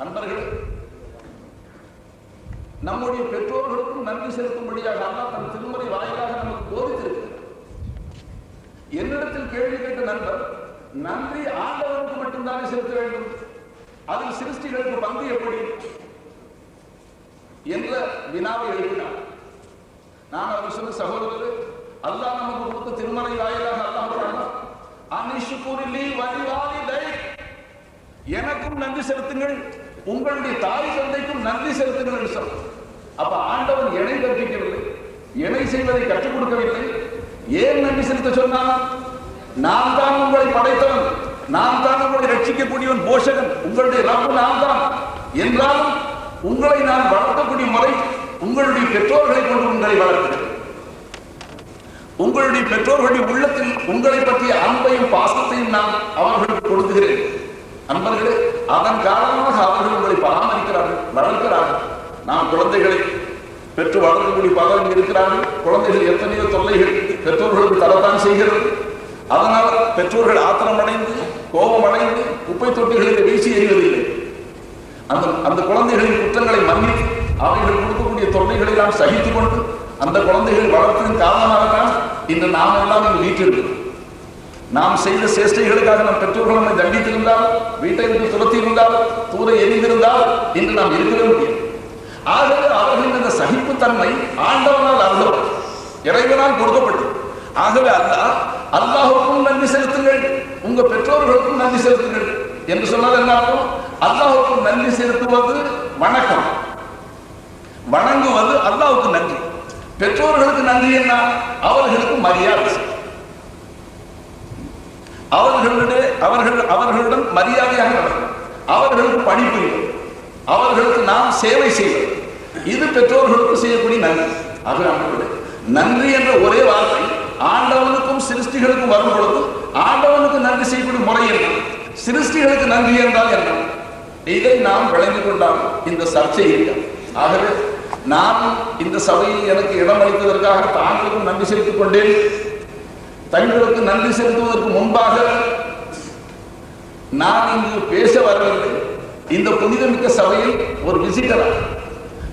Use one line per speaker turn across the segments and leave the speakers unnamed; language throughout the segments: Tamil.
நண்பர்களே, நம்முடைய பெற்றோர்களுக்கும் நன்றி செலுத்தும்படியாக அல்லாஹ் தன் திருமறை வாயிலாக நமக்கு போதித்திருக்கிறார். என்னிடத்தில் கேள்வி கேட்ட நண்பர், நன்றி ஆண்டவனுக்கு மட்டும்தானே செலுத்த வேண்டும், அதில் சிருஷ்டிகளுக்கு பங்கு எப்படி என்ற வினாவை எழுப்பினார். நான் அவர் சொன்ன சகோதரர், அல்லாஹ் நமக்கு கொடுத்த திருமறை வாயிலாக அல்லாஹ் அனிஷ்குரிலி வலிவாலிதை, எனக்கும் நன்றி செலுத்துங்கள், உங்களுடைய தாய் தந்தைக்கும் நன்றி செலுத்துங்கள் என்று சொன்னார். அப்ப ஆண்டவன் இணை கற்பிக்கவில்லை, இணை செய்வதை கற்றுக் கொடுக்கவில்லை. ஏன் நன்றி செலுத்த சொன்னான்? நான் தான் உங்களை படைத்தவன், நான் தான் உங்களை ரட்சிக்கக்கூடியவன், போஷகன், உங்களுடைய ரப்பு நான் தான் என்றாலும் உங்களை நான் வளர்க்கக்கூடிய முறை உங்களுடைய பெற்றோர்களை கொண்டு உங்களை வளர்க்கிறேன். உங்களுடைய பெற்றோர்களுடைய உள்ளத்தில் உங்களை பற்றிய அன்பையும் பாசத்தையும் நான் அவர்களுக்கு கொடுக்கிறேன். அன்பர்களே, அதன் காரணமாக அவர்கள் உங்களை பராமரிக்கிறார்கள், வளர்க்கிறார்கள். நாம் குழந்தைகளை பெற்று வளர்க்கக்கூடிய பலரும் இருக்கிறார்கள். குழந்தைகள் எத்தனையோ தொல்லைகள் பெற்றோர்களுக்கு தரத்தான் செய்கிறது. அதனால் பெற்றோர்கள் ஆத்திரம் அடைந்து கோபம் அடைந்து குப்பை தொட்டிகளில் வீசி எறிவதில்லை. அந்த குழந்தைகளின் குற்றங்களை மன்னித்து அவைகள் கொடுக்கக்கூடிய தொல்லைகளை நாம் சகித்துக் கொண்டு அந்த குழந்தைகள் வளர்த்ததன் காரணமாகத்தான் இன்று நாம் எல்லாம் இங்கு வீட்டில் நாம் செய்த சேஷ்டைகளுக்காக நம் பெற்றோர்கள் நம்மை தண்டித்திருந்தால், வீட்டை விட்டு துரத்தி இருந்தால், தூர எரிந்திருந்தால் இன்று நாம் இருக்கவே முடியும். ஆகவே அவர்களின் இந்த சகிப்புத்தன்மை ஆண்டவனால் அருள் இறைவனால் கொடுக்கப்பட்டது. ஆகவே அல்லாஹுக்கும் நன்றி செலுத்துங்கள், உங்க பெற்றோர்களுக்கும் நன்றி செலுத்துங்கள் என்று சொன்னால் என்ன அர்த்தம்? அல்லாஹுக்கும் நன்றி செலுத்துவது வணக்கம், வணங்குவது அல்லாஹுக்கு நன்றி. பெற்றோர்களுக்கு நன்றி என்ன? அவர்களுக்கு மரியாதை, அவர்களுடன் மரியாதையாக நடக்கும், அவர்களுக்கு பணிபுரிவது, அவர்களுக்கு நாம் சேவை செய்வது, இது பெற்றோர்களுக்கு செய்யக்கூடிய நன்றி. ஆகவே நன்றி என்ற ஒரே வார்த்தை ஆண்டவனுக்கும் சிருஷ்டிகளுக்கும் வரும் பொழுது ஆண்டவனுக்கு நன்றி செய்யக்கூடிய முறை என்ன, சிருஷ்டிகளுக்கு நன்றி என்றால் என்ன, இதை நாம் விளங்கிக் கொண்டால் இந்த சர்ச்சை இல்லை. ஆகவே நான் இந்த சபையில் எனக்கு இடம் அளித்ததற்காக தாங்களுக்கும் நன்றி செலுத்திக் கொண்டேன். தங்களுக்கு நன்றி செலுத்துவதற்கு முன்பாக நான் இங்கு பேச வரவில்லை. இந்த புனிதமிக்க சபையில் ஒரு விசிட்டரா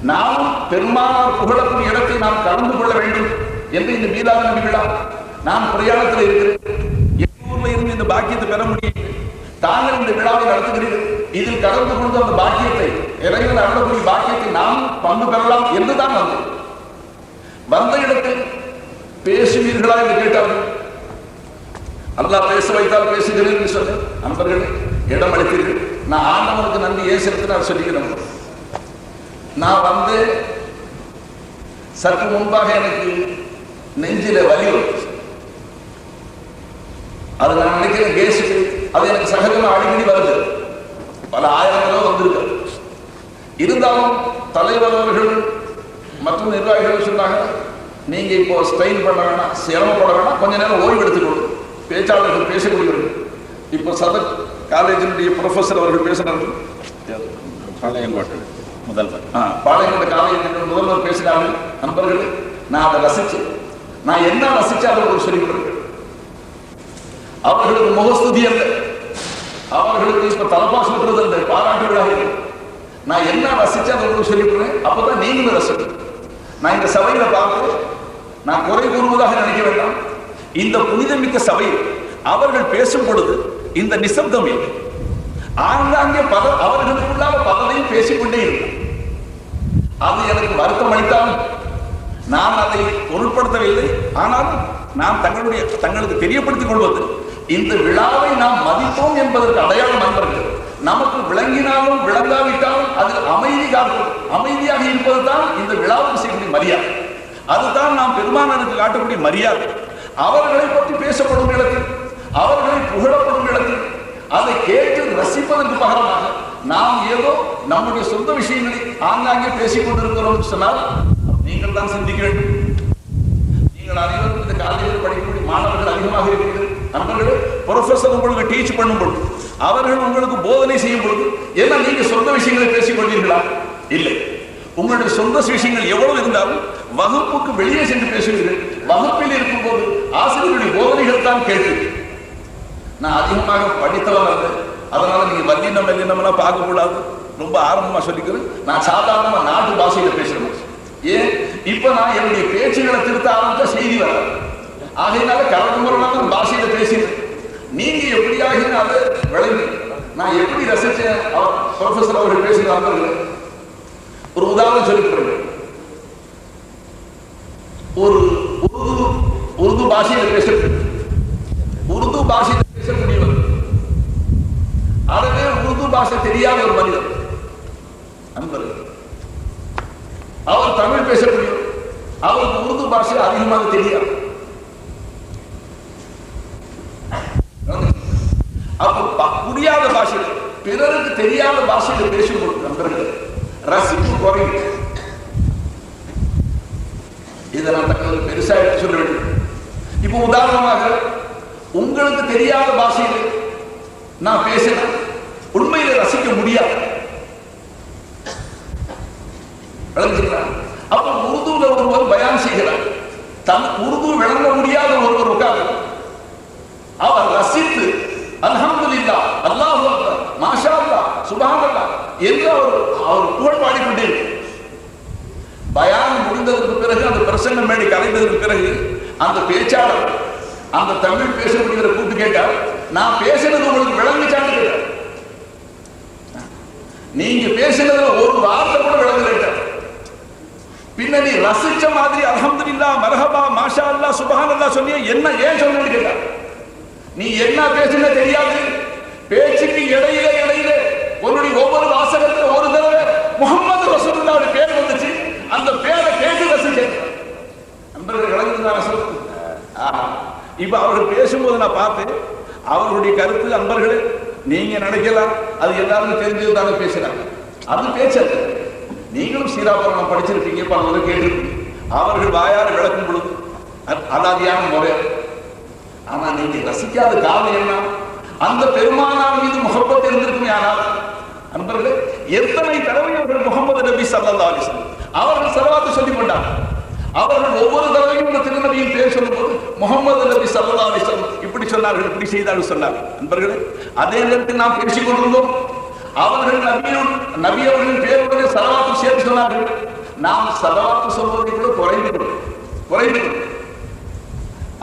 நாம் பெருமானார் புகழக்கூடிய இடத்தை நாம் கலந்து கொள்ள வேண்டும் என்று இந்த மீலாது நபி விழா, நான் பிரயாணத்தில் இருக்கிறேன், என் ஊர்ல இருந்து இந்த பாக்கியத்தை பெற முடியும். தாங்கள் இந்த விழாவை நடத்துகிறீர்கள், இதில் கலந்து கொண்டு அந்த பாக்கியத்தை இறைவன் அருளக்கூடிய பாக்கியத்தை நாம் பங்கு பெறலாம் என்றுதான் வந்தேன். வந்த இடத்தில் பேசுவீர்களா என்று கேட்டார்கள். அல்லாஹ் பேச வைத்தால் பேசுகிறேன் என்று சொன்னேன். நண்பர்கள் இடம் அளித்தீர்கள். நான் ஆண்டவனுக்கு நன்றி ஏன் செலுத்தினார் சொல்லிக்கிறேன். நான் வந்து சற்று முன்பாக எனக்கு நெஞ்சில வலி வந்துச்சு. அது நான் நினைக்கிறேன் கேஸுக்கு அது எனக்கு சகஜமா அடிக்கடி வருது, பல ஆயிரங்களோ வந்திருக்கு. இருந்தாலும் தலைவர் அவர்கள் மற்றும் நிர்வாகிகள் சொன்னாங்க, நீங்க இப்போ ஸ்ட்ரெயின் பண்ண வேணாம், சிரமப்பட வேணாம், கொஞ்ச நேரம் ஓய்வு எடுத்துக்கொள்ளும், பேச்சாளர்கள் பேசக்கூடியவர்கள். இப்போ சதக் காலேஜினுடைய ப்ரொஃபஸர் அவர்கள் பேசினார்கள், பாளையங்கோட்டை காலேஜ் முதல்வர் பேசினார்கள். நண்பர்கள், நான் அதை ரசிச்சேன். நான் என்ன ரசிச்சு அவர்கள் சொல்லிக் கொடுக்கிறேன். அவர்களுக்கு முகஸ்துதி அல்ல, அவர்களுக்கு இப்ப தலப்பா சொல்றது அந்த பாராட்டு விழா. நான் என்ன ரசிச்சு அவர்களுக்கு சொல்லிக் கொடுக்கிறேன். அப்பதான் நீங்களும் ரசிக்கணும். நான் இந்த சபையில பார்த்து நான் குறை கூறுவதாக நினைக்க வேண்டாம். இந்த புனிதமிக்க சபையில் அவர்கள் பேசும் பொழுது இந்த நிசப்தம் இல்லை. ஆங்காங்கே அவர்களுக்குள்ளாக பலரையும் பேசிக்கொண்டே இருக்கும். அது எனக்கு வருத்தம் அளித்தாலும் நான் அதை பொருட்படுத்தவில்லை. ஆனாலும் நாம் தங்களுக்கு தெரியப்படுத்திக் கொள்வது, இந்த விழாவை நாம் மதிப்போம் என்பதற்கு அடையாளம். நண்பர்கள், நமக்கு விளங்கினாலும் விளங்காவிட்டாலும் அதில் அமைதியாக இருப்பது தான் இந்த விழாவுக்கு செய்யக்கூடிய மரியாதை. அதுதான் நாம் பெருமானாருக்கு காட்டக்கூடிய மரியாதை. அவர்களை பற்றி பேசப்படும் இடத்தில், அவர்களை புகழப்படும் இடத்தில் அதை கேட்டு ரசிப்பதற்கு பகரமாக நாம் ஏதோ நம்முடைய சொந்த விஷயங்களை ஆங்காங்கே பேசிக் கொண்டிருக்கிறோம் சொன்னால் நீங்கள் தான் சிந்திக்க வேண்டும். நீங்கள் அனைவரும் இந்த காலேஜில் படிக்கக்கூடிய மாணவர்கள் அதிகமாக இருக்கிறீர்கள். நண்பர்களே, ப்ரொஃபஸர் உங்களுக்கு டீச் பண்ணும் பொழுது, அவர்கள் உங்களுக்கு போதனை செய்யும் பொழுது என்ன நீங்க சொந்த விஷயங்களை பேசிக் கொள்வீர்களா? இல்லை. உங்களுடைய சொந்த விஷயங்கள் எவ்வளவு இருந்தாலும் வகுப்புக்கு வெளியே சென்று பேசுவீர்கள். வகுப்பில் இருக்கும் போது ஆசிரியர்களுடைய போதனைகள் தான் கேட்டு. நான் அதிகமாக படித்தவன் அல்ல, அதனால நீங்க வல்லினம் எல்லாம் பார்க்க கூடாது. ரொம்ப ஆரம்பமா சொல்லிக்கிறேன், நான் சாதாரணமா நாட்டு பாஷையில பேசுறேன். ஏன் இப்ப நான் என்னுடைய பேச்சுகளை திருத்த ஆரம்பிச்சா செய்தி வர, ஆகையினால கலந்துமுறையான பாஷையில பேசினேன். நீங்க எப்படியாக அதை விளங்கி நான் எப்படி ரசிச்சேன் ப்ரொஃபசர் அவர்கள் பேசுகிறார்கள். ஒரு உதாரணம் சொல்லிக்கிறேன். ஒரு உருது பாஷையில பேசக்கூடியவர், அதுவே உருது பாஷை தெரியாத ஒரு மனிதர் நண்பர்கள், அவர் தமிழ் பேசக்கூடியவர், அவருக்கு உருது பாஷை அதிகமாக தெரியாது. அப்ப புரியாத பாஷையில் பிறருக்கு தெரியாத பாஷையில் பேசும்போது நண்பர்கள் ரசிப்பு குறையும். இதை நான் தங்களுக்கு பெருசா எடுத்து சொல்ல வேண்டும். இப்போ உதாரணமாக உங்களுக்கு தெரியாத பாஷையில் நான் பேசினேன், உண்மையில ரசிக்க முடியாது. அப்ப உருதுல ஒருவர் பயான் செய்கிறார், தன் உருது விளங்க முடியாத ஒருவர் உட்கார்ந்து அவர் ரசித்து அல்ஹம்துலில்லாஹ், அல்லாஹு அக்பர், மாஷா அல்லாஹ், சுப்ஹானல்லாஹ் என்று அவர் புகழ் பாடிக்கொண்டே பயான் முடிந்ததற்கு பிறகு, அந்த பிரசங்கம் மேடை கலைந்ததற்கு பிறகு அந்த பேச்சாளர் அந்த தமிழ் பேசக்கூடியவரை கூப்பிட்டு கேட்டார், நான் பேசினது உங்களுக்கு விளங்குச்சான்னு கேட்டார். நீங்க பேசினதுல ஒரு வார்த்தை கூட விளங்கல. பின்ன நீ ரசிச்ச மாதிரி அல்ஹம்துலில்லாஹ், மர்ஹபா, மாஷா அல்லாஹ், சுப்ஹானல்லாஹ் சொன்னியே, என்ன ஏன் சொன்னேன்னு கேட்டார். நீ என்ன பேசுன தெரியாது, பேச்சுக்கு இடையில உன்னுடைய ஒவ்வொரு வாசகத்துல ஒரு தடவை முஹம்மது ரசூலுல்லாஹ்வுடைய பேர் வந்துச்சு, அந்த பேரை கேட்டு ரசிச்சேன். நண்பர்கள் விளங்குதுதான் சொல்லுங்க. இப்ப அவர்கள் பேசும்போது நான் பார்த்தேன், அவர்களுடைய கருத்து நண்பர்களே நீங்க நினைக்கலாம் அது எல்லாருமே தெரிஞ்சதுதானே பேசுறாங்க, அது பேச்சது. நீங்களும் சீராபரணம் படிச்சிருப்பீங்க, பல முறை கேட்டிருப்பீங்க. அவர்கள் வாயார விளக்கும் பொழுது அலாதியான முறை. ஆனா நீங்க ரசிக்காத காரணம் என்ன? அந்த பெருமானார் மீது முஹப்பத் இருந்திருக்குமே. ஆனால் நண்பர்களே எத்தனை தடவை அவர்கள் முஹம்மது நபி ஸல்லல்லாஹு அலைஹி வஸல்லம் அவர்கள் ஸலவாத் சொல்லிக் கொண்டார். அவர்கள் ஒவ்வொரு தடவையும் இந்த திருநபியின் பேர் சொல்லும்போது முஹம்மது நபி ஸல்லல்லாஹு அலைஹி வஸல்லம் இப்படி சொன்னார்கள், இப்படி செய்தார்கள் சொன்னார்கள். நண்பர்களே அதே நேரத்தில் நாம் பேசிக் கொண்டிருந்தோம், அவர்கள் நபி அவர்களின் பேருடைய ஸலவாத் சேர்த்து சொன்னார்கள். நாம் ஸலவாத் சொல்வதை கூட குறைந்து.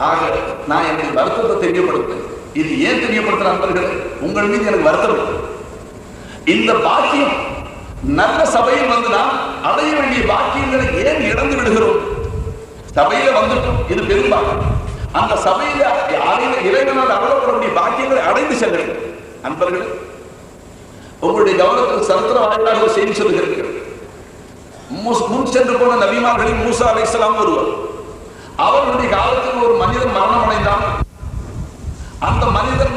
ஆக நான் என்னுடைய வருத்தத்தை தெரியப்படுத்தேன். இது ஏன் தெரியப்படுத்த நண்பர்களே, உங்கள் மீது எனக்கு வருத்தம். இந்த பாக்கியம் நல்ல சபையில் வந்து நாம் அடைய வேண்டிய பாக்கியங்களை ஏன் இழந்து விடுகிறோம்? சபையில வந்துட்டோம், இது பெரும்பாலும் அந்த சபையில இறைவனால் அருளப்படக்கூடிய பாக்கியங்களை அடைந்து செல்ல வேண்டும். நண்பர்களே உங்களுடைய கவனத்தில் சரித்திர வாயிலாக ஒரு செய்தி சொல்லுகிறீர்கள். முன் சென்று போன நபிமார்களில் மூசா அலைஹிஸ்ஸலாம் ஒருவர். அவர்களுடைய காலத்தில் ஒரு மனிதன் மரணம் அடைந்தான். அந்த மனிதன்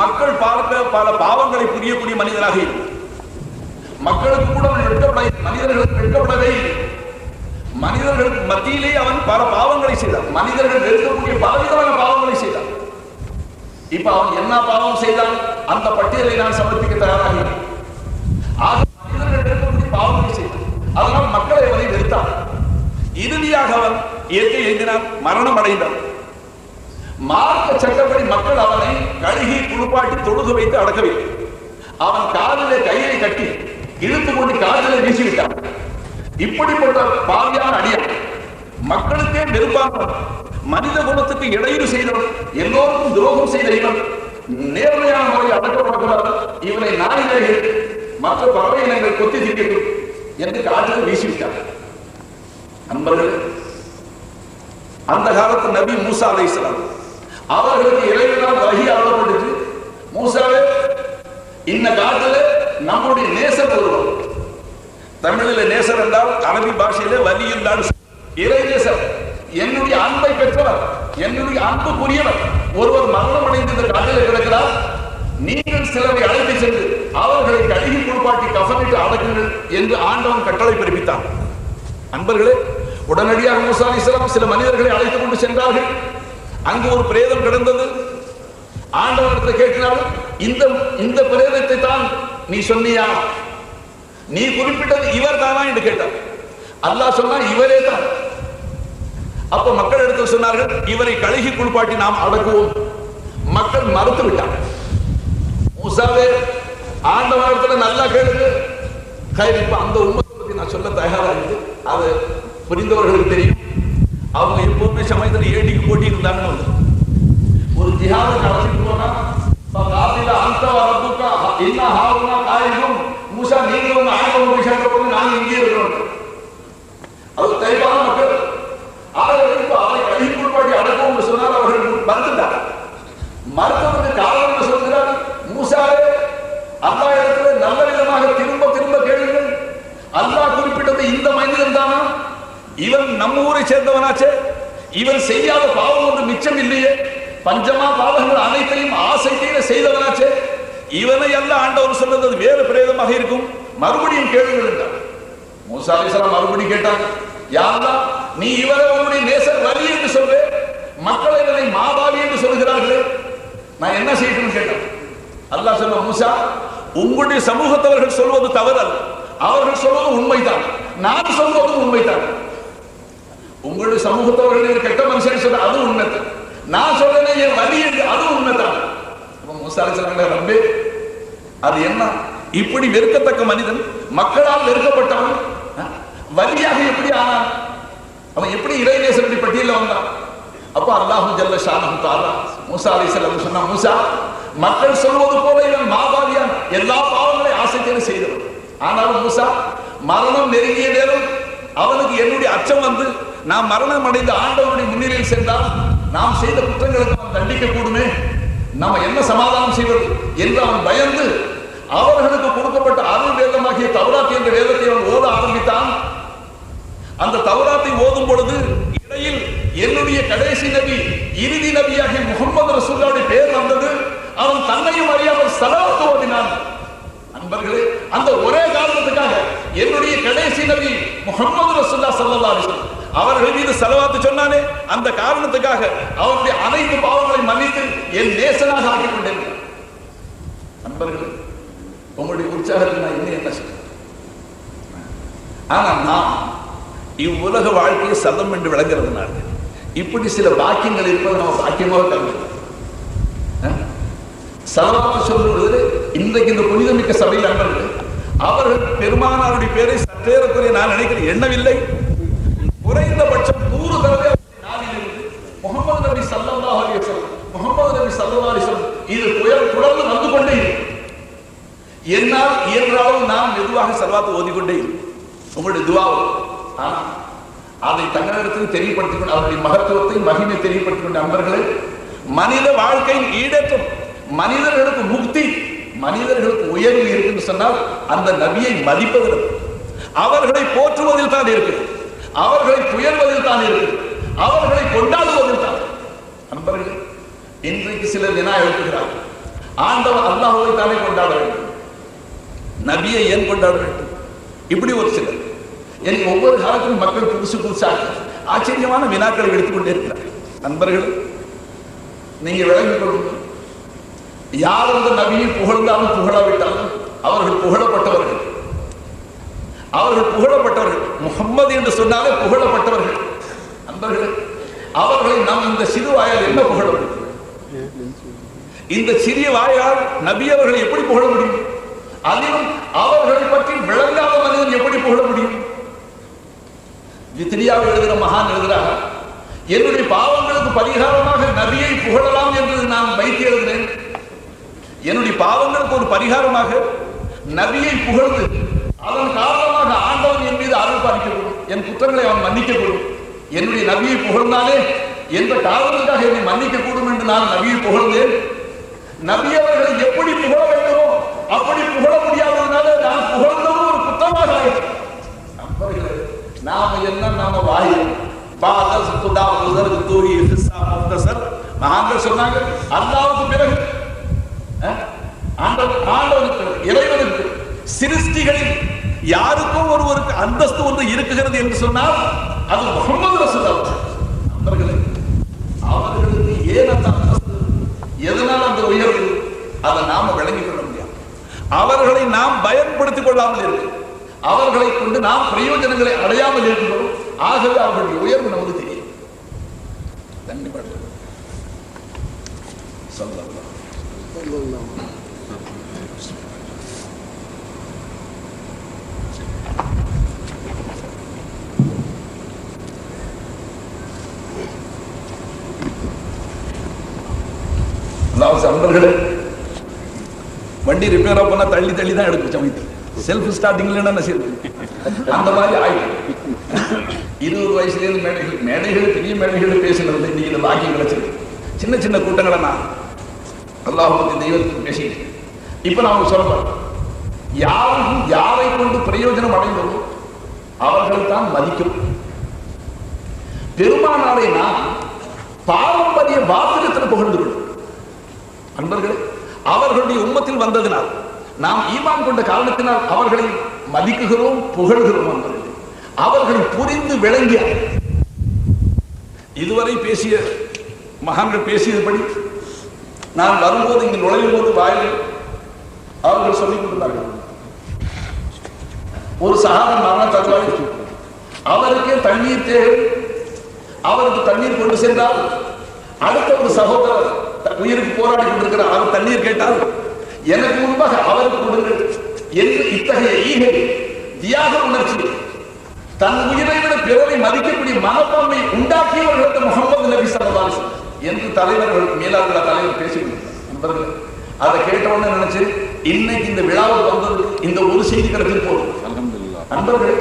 மக்கள் பார்க்க பல பாவங்களை புரியக்கூடிய மனிதனாக இல்லை. மக்களுக்கு கூட மனிதர்களுக்கு வெட்கப்படவே இல்லை. மனிதர்களுக்கு மத்தியிலே அவன் பல பாவங்களை செய்தான். மனிதர்கள் வெறுக்கக்கூடிய பலவிதமான பாவங்களை செய்தான். இப்ப அவன் என்ன பாவம் செய்தான் அந்த பட்டியலை நான் சமர்ப்பிக்க தயாராக இல்லை. ஆக மனிதர்கள் வெறுக்கக்கூடிய பாவங்களை செய்தான். அதனால் மக்களை அவனை வெறுத்தான். இறுதியாக அவன் இயற்கை எழுதினான், மரணம் அடைந்தான். மார்க்க சட்டப்படி மக்கள் அவனை கழுகி குளிப்பாட்டி தொழுகு வைத்து அடக்கவில்லை. அவன் காலிலே கையை கட்டி இழுத்து கொண்டு காற்றிலே வீசிவிட்டான். இப்படிப்பட்ட பாவியான அடியான், மக்களுக்கே வெறுப்பானவன், மனித குலத்துக்கு இடையூறு செய்தவன், எல்லோருக்கும் துரோகம் செய்த இவன் நேர்மையான முறையில் அடக்கப்படுகிறார். இவனை நாயினர்கள் மற்ற பறவை இனங்கள் கொத்தி திக்கட்டும் என்று காற்றில் வீசிவிட்டார். நண்பர்கள் அந்த காலத்து நபி மூசா அலைஹிஸ்ஸலாம் அவர்களுக்கு இறைவனால் வஹி அருளப்பட்டுச்சு. மூசாவே இந்த காட்டுல நம்முடைய நேசர் ஒருவர், தமிழில் நேசர் என்றால் அரபி பாஷையிலே வலியுள்ளார், இறை நேசர், என்னுடைய அன்பை பெற்றவர், என்னுடைய அன்புக்குரியவர் ஒருவர் மரணம் அடைந்து இந்த காட்டில் கிடக்கிறார். நீங்கள் சிலரை அழைத்து சென்று அவர்களை கழுகி குளிப்பாட்டி கஃனிட்டு அடக்குங்கள் என்று ஆண்டவன் கட்டளை பிறப்பித்தார். அன்பர்களே உடனடியாக மூசா அலைஹிஸ்ஸலாம் சில மனிதர்களை அழைத்துக் கொண்டு சென்றார்கள். அங்கு ஒரு பிரேதம் கிடந்தது. ஆண்டவனிடத்தில் கேட்கிறார்கள், இந்த பிரேதத்தை தான் நீ சொன்னியா, நீ குறிப்பிட்டது இவர் தானா என்று கேட்டார். அல்லாஹ் சொன்னா இவரே தான். அப்ப மக்கள் எடுத்து சொன்னார்கள், இவரை கழுகி குளிப்பாட்டி நாம் அடக்குவோம். மக்கள் மறுத்து விட்டார்கள். மூசாவே ஆண்டவனத்துல நல்லா கேளுங்க. இப்ப அந்த உம்மத்தை பத்தி நான் சொல்ல தயாராகுது. அது புரிந்தவர்களுக்கு தெரியும். அவங்க எப்பவுமே சமயத்துல ஏடிக்கு போட்டி இருந்தாங்கன்னு வந்து ஒரு ஜிஹாத நடத்திட்டு போனா அந்த ரப்புக்கா என்ன ஹாவுனா காயினும் மூசா நீங்க உங்க ஆண்டவன் விஷயத்தை போது நாங்க இங்கே இருக்கிறோம். அது தெளிவான மக்கள் அவரை கழிவுபாட்டி அடக்கும் சொன்னால் அவர்கள் மறுத்துட்டார். மறுத்தவருக்கு காரணம் சொல்கிறார், மூசாவே அல்லாஹ் இடத்துல நல்ல விதமாக திரும்ப திரும்ப கேளுங்கள். அல்லாஹ் குறிப்பிட்டது இந்த மனிதன் தானா? இவன் நம்ம ஊரை சேர்ந்தவனாச்சே, இவன் செய்யாத பாவம் ஒன்று மிச்சம் இல்லையே, பஞ்சமா பாவங்கள் அனைத்தையும் ஆசைத்தீர செய்தவனாச்சே, இவனை அல்ல ஆண்டவர் சொன்னது வேறு பிரேதமாக இருக்கும், மறுபடியும் கேளுங்கள் என்றார். மூசா அலைஹிஸ்ஸலாம் மறுபடியும் கேட்டாங்க, யா அல்லாஹ், நீ இவரை உன்னுடைய நேசர் வலி என்று சொல்ற, மக்களை இவனை மாபாவி என்று சொல்கிறார்களே, நான் என்ன செய்யணும்னு கேட்டேன். அல்லாஹ் சொன்ன, மூசா உங்களுடைய சமூகத்தவர்கள் சொல்வது தவறு அல்ல, அவர்கள் சொல்வது உண்மைதான், நான் சொல்வது உண்மைதான். உங்களுடைய சமூகத்தவர்கள் கெட்ட மனுஷன் சொல்ற அது உண்மைதான், நான் சொல்றேன் என் வலி என்று அது உண்மைதான். மூசா அலைஹிஸ்ஸலாம், ரப்பே அது என்ன இப்படி வெறுக்கத்தக்க மனிதன், மக்களால் வெறுக்கப்பட்டவன், வலியாக எப்படி ஆனான்? அவன் எப்படி இறைநேசனுடைய பட்டியலில் வந்தான்? அப்ப அல்லாஹு ஜல்ல ஷானஹு தஆலா மூசா அலைஹிஸ்ஸலாம் சொன்னா, மூசா மக்கள் சொல்வது போல இவன் மாபாவியான், எல்லா பாவங்களை ஆசைத்தேன செய்தவன். ஆனாலும் மூசா மரணம் நெருங்கிய நேரம் அவனுக்கு என்னுடைய அச்சம் வந்து நாம் மரணம் அடைந்த ஆண்டவனுடைய முன்னிலையில் சென்றால் நாம் செய்த குற்றங்களுக்கு அவன் தண்டிக்க கூடுமே, நாம என்ன சமாதானம் செய்வது என்று அவன் பயந்து அவர்களுக்கு கொடுக்கப்பட்ட அருள் வேதமாகிய தௌராத் என்ற வேதத்தை அவன் ஓத ஆரம்பித்தான். அந்த தௌராத்தை ஓதும் பொழுது இடையில் என்னுடைய கடைசி நபி இறுதி நபியாகிய முஹம்மது ரசூலுல்லாஹ்வுடைய பெயர் வந்தது. அவன் தன்னையும் அறியாமல் ஸலவாத் ஓதினான். அன்பர்களே, அந்த ஒரே காரணத்துக்காக என்னுடைய கடைசி நபி முஹம்மது ரசூலுல்லாஹ் ஸல்லல்லாஹு அலைஹி வஸல்லம் அவர்கள் மீது ஸலவாத் சொன்னானே, அந்த காரணத்துக்காக அவருடைய அனைத்து பாவங்களை மன்னித்து என் நேசனாக ஆக்கிக் கொண்டேன். அன்பர்களே, உங்களுடைய உற்சாகத்தில் நான் என்ன சொல்றேன்? ஆனா நான் இவ்வுலக வாழ்க்கையை சதம் என்று விளங்குறதுனால இப்படி சில வாக்கியங்கள் இருப்பது நம்ம வாக்கியமாக கருதுகிறோம். ஸலவாத் சொல்லுவது இன்றைக்கு இந்த புனிதமிக்க சபையில் அன்பர்கள் அவர்கள் பெருமானாருடைய பேரை சற்றேறக்குறைய நான் நினைக்கிறேன் எண்ணவில்லை, குறைந்தபட்சம் 100 தடவை முஹம்மது நபி ஸல்லல்லாஹு அலைஹி வஸல்லம், முஹம்மது நபி ஸல்லல்லாஹு அலைஹி வஸல்லம் இது தொடர்ந்து வந்து கொண்டே இருக்கும். என்னால் இயன்றாலும் நான் மெதுவாக ஸலவாத் ஓதிக்கொண்டே இருக்கும் உங்களுடைய துஆவை. ஆனால் அதை தங்களிடத்தில் தெரியப்படுத்திக் கொண்டு அவருடைய மகத்துவத்தை மகிமை தெரியப்படுத்திக் கொண்ட அன்பர்களே, மனித வாழ்க்கையின் ஈடேற்றம், மனிதர்களுக்கு முக்தி, மனிதர்களுக்கு உயர்வு இருக்குன்னு சொன்னால் அந்த நபியை மதிப்பதில், அவர்களை போற்றுவதில் தான் இருக்கு, அவர்களை புயல்வதில் தான் இருக்கு, அவர்களை கொண்டாடுவதில் தான். அன்பர்களே, இன்றைக்கு சிலர் வினா எழுப்புகிறார், ஆண்டவர் அல்லாஹ்வை தானே கொண்டாட வேண்டும், நபியை ஏன் கொண்டாட வேண்டும்? இப்படி ஒரு சிலர் எனக்கு ஒவ்வொரு காலத்திலும் மக்கள் புதுசு புதுசாக ஆச்சரியமான வினாக்களை எடுத்துக்கொண்டே இருக்கிறார். நண்பர்கள், நீங்க விளங்கிக் கொள்ளுங்கள், யார் அந்த நபியை புகழ்ந்தாலும் புகழாவிட்டாலும் அவர்கள் புகழப்பட்டவர்கள், அவர்கள் புகழப்பட்டவர்கள். முஹம்மது என்று சொன்னாலே புகழப்பட்டவர்கள். நண்பர்களே, அவர்களை நாம் இந்த சிறு வாயால் என்ன புகழ முடியும்? இந்த சிறிய வாயால் நபி அவர்களை எப்படி புகழ முடியும்? அதிலும் அவர்களை பற்றி விளங்காத மனிதன் எப்படி புகழ முடியும்? வித்ரியாவை எழுதுகிற மகான் எழுதுகிறார், என்னுடைய பாவங்களுக்கு பரிகாரமாக நபியை புகழலாம் என்று நான் வைத்து எழுதுகிறேன். என்னுடைய பாவங்களுக்கு ஒரு பரிகாரமாக நபியை புகழ்ந்து அதன் காரணமாக ஆண்டவன் என் மீது அருள் பாலிக்கப்படும், என் குற்றங்களை அவன் மன்னிக்கப்படும். என்னுடைய நபியை புகழ்ந்தாலே எந்த காரணத்துக்காக என்னை மன்னிக்கக்கூடும் என்று நான் நபியை புகழ்ந்தேன். நபி அவர்களை எப்படி புகழ வேண்டுமோ அப்படி புகழ முடியாததுனால நான் புகழ்ந்ததும் ஒரு குற்றமாக ஆயிடுச்சு. நாம என்ன நாம வாயில் மகான்கள் சொன்னாங்க, அல்லாஹ்வுக்கு பிறகு ஆண்டவனுக்கு இறைவனுக்கு சிருஷ்டிகளில் யாருக்கும் ஒருவருக்கு அந்தஸ்து ஒன்று இருக்குகிறது என்று சொன்னால் அது முஹம்மது ரசூலுல்லாஹ். அவர்களுக்கு ஏன் அந்த அந்தஸ்து, எதனால் அந்த உயர்வு, அதை நாம விளங்கிக் கொள்ள முடியாது. அவர்களை நாம் பயன்படுத்திக் கொள்ளாமல் இருக்கு, அவர்களை கொண்டு நாம் பிரயோஜனங்களை அடையாமல் இருக்கிறோம். ஆகவே அவர்களுடைய உயர்வு நமக்கு தெரியும். நண்பர்களே, வண்டி ரிப்பேரா போனா தள்ளி தள்ளி தான் எடுக்கும் சமைத்து. செல்ஃப் ஸ்டார்டிங்ல என்ன செய்யுது? அந்த மாதிரி ஆயிடுச்சு. 20 வயசுலேருந்து மேடைகள் பெரிய மேடைகள் பேசுகிறது. இன்னைக்கு இந்த பாக்கியம் கிடைச்சிருக்கு. சின்ன சின்ன கூட்டங்களை நான் அல்லாஹ் பத்தி தெய்வத்துக்கு பேசிட்டு இப்ப நான் சொல்றேன், யாரும் யாரை கொண்டு பிரயோஜனம் அடைந்ததோ அவர்கள் தான் மதிக்கும். பெருமானாரை நாம் பாரம்பரிய வாசகத்தில் புகழ்ந்து கொள்ளும். அன்பர்களே, அவர்களுடைய உம்மத்தில் வந்ததினால், நாம் ஈமான் கொண்ட காரணத்தினால் அவர்களை மதிக்குகிறோம், புகழ்கிறோம். அன்பர்களே, அவர்கள் புரிந்து விளங்கிய இதுவரை பேசிய மகான்கள் பேசியபடி நான் வரும்போது இங்கு நுழையும் போது வாயில் அவர்கள் சொல்லிக் கொண்டிருந்தார்கள். ஒரு சஹாபி மரண தருவாயில் அவருக்கே தண்ணீர் தேவை. அவருக்கு தண்ணீர் கொண்டு சென்றால் அடுத்த ஒரு சகோதரர் உயிருக்கு போராடி கொண்டிருக்கிறார். அவர் தண்ணீர் கேட்டால் எனக்கு முன்பாக அவருக்கு கொடுங்கள் என்று இத்தகைய ஈகை, தியாக உணர்ச்சி, தன் உயிரை விட பிறரை மதிக்கக்கூடிய மனப்பான்மை உண்டாக்கியவர்களுக்கு முகமது நபி ஸல்லல்லாஹு அலைஹி வஸல்லம் என்று தலைவர்கள் மேலாளர் தலைவர் பேசிக்கொண்டார். அதை கேட்டவுடனே நினைச்சு இன்னைக்கு இந்த விழாவுக்கு வந்தது இந்த ஒரு செய்தி கிடைச்சது போதும். அன்பர்களே,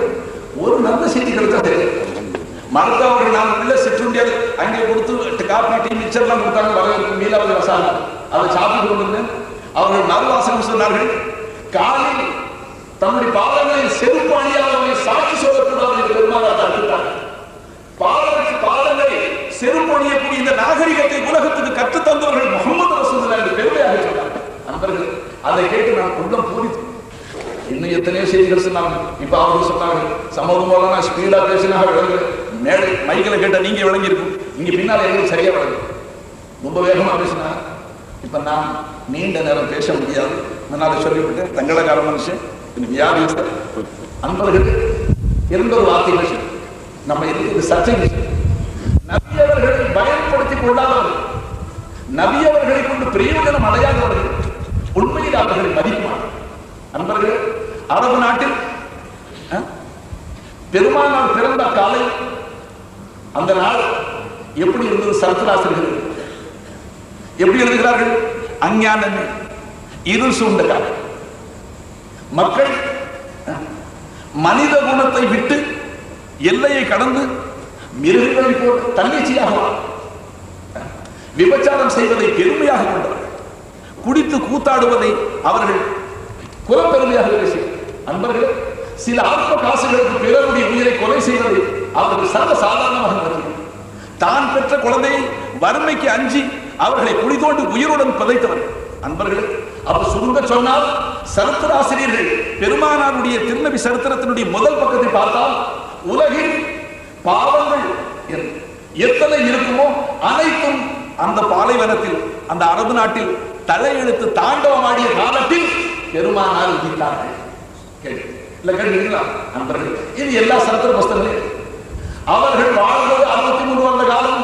ஒரு நல்ல செய்தி கிடைச்சா தெரியும். மருத்துவர்கள் நாம் உள்ள சிற்றுண்டியது அங்கே கொடுத்து காப்பி டீ மிக்சர் எல்லாம் கொடுத்தாங்க. வரவேற்பு மீளாவது ரசாயனம் அதை சாப்பிட்டு கொண்டிருந்தேன். அவர்கள் நல்வாசகம் சொன்னார்கள். காலில் தன்னுடைய பாதங்களை செருப்பு அணியாதவரை சாட்சி சொல்லக்கூடாது என்று பெருமானார் தடுத்தார்கள். பாதங்களை செருப்பு அணியக்கூடிய இந்த நாகரிகத்தை உலகத்துக்கு கற்று தந்தவர்கள் முகமது ரசூலுல்லாஹ் என்று பெருமையாக சொன்னார்கள். நண்பர்கள், அதை கேட்டு நான் உள்ளம் பூரித்து இன்னும் எத்தனையோ செய்திகள் சொன்னாங்க. இப்ப அவர்கள் சொன்னாங்க, சமூகம் போல நான் ஸ்பீடா பேசினா விளங்கு, மேடை மைக்கில் கேட்ட நீங்க விளங்கி இருக்கும், இங்க பின்னால் எங்களுக்கு சரியா விளங்கு. ரொம்ப வேகமா பேசினா இப்ப நான் நீண்ட நேரம் பேச முடியாது. நான் சொல்லிவிட்டு தங்களக்கார மனுஷன் வியாதித்த அன்பர்கள் இருந்த ஒரு வார்த்தை நம்ம இருக்கிறது சர்ச்சை. நபியவர்களை பயன்படுத்திக் கொள்ளாதவர்கள், நபியவர்களை கொண்டு பிரயோஜனம் அடையாதவர்கள் உண்மையில் அவர்களை மதிப்பார்கள். அன்பர்கள், அரபு நாட்டில் பெருமானார் பிறந்த காலை அந்த நாள் எப்படி இருந்தது? சரித்திராசிரியர்கள் எப்படி எழுதுகிறார்கள்? அஞ்ஞான இருள் சூழ்ந்த காலம். மக்கள் மனித குணத்தை விட்டு எல்லையை கடந்து மிருகங்களை போல் தன்னிச்சையாக விபச்சாரம் செய்வதை பெருமையாக கொண்டவர்கள், குடித்து கூத்தாடுவதை அவர்கள் குலப்பெருமையாக பேசி, அன்பர்கள் சில அல்ப காசுகளுக்கு பிறருடைய உயிரை கொலை செய்வதை அவர்கள் சர்வ சாதாரணமாக கருதி, தான் பெற்ற குழந்தையை வறுமைக்கு அஞ்சி அவர்களை குழி தோண்டி உயிருடன் புதைத்தவர்கள். அன்பர்கள், அவர் சுருங்க சொன்னால் சரித்திராசிரியர்கள் பெருமானாருடைய திருநபி சரித்திரத்தினுடைய முதல் பக்கத்தை பார்த்தால் உலகில் பாவங்கள் எத்தனை இருக்குமோ அனைத்தும் அந்த பாலைவனத்தில், அந்த அரபு நாட்டில் தலையெழுத்து தாண்டவமாடிய காலத்தில் பெருமானார் விதித்தார்கள். கேட்டீங்களா அன்பர்கள்? இது எல்லா சரித்திர புஸ்தகங்களும் அவர்கள் வாழ்வது 63 வருட காலம்.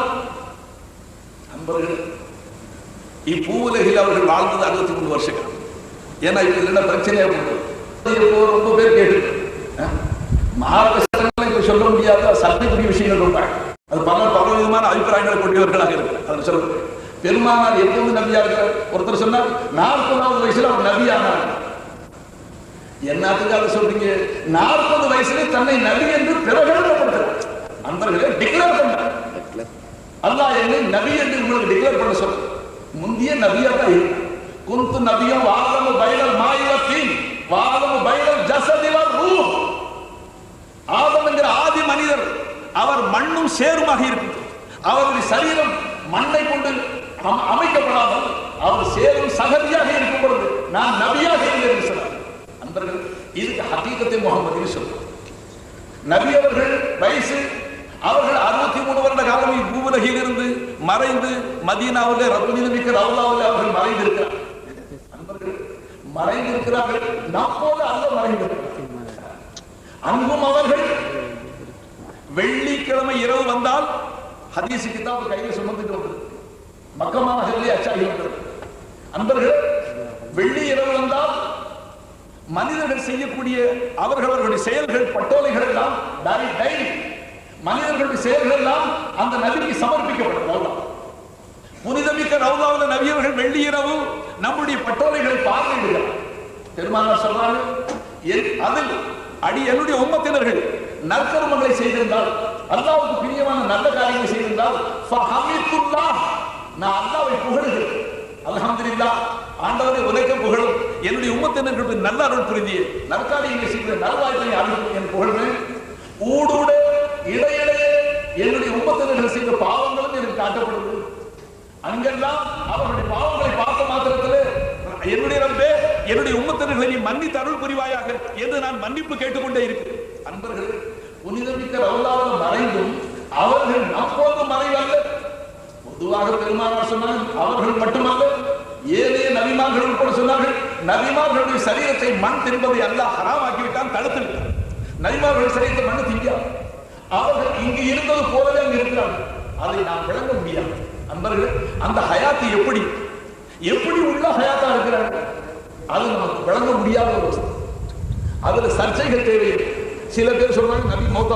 அன்பர்கள், இப்பூவுலகில் அவர்கள் வாழ்ந்தது 63 வருஷ காலம். ஏன்னா இப்ப என்ன பிரச்சனையா ரொம்ப பேர் கேட்டு மகாராஷ்டிரங்களை இப்ப சொல்ல முடியாத சர்ச்சைக்குரிய விஷயங்கள் ரொம்ப அது பல விதமான அபிப்பிராயங்களை கொண்டவர்களாக இருக்கு. அதில் சொல்ல பெருமானார் எப்போது நபியா இருக்கிறார்? ஒருத்தர் சொன்னார் 40வது வயசுல அவர் நபியானார். என்னத்துக்கு அதை சொல்றீங்க? 40 வயசுல தன்னை நபி என்று பிரகடனப்படுத்துறார். அன்பர்களே, டிக்ளேர் பண்ணார். அல்லாஹ் என்னை நபி என்று உங்களுக்கு டிக்ளேர் பண்ண சொல்ல முந்திய நபியா தான் இருக்கு. குந்து நபியும் வாதமு பைலல் மாயிலத்தின் வாதமு பைலல் ஜஸதிவ ரூஹ். ஆதம் என்கிற ஆதி மனிதர் அவர் மண்ணும் சேருமாக இருக்கும். அவருடைய சரீரம் மண்ணை கொண்டு அமைக்கப்படாமல் அவர் சேரும் சகதியாக இருக்கும் பொழுது நான் நபியாக இருந்தேன் சொன்னார். அன்பர்கள், இதுக்கு ஹகீகத்தை முகமது சொல்றார். நபி அவர்கள் வயசு அவர்கள் 63 வருட காலம் பூவுலகில் இருந்து மறைந்து மதீனாவிலே ரப்பீல் மிக்க ரவுலாவிலே அவர்கள் மறைந்திருக்கிறார். அன்பர்கள், மறைந்திருக்கிறார்கள். நம்மோடு அல்ல மறைந்திருக்கிறார். அங்கும் அவர்கள் வெள்ளிக்கிழமை இரவு வந்தால் ஹதீஸ் கிதாபு கையில் சுமந்துட்டு வந்தது. மக்கமா நகரிலே அச்சாகி வந்தது. அன்பர்கள், வெள்ளி இரவு வந்தால் மனிதர்கள் செய்யக்கூடிய அவர்களுடைய செயல்கள் பட்டோலைகள் எல்லாம் டைரி மனிதர்களுடைய செயல்கள் எல்லாம் அந்த நபிக்கு சமர்ப்பிக்கப்பட்டது. புனிதமிக்க ரவுதாவுல நபியவர்கள் வெள்ளி இரவு நம்முடைய பட்டோலைகளை பார்வையிடுகிறார். பெருமானார் சொல்றாங்க, அதில் என்னுடைய உம்மத்தினர்கள் நற்கர்மங்களை செய்திருந்தால், அல்லாஹ்வுக்கு பிரியமான நல்ல காரியங்களை செய்திருந்தால், நான் அல்லாஹ்வை புகழுகிறேன். அல்ஹம்துலில்லாஹ், ஆண்டவரை உலக புகழும் என்னுடைய உம்மத்தினர்களுக்கு நல்ல அருள் புரிந்திய நற்காரியங்களை செய்த நல்வாய்ப்பை அருள் என் புகழ்வேன். ஊடூட இடையிடையே என்னுடைய உம்மத்தினர்கள் செய்த பாவங்களும் எனக்கு காட்டப்படுது. அங்கெல்லாம் அவர்களுடைய பாவங்களை பார்த்த மாத்திரத்தில் என்னுடைய ரப்பே, என்னுடைய உம்மத்தினர்களை நீ மன்னித்து அருள் புரிவாயாக என்று நான் மன்னிப்பு கேட்டுக்கொண்டே இருக்கிறேன். அன்பர்கள், புனிதமிக்க ரவுதாவில் மறைந்தும் அவர்கள் அப்போது மறைவல்ல. பொதுவாக பெருமானார் சொன்னார்கள், அவர்கள் மட்டுமல்ல, ஏழே நபிமார்கள் கூட சொன்னார்கள், நபிமார்களுடைய சரீரத்தை மண் தின்பதை அல்லாஹ் ஹராமாக்கிவிட்டான், தடுத்து விட்டான். நபிமார்கள் சரீரத்தை மண் தின்றார். அவர்கள் இங்கு இருந்தது போலவே அங்கு இருக்கிறார்கள். அதை நாம் விளங்க முடியாது. அன்பர்கள், அந்த ஹயாத்து எப்படி உள்ள ஹயாத்தா இருக்கிறார்கள், அது நமக்கு விளங்க முடியாத ஒரு வஸ்து. அதுல சர்ச்சைகள் தேவையில்லை. சில பேர் சொல்றாங்க நபி மௌத்தா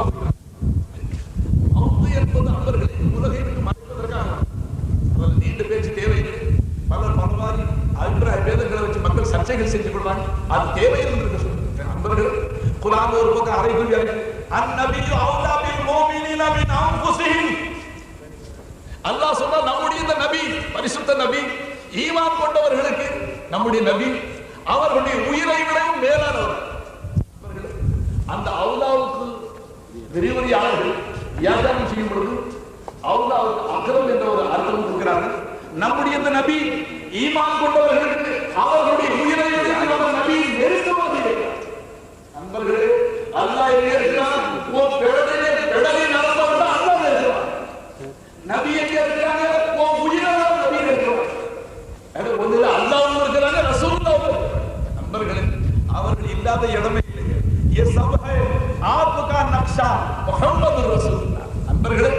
மௌத்து என்பது அன்பர்களை உலகை விட்டு மறைப்பதற்காக. அதில் நீண்ட பேச்சு தேவையில்லை. பலர் பலவாரி அபிப்பிராய பேதங்களை வச்சு மக்கள் சர்ச்சைகள் செஞ்சு கொள்வாங்க. அது தேவையில்லை என்று சொல்லுங்க. அன்பர்கள், குர்ஆன் ஒரு பக்கம் அறைகுறி அந்நபியு அவுலா பில் முஃமினீன மின் அன்ஃபுஸிஹிம். அல்லாஹ் சொன்னா நம்முடைய இந்த நபி, பரிசுத்த நபி, ஈமான் கொண்டவர்களுக்கு நம்முடைய நபி அவர்களுடைய உயிரை விடவும் மேலானவர். அந்த அவுலாவுக்கு விரிவுரையாளர்கள் வியாக்கியானம் செய்யும் பொழுது அவுலாவுக்கு அக்ரம் என்ற ஒரு அர்த்தம் கொடுக்கிறார்கள். நம்முடைய இந்த நபி ஈமான் கொண்டவர்களுக்கு அவர்களுடைய உயிரை விடவும் நபி நெருக்கமாக இருக்கிறார். நண்பர்களே, அல்லாஹ் எங்கே இருக்கிறார்? பெடலை நடப்பவர்கள் அல்லாஹ் இருக்கிறார். நபி எங்கே இருக்கிறாங்க? உயிரான நபி இருக்கிறார். ஒன்றில் அல்லாஹ்வும் இருக்கிறாங்க, ரசூலுல்லாஹ். நண்பர்களே, அவர்கள் இல்லாத இடமே இல்லை. ये सब है आपका नक्शा முஹம்மது ரசூலுல்லாஹ். நண்பர்களே,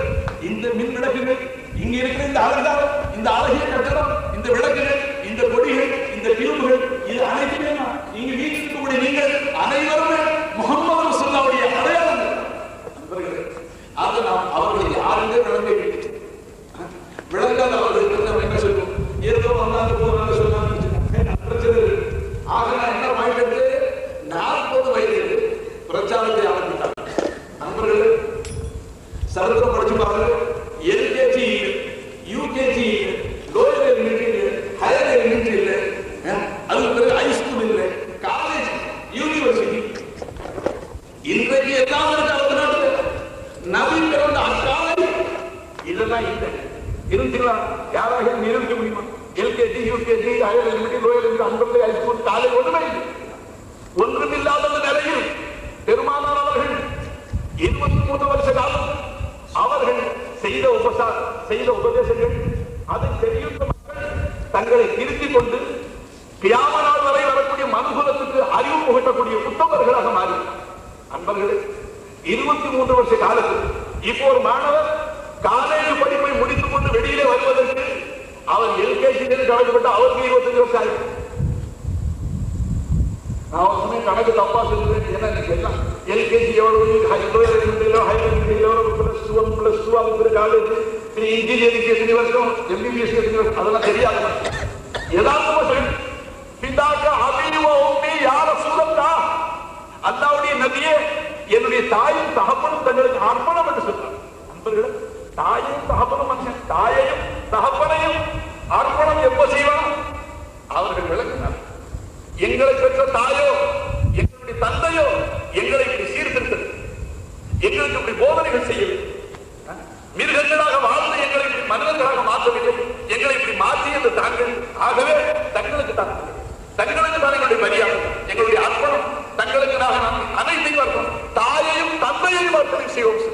இந்த மின் விளக்குகள், இங்க இருக்கிற இந்த அலங்காரம், இந்த அழகிய கட்டடம், இந்த விளக்குகள், இந்த கொடிகள், இந்த கியூபுகள், இது அனைத்துமே இங்க வீட்டில் இருக்கக்கூடிய நீங்கள் அனைவருமே முஹம்மது ரசூலுல்லாஹ்வுடைய அடையாளங்கள். நண்பர்களே, அது நாம் அவர்கள் யாருமே விளங்க விளங்காத அவர்களுக்கு நம்ம என்ன சொல்லுவோம்? ஏதோ வந்தாங்க போறாங்க சொன்னாங்க. ஆக நான் என்ன வாங்கிட்டு 40 வயதில் பிரச்சாரத்தை ஆரம்பித்தார். நண்பர்கள், சரித்திரம் படிச்சு பாருங்க. எல்கேஜி, யூகேஜி, லோயர் எலிமெண்டரி இல்லை, ஹையர் எலிமெண்டரி இல்லை, அதுக்கு பிறகு ஹைஸ்கூல் இல்லை, காலேஜ், யூனிவர்சிட்டி. இன்றைக்கு எல்லாம் இருக்கு அவங்க நாட்டில். நபி பிறந்த அக்காலை இதெல்லாம் இல்லை. இருந்துச்சுங்களா? யாராக நிரூபிக்க முடியுமா? LKG, UKG, higher elementary, lower elementary, அன்பர்கள், ஹைஸ்கூல், காலேஜ் ஒன்றுமே இல்லை. ஒன்றுமில்லாத நிலையில் பெருமானார் அவர்கள் 23 வருஷ காலம் அவர்கள் செய்த உபதேசங்கள், அதை தெரியுந்த மக்கள் தங்களை திருத்திக் கொண்டு கியாம நாள் வரை வரக்கூடிய மனுகுலத்துக்கு அறிவு புகட்டக்கூடிய உத்தமர்களாக மாறி. அன்பர்களே, 23 வருஷ காலத்தில் இப்போ ஒரு மாணவர் காலேஜ் படிப்பை முடித்துக் கொண்டு வெளியிலே வருவதற்கு அவர் எல்கேஜி கணக்கப்பட்ட அவருக்கு 25 வருஷம் ஆயிடுச்சு. நான் கணக்கு தப்பா சொல்றேன். ஏன்னா எல்லாம் எல்கேஜி எவ்வளவு, காலேஜ், இன்ஜினியரிங் எத்தனை வருஷம், எம்பிபிஎஸ் எத்தனை வருஷம், அதெல்லாம் தெரியாது. யதார்த்தமா சொல்லி பிதாக்க அபிவமே யார சூழல்லா, அல்லாஹ்வுடைய நபியே, என்னுடைய தாயும் தகப்பனும் தங்களுக்கு அர்ப்பணம் என்று சொன்னார். நண்பர்களே, தாயும் தகப்பனும் மனுஷன், தாயையும் தகப்பனையும் அர்ப்பணம் எப்ப செய்வான்? அவர்கள் விளக்கினார். எங்களை பெற்ற தாயோ, எங்களுடைய தந்தையோ எங்களை இப்படி சீர்திருத்தது, எங்களுக்கு இப்படி போதனைகள் செய்யவில்லை. மிருகங்களாக வாழ்ந்து எங்களை இப்படி மனிதர்களாக மாற்றவில்லை. எங்களை இப்படி மாற்றியது தாங்கள். ஆகவே தங்களுக்கு தான் எங்களுடைய மரியாதை, எங்களுடைய அர்ப்பணம், தங்களுக்கு நாம் அனைத்தையும் அர்ப்பணம், தாயையும் தந்தையையும் அர்ப்பணம் செய்வோம்.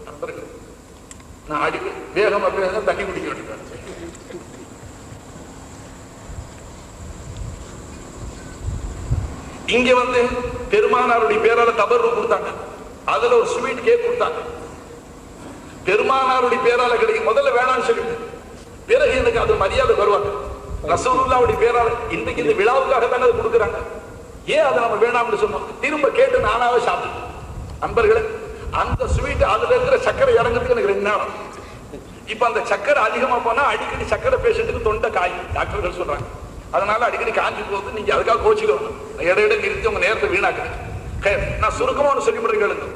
நண்பர்கள், நான் அடிக்க வேகமா தண்ணி குடிக்க வேண்டியது. இங்க வந்து பெருமானாருடைய பேரால தபர்ரு கொடுத்தாங்க. அதுல ஒரு ஸ்வீட் கேக் கொடுத்தாங்க. பெருமானாருடைய பேரால கிடைக்கும். முதல்ல வேணாம்னு சொல்லிட்டு பிறகு எனக்கு அது மரியாதை வருவாங்க. ரசூலுல்லாஹ்வுடைய பேரால இன்னைக்கு இந்த விழாவுக்காக தானே அது கொடுக்குறாங்க. ஏன் அதை நம்ம வேணாம்னு சொன்னோம்? திரும்ப கேட்டு நானாவே சாப்பிட்டேன். நண்பர்களே, அந்த ஸ்வீட் அதுல இருக்கிற சக்கரை இறங்கிறதுக்கு எனக்கு 2 நேரம்.
இப்ப அந்த சக்கரை அதிகமா போனா அடிக்கடி சக்கரை பேஷண்ட்டுக்கு தொண்டை காய் டாக்டர்கள் சொல்றாங்க. அதனால அடிக்கடி காஞ்சி போகுது. நீங்க அதுக்காக கோச்சிக்கணும். இடையிட நிறுத்தி உங்க நேரத்தை வீணாக்குது. நான் சுருக்கமா ஒரு சொல்லி கேளுங்க.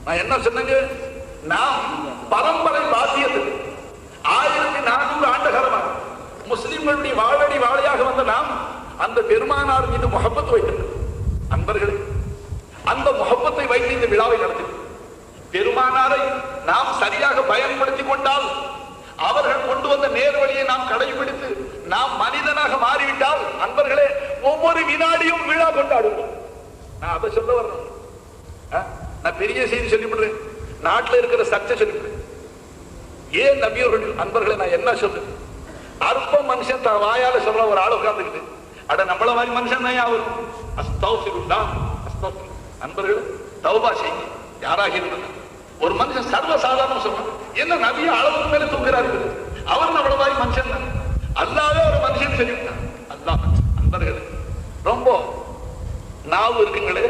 நான் என்ன சொன்னேங்க, நாம் பரம்பரை பாத்தியத்தில் 1400 ஆண்டு காலமாக முஸ்லிம்களுடைய வாழடி வாழையாக வந்த நாம் அந்த பெருமானார் மீது முஹப்பத் வைத்தது. அன்பர்களே, அந்த முஹப்பத்தை வைத்து இந்த விழாவை நடத்தி பெருமானாரை நாம் சரியாக பயன்படுத்திக் கொண்டால், அவர்கள் கொண்டு வந்த நேர்வழியை நாம் கடைபிடித்து நாம் மனிதனாக மாறிவிட்டால், அன்பர்களே, ஒவ்வொரு வினாடியும் விழா கொண்டாடுவோம். நான் அதை சொல்ல வரணும். நான் பெரிய செய்தி சொல்லிவிடுறேன். நாட்டில் இருக்கிற சர்ச்சை சொல்லிவிடுறேன். ஏன் நபியவர்கள், அன்பர்களை நான் என்ன சொல்றேன், அற்ப மனுஷன் தான் வாயால சொல்ற ஒரு ஆள் உட்கார்ந்துக்கிட்டு, அட நம்மள மாதிரி மனுஷன் தான் வரும். அன்பர்கள் தௌபா செய்யுங்க. யாராக இருந்தது ஒரு மனுஷன் சர்வசாதாரண சொல்றான், என்ன நபிய அளவுக்கு மேல தூங்குறாரு, அவர் நம்மள மாதிரி மனுஷன் தான். அல்லாவே ஒரு மனுஷன் சொல்லிவிட்டான். அல்லா அன்பர்கள் ரொம்ப நாவு இருக்குங்களே,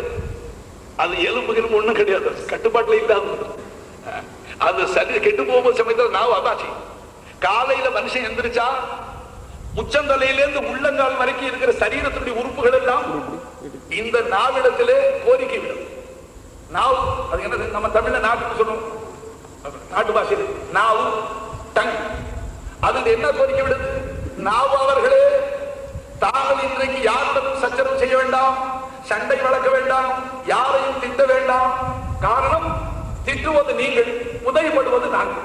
அது எலும்புகளும் ஒண்ணும் கிடையாது, கட்டுப்பாட்டுல இல்லாத. அது சரி கெட்டு போகும்போது சமயத்தில் நாவு அதாச்சு. காலையில மனுஷன் எந்திரிச்சா உச்சந்தலையிலிருந்து உள்ளங்கால் வரைக்கும் இருக்கிற சரீரத்தினுடைய உறுப்புகள் எல்லாம் இந்த நாவிடத்திலே கோரிக்கை விடும். நாவு அது என்ன, நம்ம தமிழ்ல நாட்டுக்கு சொல்றோம், நாட்டு பாஷையில் நாவு டங். அது என்ன கோரிக்கை விடுது? நாவு அவர்களே, தாங்கள் இன்றைக்கு யாருடன் சச்சரவு செய்ய வேண்டாம், சண்டை வளர்க்க வேண்டாம், யாரையும் திட்ட வேண்டாம். காரணம், திட்டுவது நீங்கள், உதவிப்படுவது நாங்கள்.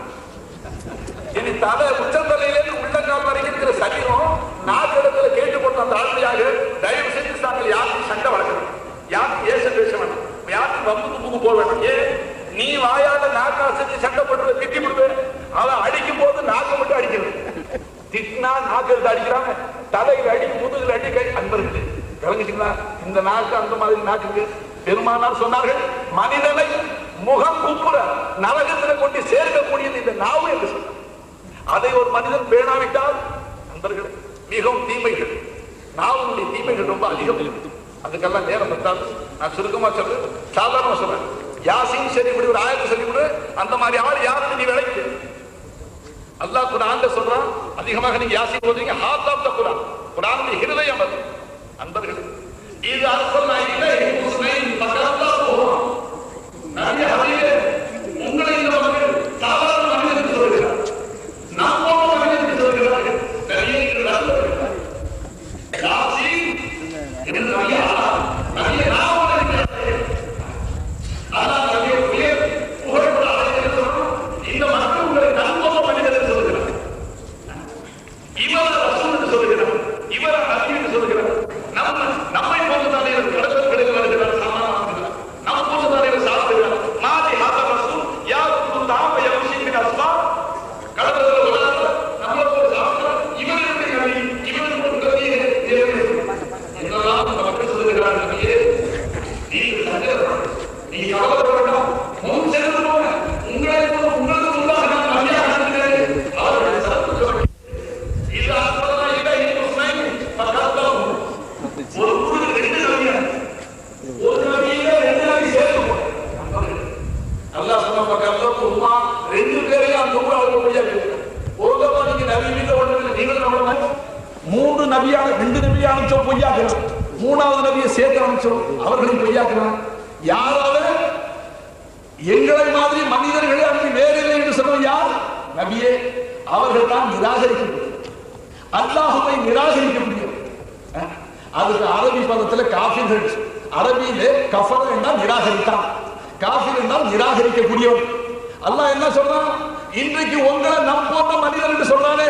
இனி தலை உச்சந்தலையிலிருந்து உள்ளங்கால் வரைக்கும் இருக்கிற சரீரம் நாட்டிடத்துல கேட்டுக்கொண்ட அந்த ஆளுமையாக தயவு செஞ்சு தாங்கள் யாருக்கும் சண்டை வளர்க்கணும், யாருக்கும் ஏச பேச வேண்டாம், யாருக்கும் வம்புக்கு புக்கு போக வேண்டாம். ஏன் நீ வாயால நாக்கா செஞ்சு சண்டை போட்டு திட்டி விடுவேன், அவன் அடிக்கும் போது நாக்க மட்டும் அடிக்கிறது. திட்டினா நாக்கு எடுத்து அடிக்கிறாங்க, தலையில் அடி, முதுகில் அடி, கை. அன்பர்கள் கலங்கிட்டீங்களா? இந்த நாக்கு அந்த மாதிரி நாக்கு. பெருமானார் சொன்னார்கள், மனிதனை முகம் குப்புற நரகத்தில் கொண்டு சேர்க்கக்கூடியது இந்த நாவு என்று சொன்னார். அதை ஒரு மனிதன் பேணாவிட்டால், நண்பர்கள், மிகவும் தீமைகள், நாவுடைய தீமைகள் ரொம்ப அதிகம். அதுக்கெல்லாம் நேரம் பத்தாது. நான் சுருக்கமா சொல்றேன், சாதாரணமா சொல்றேன். யாசின் சரி இப்படி ஒரு ஆயத்தை சொல்லி விடு, அந்த மாதிரி ஆள் யாருன்னு நீ விளைக்கு. அல்லாஹ் குர்ஆன்ல சொல்றான், அதிகமாக நீங்க யாசின் ஓதுறீங்க, ஹாத்தாப் குர்ஆன், குர்ஆனுடைய ஹிருதயம் அது. அன்பர்களே, இது அர்த்தம் இல்லை, முஸ்லிம் பக்கத்தால் போகும். நபி ஹபீபே, உங்களை இந்த மக்கள் சாதாரண மனிதன் என்று சொல்கிறார், நாம் போன்ற மனிதன் என்று சொல்கிறார்கள். நபியே இருக்கிறார்கள், யாசின் என்று நபியே நபியே நாம் அல்லாஹ் நபியை உயர் புகழப்படாத என்று சொல்றோம். இந்த மக்கள் உங்களை நம்பும் மனிதன் என்று சொல்கிறார். இவர் ரசூல் என்று சொல்கிறார், இவர் நபி என்று சொல்கிறார். நம்மை போன்ற தலைவர் கடற்கரை கடையில் வருகிறார், சாமான் நம்ம போன்ற தலைவர் சாப்பிடுகிறார். மாதி ஹாத ரசூல் யாருக்கு தாம யம்சின் அஸ்மா கடற்கரை வராத நம்மள போல சாப்பிடுறார். இவருக்கு நபி, இவருக்கு நபி தேவை. இதெல்லாம் இந்த மக்கள் சொல்கிறார், நபியே நீ கவலைப்பட வேண்டாம், முன் சென்று போங்க, உங்களுக்கு முன்பாக நான் நபியாக இருக்கிறேன். அவர்கள் சத்துக்கள் இது அர்த்தம் இல்லை. முஸ்லிம் பக்கத்தால் ஒரு ஊருக்கு 2 நபியா, ஒரு நபியில 2 நபி சேர்த்து அல்லாஹ் சொன்ன பக்கத்தால் உம்மா 2 பேரையும் அந்த ஊர் அவங்க முடியாது. ஒரு தப்பா நீங்க நபி மீது ஒன்று நீங்கள் நம்மள 3 நபியாக 2 நபி அனுப்பிச்சோம் பொய்யாக்குறோம், 3வது நபியை சேர்த்து அனுப்பிச்சோம் அவர்களையும் பொய்யாக்குறோம். யாராவது எங்களை மாதிரி மனிதர்களை அங்கு வேறில்லை என்று சொல்வது யார்? நபியே. அவர்கள் தான் நிராகரிக்க முடியும், அல்லாஹுவை நிராகரிக்க முடியும். அதுக்கு அரபி பதத்துல காஃபிர்கள், அரபியிலே கஃபர் என்றால் நிராகரித்தான், காஃபிர் என்றால் நிராகரிக்கக்கூடியவன். அல்லாஹ் என்ன சொல்றான்? இன்றைக்கு உங்களை நம் போன்ற மனிதர் என்று சொல்றானே,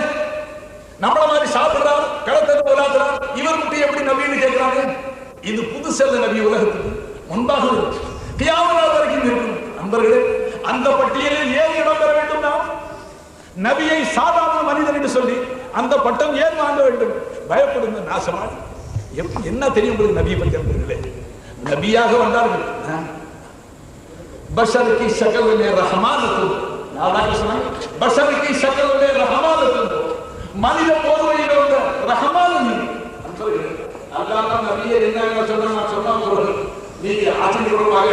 நம்மள மாதிரி சாப்பிடுறார், கடத்தல் விளையாடுறார், இவருக்கு எப்படி நபின்னு கேட்கிறாங்க. இது புது செல்ல நபி உலகத்துக்கு முன்பாக கியாமத் வரைக்கும் இருக்கும். நண்பர்களே, அந்த பட்டியலில் ஏன் இடம் பெற வேண்டும்? நாம் நபியை சாதாரண மனிதன் என்று சொல்லி அந்த பட்டம் ஏன் வாங்க வேண்டும்? பயப்படுங்க நாசமாக. என்ன தெரியும் உங்களுக்கு நபியை பற்றி? நண்பர்களே, நபியாக வந்தார்கள், பஷர் கி ஷக்ல் மே ரஹ்மானத்துன், அல்லாஹ் சொன்னாங்க பஷர் கி ஷக்ல் மே ரஹ்மானத்துன், மனித போர்வையில் வந்த ரஹ்மான். அல்லாஹ் நபியை என்ன சொன்னா சொல்றேன், நீங்க ஆச்சரியமாக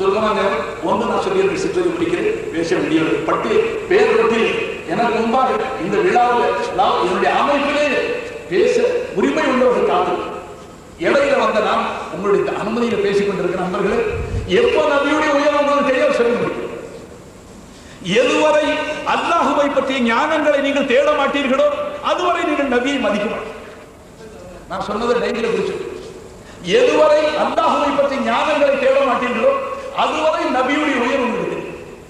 சுருக்கமாக ஒன்று நான் சொல்லி சிற்றதை முடிக்கிறேன். பேச வேண்டிய பட்டு பேர் பற்றி எனக்கு முன்பாக இந்த விழாவில் என்னுடைய அமைப்பிலே பேச உரிமை உள்ளவர்கள் காத்து இடையில வந்த நான் உங்களுடைய அனுமதியில் பேசிக் கொண்டிருக்கிற நண்பர்களே, எப்போ நபியுடைய உயர்வு உங்களுக்கு தெரியாது சொல்ல முடியும். எதுவரை அல்லாஹுவை பற்றிய ஞானங்களை நீங்கள் தேட மாட்டீர்களோ அதுவரை நீங்கள் நபியை மதிக்க மாட்டீர்கள். நான் சொன்னதை டைரியில குறிச்சு, எதுவரை அல்லாஹுவை பற்றி ஞானங்களை தேட மாட்டீர்களோ அதுவரை நபியுடைய உயர்வு உங்களுக்கு.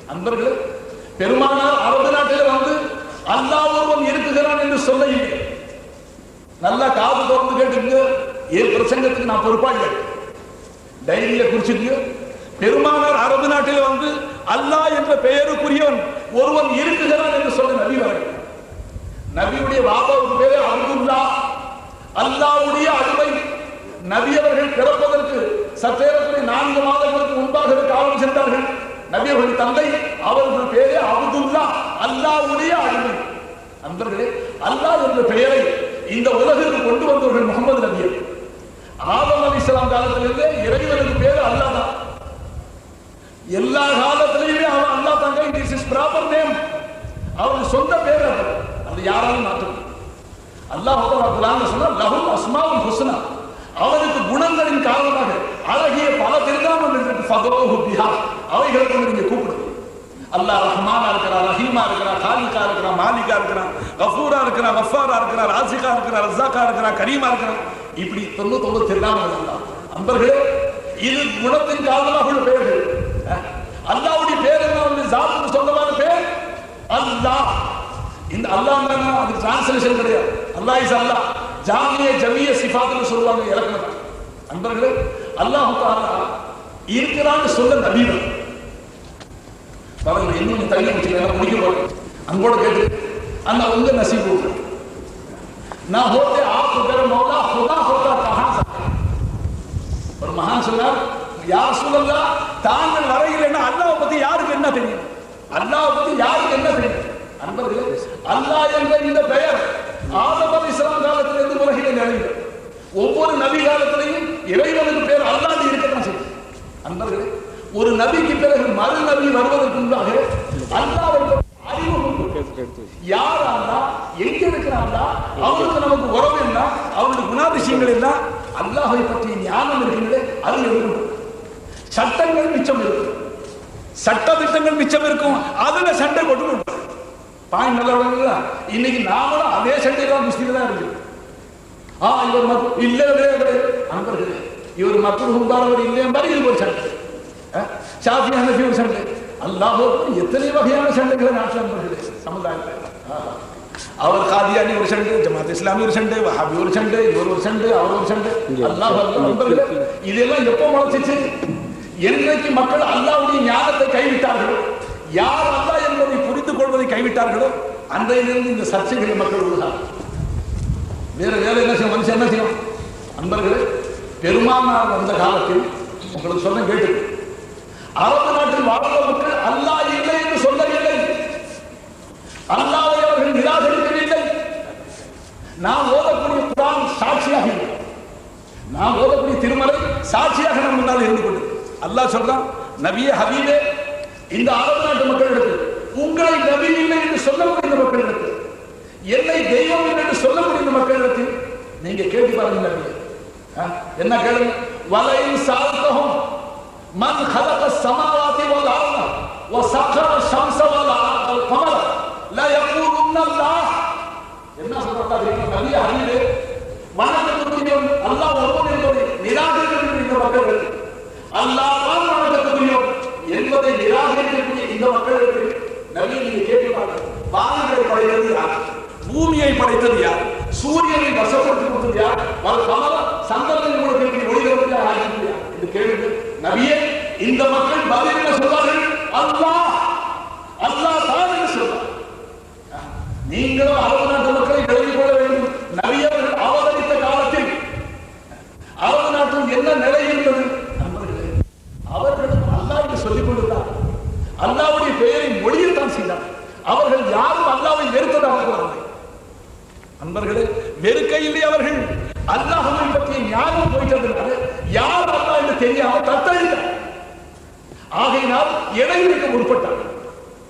நண்பர்களே, பெருமானார் அரபு நாட்டில் வந்து அல்லாஹ் ஒருவன் இருக்குகிறான் என்று சொல்ல இல்லை. நல்லா காது தொடர்ந்து கேட்டுங்க, என் பிரசங்கத்துக்கு நான் பொறுப்பாக டைரியில குறிச்சுங்க. பெருமானார் அரபு நாட்டில் வந்து அல்லாஹ் என்ற பெயருக்குரியவன் ஒருவன் இருக்குகிறான் என்று சொல்ல நபி வரை. நபியுடைய பாபாவுக்கு பேரு அப்துல்லா, அல்லாஹ்வுடைய அடிமை. நபி அவர்கள் பிறப்பதற்கு சற்றேறக்குரிய 4 மாதங்களுக்கு முன்பாக காலம் சென்றார்கள். நபி அவர்கள் தந்தை, அவர்கள் பேரே அப்துல்லா, அல்லாஹ்வுடைய அடிமை. நண்பர்களே, அல்லாஹ் என்ற பெயரை இந்த உலகிற்கு கொண்டு வந்தவர்கள் முகமது நபி. ஆதம் அலைஹிஸ்ஸலாம் காலத்திலிருந்தே இறைவனுக்கு பேரு அல்லாஹ் தான். எல்லா காலத்திலையுமே அவன் அல்லாஹ் தாங்க. This is proper name. அவன் சொந்த பேர் அது யாராலும் மாற்ற அல்லாஹ் சொன்னா லஹுல் அஸ்மாஉல் ஹுஸ்னா. அவனுக்கு குணங்களின் காரணமாக அழகிய பல திருநாமங்கள் ஃபதோஹு பிஹா, அவைகளுக்கு நீங்க கூப்பிடுங்க. அல்லாஹ் ரஹ்மானா இருக்கிறார், ரஹீமா இருக்கிறார், காலிகா இருக்கிறார், மாலிகா இருக்கிறார், கஃபூரா இருக்கிறார், கஃபாரா இருக்கிறார், ராசிகா இருக்கிறார், ரஸாக்கா இருக்கிறார், கரீமா இருக்கிறார். இப்படி 99 திருநாமங்கள் அல்லாஹ். அன்பர்களே, இது குணத்தின் காரணமாக உள்ள பெயர்கள். அல்லாஹ்வுடைய பேர் என்ன? அவருடைய ஜாத்துக்கு சொந்தமான பேர் அல்லாஹ். இந்த அல்லாஹ் அது டிரான்ஸ்லேஷன் கிடையாது. அல்லாஹ் இஸ் அல்லாஹ். ஜாமிய ஜமிய சிஃபாத்னு சொல்லுவாங்க இலக்கணம். அன்பர்களே, அல்லாஹ் தஆலா இருக்கிறான்னு சொல்ல நபிகள் பாருங்க. இன்னும் தள்ளி முடிச்சுக்கலாம், முடிக்க போறேன். அங்கோட கேட்டு அந்த உங்க நசீபு நான் ஹோते आप अगर मौला खुदा होता कहां से. ஒரு மகான் சொன்னார், யா ரசூலல்லாஹ், தாங்கள் வரையில்லைன்னா அல்லாஹ்வை பத்தி யாருக்கு என்ன தெரியும்? அல்லாஹ்வை பத்தி யாருக்கு என்ன தெரியும்? அன்பர்களே, அல்லாஹ் என்ற இந்த பெயர் ஆதம் அலைஹிஸ்ஸலாம் காலத்திலிருந்து உலகிலே நிலவியது. ஒவ்வொரு நபி காலத்திலையும் இறைவனுக்கு பேர் அல்லாஹ் இருக்கத்தான் செய்யும். அன்பர்களே, ஒரு நபிக்கு பிறகு மறு நபி வருவதற்கு முன்பாக அல்லாஹ்வை அறிமுகம் யார் அல்லாஹ், எங்க இருக்கிறான், அவனுக்கு நமக்கு உறவு என்ன, அவனுடைய குணாதிசயங்கள் என்ன, அல்லாஹ்வை பற்றிய ஞானம் இருக்கின்றதே அது இருக்கும். சட்டங்கள் மிச்சம் இருக்கும், சட்ட திட்டங்கள் மிச்சம் இருக்கும். அதுல சண்டை போட்டு பாய் நல்ல இன்னைக்கு நாமளும் அதே சண்டை தான் முஸ்லீம் தான் இருக்கு. இவர் மக்கள் இல்ல நண்பர்களே, இவர் மக்கள் உண்டானவர் இல்லையா மாதிரி இது ஒரு சண்டை. ஷாஃபி ஹனஃபி ஒரு சண்டை. அல்லாஹ் எத்தனை வகையான சண்டைகளை நாட்டில் நண்பர்களே சமுதாயத்தில். அவர் காதியானி ஒரு சண்டை, ஜமாத் இஸ்லாமி ஒரு சண்டை, வஹாபி ஒரு சண்டை, இவர் ஒரு சண்டை, அவர் ஒரு சண்டை. அல்லாஹ் நண்பர்களே, இதெல்லாம் எப்போ முளைச்சிச்சு? என்றைக்கு மக்கள் அல்லாஹ்வுடைய ஞானத்தை கைவிட்டார்களோ, யார் அல்லாஹ் என்பதை புரிந்து கொள்வதை கைவிட்டார்களோ அன்றையிலிருந்து இந்த சர்ச்சைகளை மக்கள் உள்ளார். வேற வேற என்ன செய்யும், மனுஷன் என்ன செய்யும்? அன்பர்களே, பெருமானார் வந்த காலத்தில் உங்களுக்கு சொன்ன கேட்டு அரபு நாட்டில் வாழ்ந்த மக்கள் அல்லாஹ் இல்லை என்று சொல்லவில்லை, அல்லாஹ்வை அவர்கள் நிராகரிக்கவில்லை. நாம் ஓதக்கூடிய குர்ஆன் சாட்சியாக இல்லை, நாம் ஓதக்கூடிய திருமலை சாட்சியாக நம் முன்னால் இருந்து கொண்டு அல்லாஹ் சொல்றான், நபியே ஹபீபே, இந்த அரபு நாட்டு மக்களிடத்தில் உங்களை நபி இல்லை என்று சொல்லக்கூடிய இந்த மக்களிடத்தில், என்னை தெய்வம் இல்லை என்று சொல்லக்கூடிய இந்த மக்களிடத்தில் நீங்க கேட்டு பாருங்க நபியே. என்ன கேளுங்க? வலைன் சால்தஹும் மன் خلق السماوات والارض وسخر الشمس والقمر لا يقولون الله. என்ன சொல்றாங்க நபியே ஹபீபே, வணக்கத்துக்குரியவன் அல்லாஹ் ஒருவன் என்பதை நிராகரிக்கின்ற இந்த மக்கள், அல்லாஹ் தான் வணக்கத்துக்குரியவன் என்பதை நிராகரிக்கக்கூடிய இந்த மக்களுக்கு நபி நீங்க கேட்டு பாருங்க. வானங்களை படைத்தது யார்? பூமியை படைத்தது யார்? சூரியனை வசப்படுத்தி கொடுத்தது யார்? கமல சந்திரனை உங்களுக்கு ஒளிகிறது யார்? இந்த கேள்வி நபியே, இந்த மக்கள் பதில் என்ன சொல்வார்கள்? அல்லாஹ், அல்லாஹ் தான் என்று சொல்வார். நீங்களும் அரபு நாட்டு மக்களை விளங்கிக் கொள்ள வேண்டும். நபியவர்கள் அவதரித்த காலத்தில் அரபு நாட்டில் என்ன நிலை இருந்தது? அவர்கள் அல்லாஹ் என்று சொல்லிக் கொண்டிருந்தார். அல்லாஹ்வுடைய பெயரை மொழியத்தான் செய்தார். அவர்கள் யாரும் அல்லாஹ்வை வெறுத்ததாக கூறவில்லை. அன்பர்களே, வெறுக்கையிலே அவர்கள் அல்லாஹ்வை பற்றிய ஞானம் போயிட்டதுனால யார் அல்லாஹ் என்று தெரியாமல் தத்தளித்தார். ஆகையினால் இடைவெளிக்கு முற்பட்டார்.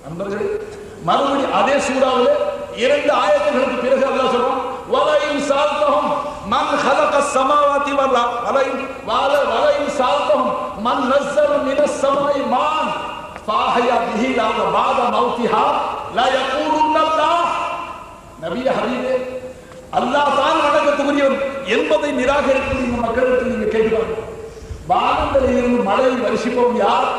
நண்பர்களே, மறுபடி அதே சூறாவில் 2 ஆயத்துகளுக்கு பிறகு அல்லாஹ் சொல்றான், வலையின் சால்தஹும் மன் ஹலகஸ் ஸமாவாதி வல் வலையின் சால்தஹும் மன் நஸல மினஸ் ஸமாஇ மான் ஃபாஹயா பிஹி லஅ பாத மௌத்திஹா லா யகூலுன் அல்லாஹ். நபியே, ஹபீபே, அல்லாஹ் தான் வணக்கத்துக்குரியவன் என்பதை நிராகரிக்கும் இந்த மக்களுக்கு நீங்க கேட்கிறாங்க. வானங்களில் இருந்து மழை வருஷிப்போம் யார்?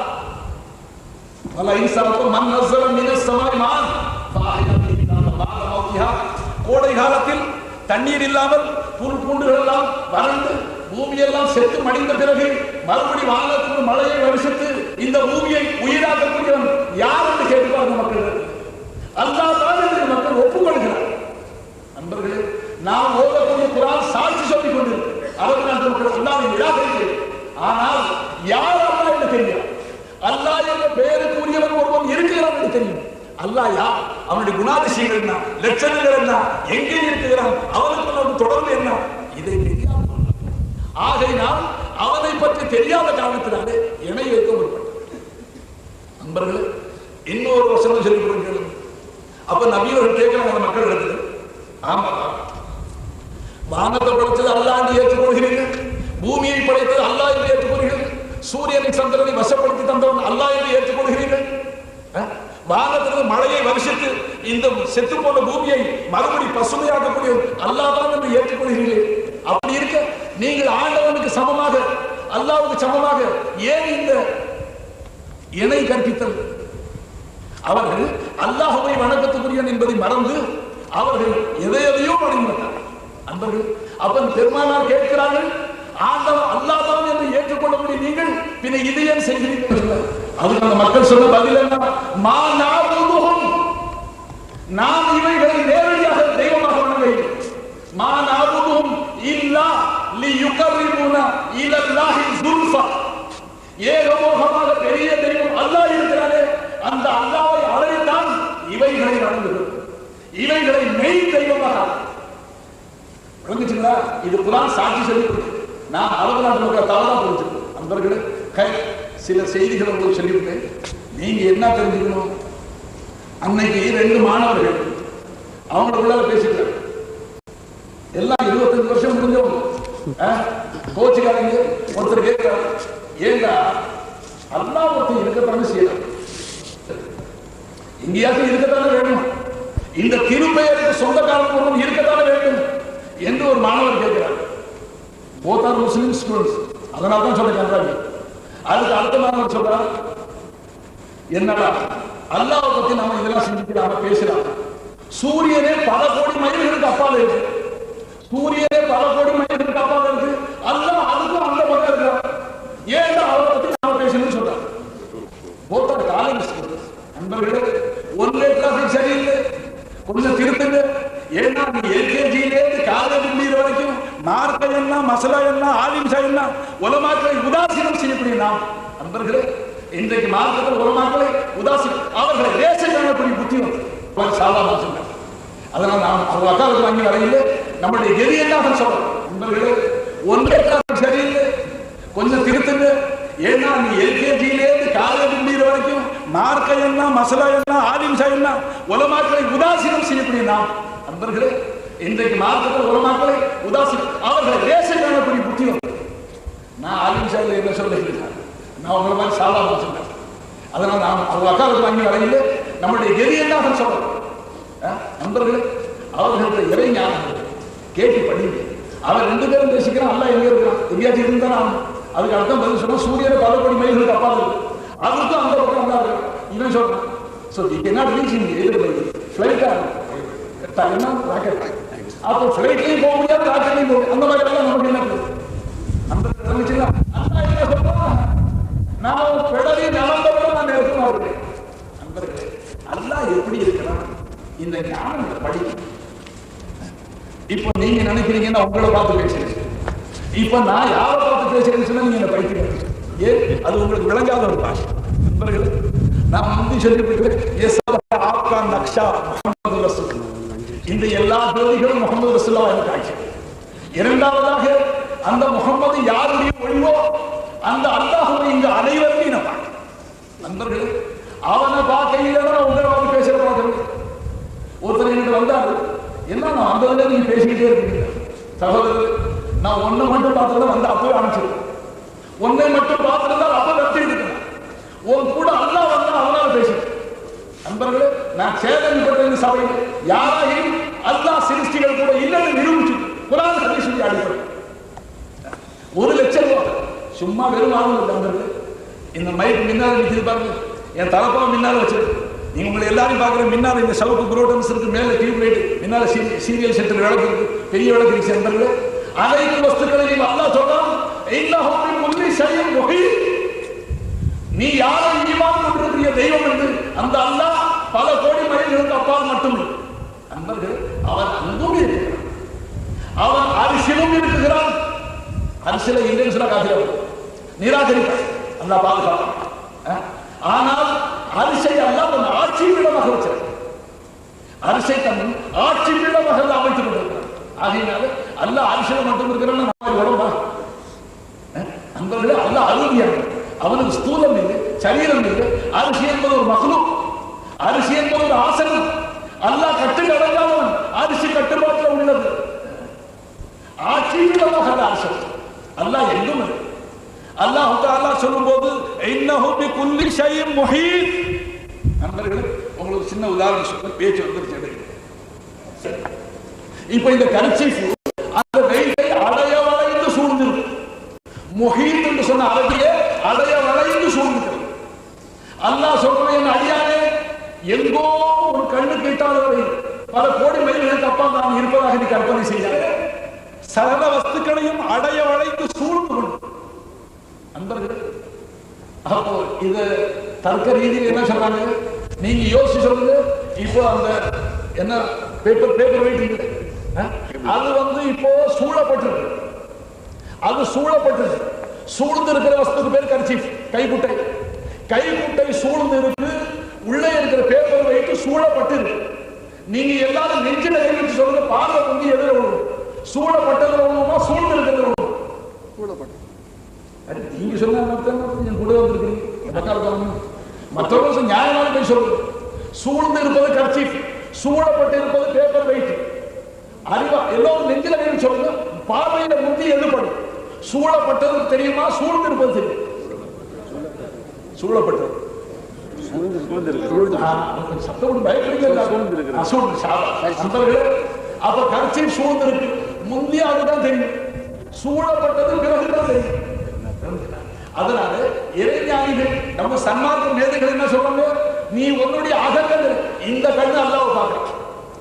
கோடை காலத்தில் தண்ணீர் இல்லாமல் புல் பூண்டுகள் எல்லாம் வறண்டு பூமியெல்லாம் செத்து மடிந்த பிறகு மறுபடி வானத்திற்கு மழையை வருஷத்து இந்த பூமியை உயிராக்கக்கூடியவன் யார் என்று கேட்கிறார்கள் மக்கள். அல்லாஹ் தான் என்று மக்கள் ஒப்புக்கொள்கிறார். நண்பர்களே, நாம் ஓதக்கூடிய குர்ஆன் சாட்சி சொல்லிக் கொண்டிருக்கிறது. அரபு நாட்டு மக்கள் அல்லாஹ்வை நிராகரிக்கிறது. ஆனால் யார் அல்லாஹ் என்று தெரியும். அல்லாஹ் என்ற பெயருக்குரியவன் ஒருவன் இருக்கிறான் என்று தெரியும். அல்லாஹ் யார், அவனுடைய குணாதிசயங்கள் என்ன, லட்சணங்கள் என்ன, எங்கே இருக்கிறான், அவனுக்கு ஒரு தொடர்பு என்ன, இதை தெரியாமல் ஆகையினால் அவனை பற்றி தெரியாத காரணத்தினாலே இணை வைக்க முற்பட்டார். நண்பர்களே, இன்னொரு வசனம் சொல்லிக் கொடுக்கிறது. அப்ப நபியவர்கள் கேட்கிறாங்க மக்கள் இடத்துல, ஆமா, வானத்தை படைத்தது அல்லாஹ் என்று ஏற்றுக்கொள்கிறீர்கள், பூமியை படைத்தது அல்லாஹ் என்று ஏற்றுக்கொள்கிறீர்கள், சூரியனை சந்திரனை வசப்படுத்தி தந்தவன் அல்லாஹ் என்று ஏற்றுக்கொள்கிறீர்கள், வானத்திலிருந்து மழையை வருஷத்து இந்த செத்து போன பூமியை மறுபடி பசுமையாக்கக்கூடிய அல்லாஹ் தான் என்று ஏற்றுக்கொள்கிறீர்கள். அப்படி இருக்க நீங்கள் ஆண்டவனுக்கு சமமாக, அல்லாஹ்வுக்கு சமமாக ஏன் இந்த இணை கற்பித்தல்? அவர்கள் அல்லாஹ்வை வணக்கத்துக்குரியவன் என்பதை மறந்து அவர்கள் எதையோ வணங்கினார்கள். அன்பர்கள், அப்பன் பெருமானார் கேட்கிறார்கள், ஆண்டவன் அல்லாஹ் தான் என்று ஏற்றுக்கொள்ளக்கூடிய நீங்கள் பின்ன இதை ஏன் செய்கிறீர்கள்? அதுக்கு அந்த மக்கள் சொன்ன பதில் என்ன? மா நஅபுதுஹும், நாம் இவைகளை நேரடியாக தெய்வமாக வணங்கவில்லை. மா நஅபுதுஹும் இல்லா லியுகர்ரிபுனா இலல்லாஹி ஸுல்ஃபா, ஏகமோகமாக பெரிய தெய்வம் அல்லாஹ் இருக்கிறாரே, அந்த அல்லாஹ்வை அடையத்தான் இவைகளை வணங்குகிறோம். இவைகளை மெய் தெய்வமாக வணங்குச்சுங்களா? இது குர்ஆன் சாட்சி சொல்லி நான் அரபு நாட்டு மக்கள் தவறா புரிஞ்சுக்கணும். நண்பர்களே, சில செய்திகளை உங்களுக்கு சொல்லிவிட்டேன். நீங்க என்ன தெரிஞ்சுக்கணும்? அன்னைக்கு 2 மாணவர்கள் அவங்களுக்குள்ள பேசிக்கிறாங்க. எல்லாம் 25 வருஷம் முடிஞ்சவங்க. கோச்சுக்காரங்க ஒருத்தர் கேட்கிறார், ஏண்டா அல்லாஹ் ஒருத்தர் இருக்கத்தானே செய்யறாங்க, எங்கேயாச்சும் இருக்கத்தானே வேணும், இந்த திருப்பெயருக்கு சொந்தக்காரன் ஒருவன் இருக்கத்தானே வேண்டும் என்று ஒரு மாணவர் கேட்கிறார். both are Muslim students, அதனால தான் சொல்ல சொல்றாங்க. அதுக்கு அடுத்த மாணவர் சொல்றார், என்னடா அல்லாஹ்வை பத்தி நாம இதெல்லாம் சிந்திக்கிறாம பேசலாம், சூரியனே பல கோடி மைல்களுக்கு அப்பால் இருக்கு, சூரியனே பல கோடி மைல்களுக்கு அப்பால் இருக்கு, அல்லாஹ் அதுக்கும் அந்த பக்கம் இருக்கிறார், ஏன்டா அவரை பத்தி நாம பேசணும்னு சொல்றாங்க. both are college students. நண்பர்களே, ஒன்றே கிளாஸ் சரியில்லை, கொஞ்சம் திருத்துங்க. ஏன்னா நீ எல்கேஜியிலேருந்து காலேஜ் முடிகிற வரைக்கும் மார்க்க என்ன, மசலா என்ன, ஆலிம்சா என்ன, உலமாக்களை உதாசீனம் செய்யக்கூடிய நாம் நண்பர்களே, இன்றைக்கு மார்க்கத்தில் உலமாக்களை உதாசீனம், அவர்களை ரேஷன் காணக்கூடிய புத்தி வந்து சாதாரண சொன்னார். அதனால் நாம் அவங்க அக்காவுக்கு வாங்கி வரையில் நம்முடைய கெதி என்ன சொல்றோம். நண்பர்களே, ஒன்றே கிளாஸ் சரியில்லை, கொஞ்சம் திருத்துங்க. ஏன்னா நீ எல்கேஜியிலேருந்து காலேஜ் முடிகிற வரைக்கும் மார்க்க என்ன, மசலா என்ன, ஆலிம்சா என்ன, உலமாக்களை உதாசீனம் செய்யக்கூடிய நாம் நண்பர்களே, இன்றைக்கு மார்க்கத்தில் உலமாக்களை உதாசீனம், அவர்களை ரேஷன் காணக்கூடிய புத்தி வந்து நான் ஆலிம்சாவில் என்ன சொல்லுகிறேன், நான் உங்களை மாதிரி சாதாரண சொன்னேன். அதனால் நாம் அவங்க அக்காவுக்கு வாங்கி வரையில் நம்முடைய கெதி என்ன சொல்றோம். நண்பர்களே, அவர்கள்ட்ட இறை ஞானம் கேட்டு படிங்க. அவன் 2 பேரும் பேசிக்கிறான், அல்லாஹ் எங்க இருக்கிறான், எங்கேயாச்சும் இருந்தான் ஆகணும். அதுக்கு அர்த்தம் பதில் சொன்னா சூரியனை பல கோடி மைல்களுக்கு அப்பால் இருக்கு, அதுக்கும் அந்த பக்கம் நல்லா இருக்கு. இவன் சொல்றான், ஸோ யூ கேனாட் ரீச் இன் எதிர் ஃபிளைட்டா என்ன ராக்கெட், அப்போ ஃபிளைட்லையும் போக முடியாது, ராக்கெட்லையும் போக, அந்த மாதிரி எல்லாம் நமக்கு என்ன அந்த தெரிஞ்சுங்களா? அல்லாஹ் என்ன சொல்றான், நான் பெடலி நடந்தவரை நான் நிறுத்தமா இருக்கேன். நண்பர்களே, அல்லாஹ் எப்படி இருக்கிறான், இந்த ஞானத்தை படிக்கும். இப்போ நீங்க நினைக்கிறீங்கன்னா உங்களை பார்த்து பேசுறீங்க, இப்ப நான் யாரை பார்த்து பேசுறேன்னு சொன்னா நீங்க என்ன படிக்கிறீங்க, ஏன் அது உங்களுக்கு விளங்காத ஒரு பாஷை. நண்பர்களே, நான் முந்தி சொல்லிவிட்டு நக்ஷா முஹம்மது ரசூல், இந்த எல்லா ஜோதிகளும் முகமது ரசூலுல்லாஹ் எனக்கு காட்சி. இரண்டாவதாக அந்த முகமது யாருடைய ஒளிவோ அந்த அல்லாஹ்வை இங்கு அனைவருமே நான் பார்க்கிறேன். பார்த்துருந்தா வந்து அப்பவே அனுப்பிச்சிருக்க. ஒன்னை மட்டும் பார்த்திருந்தால் அப்ப வெற்றி இருக்கிறான். உன் கூட அல்லாஹ் வந்தா அவனால பேசிட்டு. நண்பர்களே, நான் சேதம் பட்ட இந்த சபையில் யாரையும் அல்லாஹ் சிருஷ்டிகள் கூட இல்லைன்னு நிரூபிச்சு குர்ஆன் ஹதீஸ் அடிப்படை 1 லட்சம் ரூபாய் சும்மா வெறும் ஆளுங்க. நண்பர்களே, இந்த மைக் முன்னால நிற்கிறது பாருங்க, என் தலைப்பா முன்னால வச்சிருக்கு. நீங்க உங்களை எல்லாரும் பாக்குற முன்னால இந்த சவுக்கு புரோட்டன்ஸ் இருக்கு, மேல டியூப் லைட், முன்னால சீரியல் சென்டர் விளக்கு இருக்கு, பெரிய விளக்கு இருக்கு. நண்பர்களே, அனைத்து வஸ்துக்களை நீங்க அல்லாஹ் சொல்றான், இன்னஹு பிகுல்லி ஷைஇன் முஹீத். நீ யாரை ஈமான் கொண்டிருக்கிற தெய்வம் என்று அந்த அல்லாஹ் பல கோடி மைல்களுக்கு அப்பால் மட்டும் நண்பர்கள் அவன் அங்கும் இருக்கிறான், அவன் அரிசிலும் இருக்கிறான். அரிசில இல்லைன்னு சொல்ல காத்திரம் நிராகரிப்பான், அல்லாஹ் பாதுகாப்பான். ஆனால் அரிசை அல்லாஹ் தன் ஆட்சி பீடமாக வச்சிருக்கிறான். அரிசை தன் ஆட்சி பீடமாக அமைத்துக் கொண்டிருக்கிறான். ஆகையினால அல்லாஹ் அரிசில மட்டும் இருக்கிறான்னு நம்ம உடம்பா நண்பர்களே, அல்லாஹ் அருளியாக அவனுக்கு ஸ்தூலம் இல்லை, சரீரம் இல்லை. அரிசி என்பது ஒரு மக்லூக், அரிசி என்பது ஒரு ஆசனம். அல்லாஹ் கட்டுக்கு அடங்காதவன், அரிசி கட்டுப்பாட்டில் உள்ளது. ஆட்சியிடமாக ஆசனம் அல்லாஹ் எங்கும் இல்லை. அல்லாஹ் தஆலா சொல்லும்போது இன்னஹு பிகுல்லி ஷைஇன் முஹீத். நண்பர்களே, உங்களுக்கு சின்ன உதாரணம் சொல்ல பேச்சு வந்துருச்சு. இப்போ இந்த கர்ச்சீஃப் அந்த வெயிலை அடைய வளைந்து சூழ்ந்திருக்கு. முஹீத் என்று சொன்ன அரபியே அடைய வளைந்து சூழ்ந்திருக்கு. அல்லாஹ் சொல்றேன், அடியானே, எங்கோ ஒரு கண்ணுக்கு எட்டாத வரை பல கோடி மைல்களுக்கு அப்பால் நான் இருப்பதாக நீ கற்பனை செய்யாத. சகல வஸ்துக்களையும் அடைய வளைந்து சூழ்ந்து கொண்டு நண்பர்கள். அப்போ இது தர்க்க ரீதியில் என்ன சொல்றாங்க, நீங்க யோசிச்சு சொல்லுங்க. இப்போ அந்த என்ன பேப்பர் வெயிட் அது இப்போ சூழப்பட்டிருக்கு. அது சூழப்பட்டிருக்கு. சூழ்ந்து இருக்கிற வஸ்துக்கு பேர் கர்ச்சீஃப், கைக்குட்டை. கைக்குட்டை சூழ்ந்து இருக்கு, உள்ளே இருக்கிற பேப்பர் வெயிட் சூழப்பட்டு இருக்கு. நீங்க எல்லாரும் நெஞ்சில கைவிட்டு சொல்லுங்க, பார்வை வந்து எதிர விழுவும். சூழப்பட்டதுல விழுவுமா, சூழ்ந்து இருக்கிறது விழுவும்? சூழப்பட்டு. நீங்க சொன்ன கூட வந்திருக்கீங்க. மற்றவர்கள் நியாயமான போய் சொல்லுங்க. சூழ்ந்து இருப்பது கர்ச்சீஃப், சூழப்பட்டு இருப்பது பேப்பர் வெயிட். அறிவா எல்லோரும் நெஞ்சில கைவிட்டு சொல்லுங்க, பார்வையில முந்தி எதிர்படும். சூழப்பட்டது தெரியுமா, சூழ்ந்து இருப்பது தெரியும்? சூழப்பட்டது சத்தம் பயப்படுங்க. அப்ப கர்ச்சீஃப் சூழ்ந்து இருக்கு, முந்தைய அதுதான் தெரியும். சூழப்பட்டது பிறகுதான் தெரியும். அதனால இறைஞானிகள் நம்ம சன்மார்க்க மேதைகள் என்ன சொல்றாங்க, நீ உன்னுடைய அகங்கள் இந்த கண்ணு அல்லாஹ்வை பார்க்க.